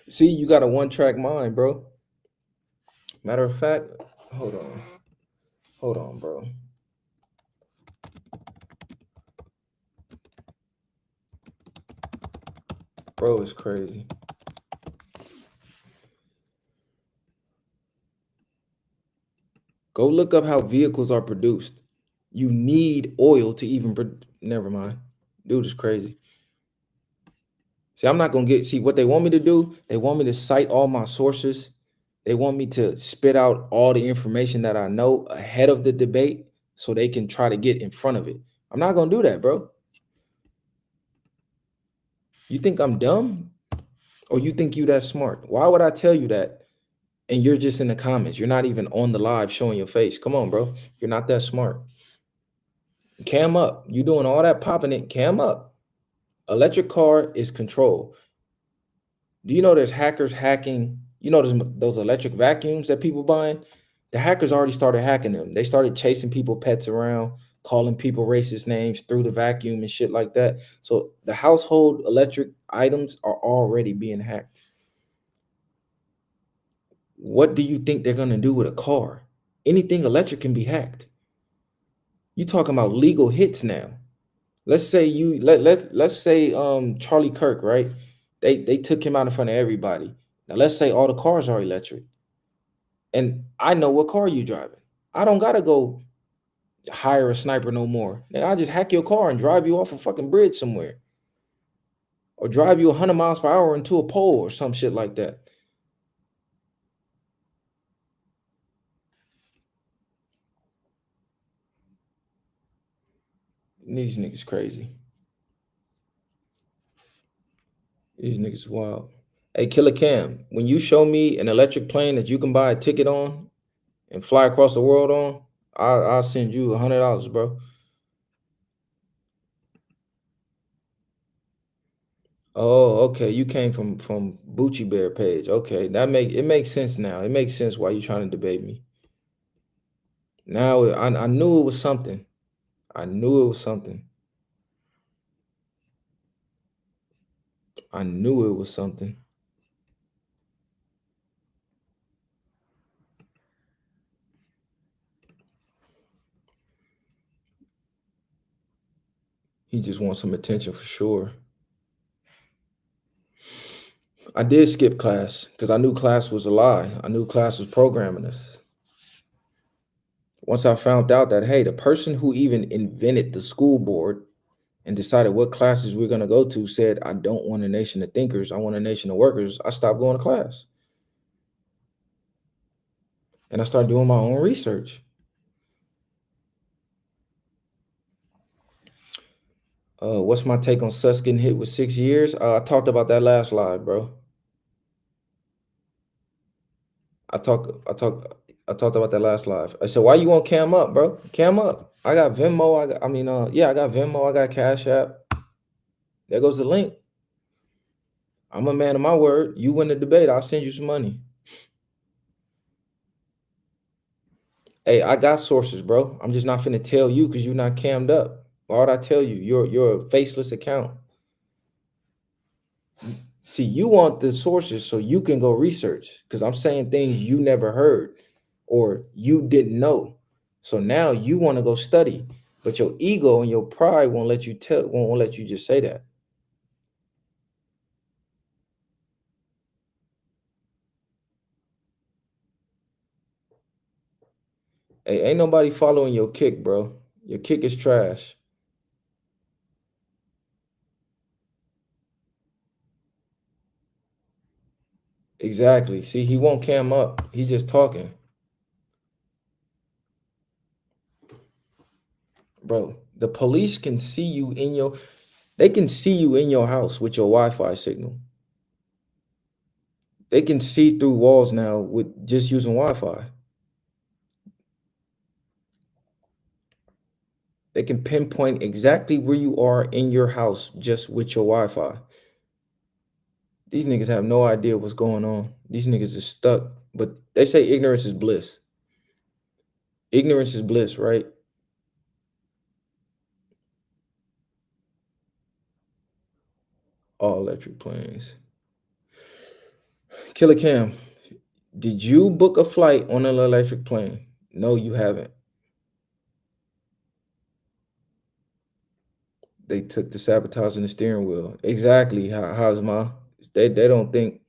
See, you got a one-track mind, bro. Matter of fact, hold on. Hold on, bro. Bro, it's crazy. Go look up how vehicles are produced. You need oil to even never mind. Dude is crazy. See, I'm not gonna see what they want me to do. They want me to cite all my sources. They want me to spit out all the information that I know ahead of the debate so they can try to get in front of it. I'm not gonna do that, bro. You think I'm dumb? Or you think you that smart? Why would I tell you that? And you're just in the comments. You're not even on the live showing your face. Come on, bro. You're not that smart. Cam up. You doing all that popping it. Cam up. Electric car is control. Do you know there's hackers hacking? You know those electric vacuums that people buying? The hackers already started hacking them. They started chasing people pets around, calling people racist names through the vacuum and shit like that. So the household electric items are already being hacked. What do you think they're gonna do with a car? Anything electric can be hacked. You talking about legal hits now. Let's say let's say Charlie Kirk, right? They took him out in front of everybody. Now let's say all the cars are electric. And I know what car you driving. I don't gotta go hire a sniper no more. I just hack your car and drive you off a fucking bridge somewhere. Or drive you 100 miles per hour into a pole or some shit like that. These niggas crazy. These niggas wild. Hey, Killer Cam, when you show me an electric plane that you can buy a ticket on and fly across the world on, I'll send you $100, bro. Oh, okay. You came from Bucci Bear page. Okay, it makes sense now. It makes sense why you trying to debate me. Now I knew it was something. I knew it was something. I knew it was something. He just wants some attention for sure. I did skip class because I knew class was a lie. I knew class was programming us. Once I found out that, hey, the person who even invented the school board and decided what classes we're going to go to said, I don't want a nation of thinkers. I want a nation of workers. I stopped going to class. And I started doing my own research. What's my take on Sus getting hit with 6 years? I talked about that last live, bro. I talked about that last live. I said, why you won't cam up, bro? Cam up. I got Venmo. I got Venmo. I got Cash App. There goes the link. I'm a man of my word. You win the debate, I'll send you some money. Hey, I got sources, bro. I'm just not finna tell you because you're not cammed up. Why would I tell you? You're a faceless account. See, you want the sources so you can go research because I'm saying things you never heard or you didn't know. So now you want to go study, but your ego and your pride won't let you won't let you just say that. Hey, ain't nobody following your kick, bro. Your kick is trash. Exactly. See, he won't cam up. He just talking. Bro, the police can see you in your they can see you in your house with your Wi-Fi signal. They can see through walls now with just using Wi-Fi. They can pinpoint exactly where you are in your house just with your Wi-Fi. These niggas have no idea what's going on. These niggas is stuck. But they say ignorance is bliss. Ignorance is bliss, right? All electric planes. Killer Cam, did you book a flight on an electric plane? No, you haven't. They took the sabotaging the steering wheel. Exactly. How's my? They don't think.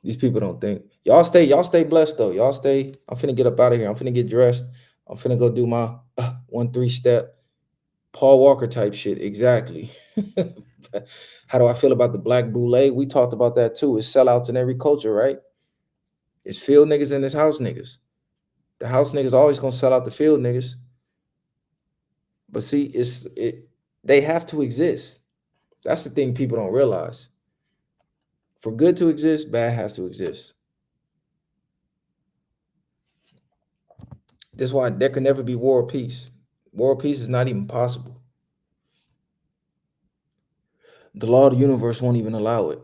These people don't think. Y'all stay blessed though. Y'all stay. I'm finna get up out of here. I'm finna get dressed. I'm finna go do my 1-3 step Paul Walker type shit. Exactly. How do I feel about the black boule? We talked about that too. It's sellouts in every culture, right? It's field niggas and it's house niggas. The house niggas always gonna sell out the field niggas. But see, they have to exist. That's the thing people don't realize. For good to exist, bad has to exist. That's why there can never be war or peace. War or peace is not even possible. The law of the universe won't even allow it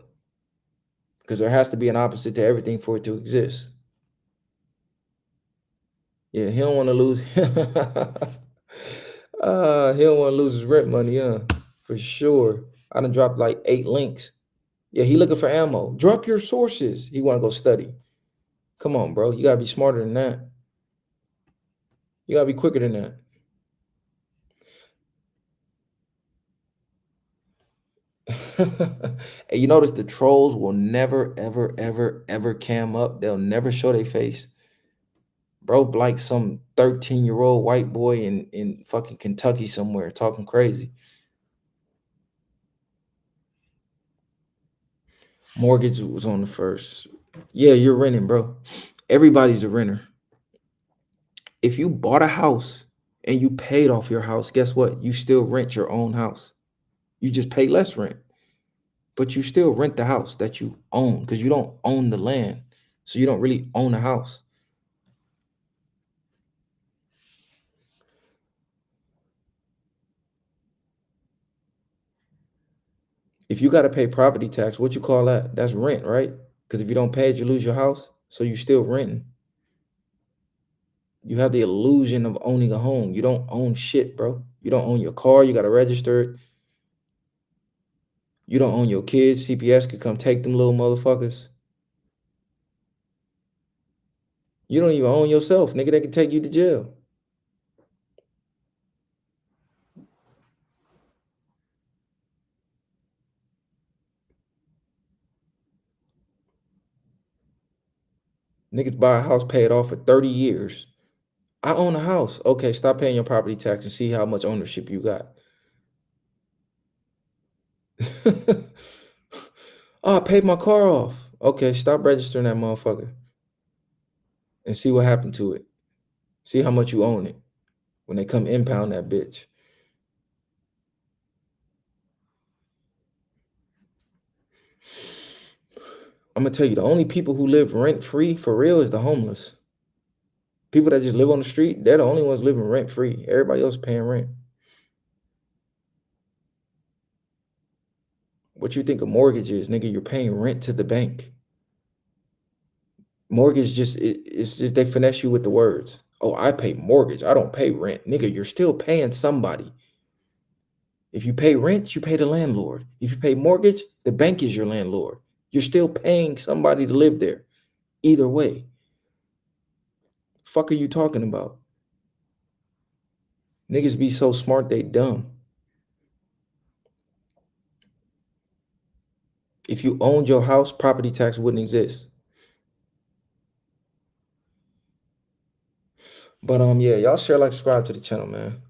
because there has to be an opposite to everything for it to exist. Yeah, he don't want to lose. He don't want to lose his rent money, for sure. I done dropped like 8 links. Yeah, he looking for ammo. Drop your sources. He want to go study. Come on, bro. You gotta be smarter than that. You gotta be quicker than that. And you notice the trolls will never, ever, ever, ever cam up. They'll never show their face. Bro, like some 13-year-old white boy in fucking Kentucky somewhere talking crazy. Mortgage was on the first. Yeah, you're renting, bro. Everybody's a renter. If you bought a house and you paid off your house, guess what? You still rent your own house. You just pay less rent, but you still rent the house that you own because you don't own the land. So you don't really own a house. If you got to pay property tax, what you call that? That's rent, right? Because if you don't pay it, you lose your house. So you still renting. You have the illusion of owning a home. You don't own shit, bro. You don't own your car. You got to register it. You don't own your kids. CPS could come take them little motherfuckers. You don't even own yourself, nigga. They can take you to jail. Niggas buy a house, pay it off for 30 years. I own a house. Okay, stop paying your property tax and see how much ownership you got. Oh, I paid my car off. Okay, stop registering that motherfucker and see what happened to it. See how much you own it when they come impound that bitch. I'm gonna tell you, the only people who live rent free for real is the homeless. People that just live on the street, they're the only ones living rent free. Everybody else paying rent. What you think a mortgage is, nigga? You're paying rent to the bank. Mortgage it's just they finesse you with the words. Oh, I pay mortgage. I don't pay rent. Nigga, you're still paying somebody. If you pay rent, you pay the landlord. If you pay mortgage, the bank is your landlord. You're still paying somebody to live there. Either way. Fuck are you talking about? Niggas be so smart, they dumb. If you owned your house, property tax wouldn't exist. But yeah, y'all share, like, subscribe to the channel, man.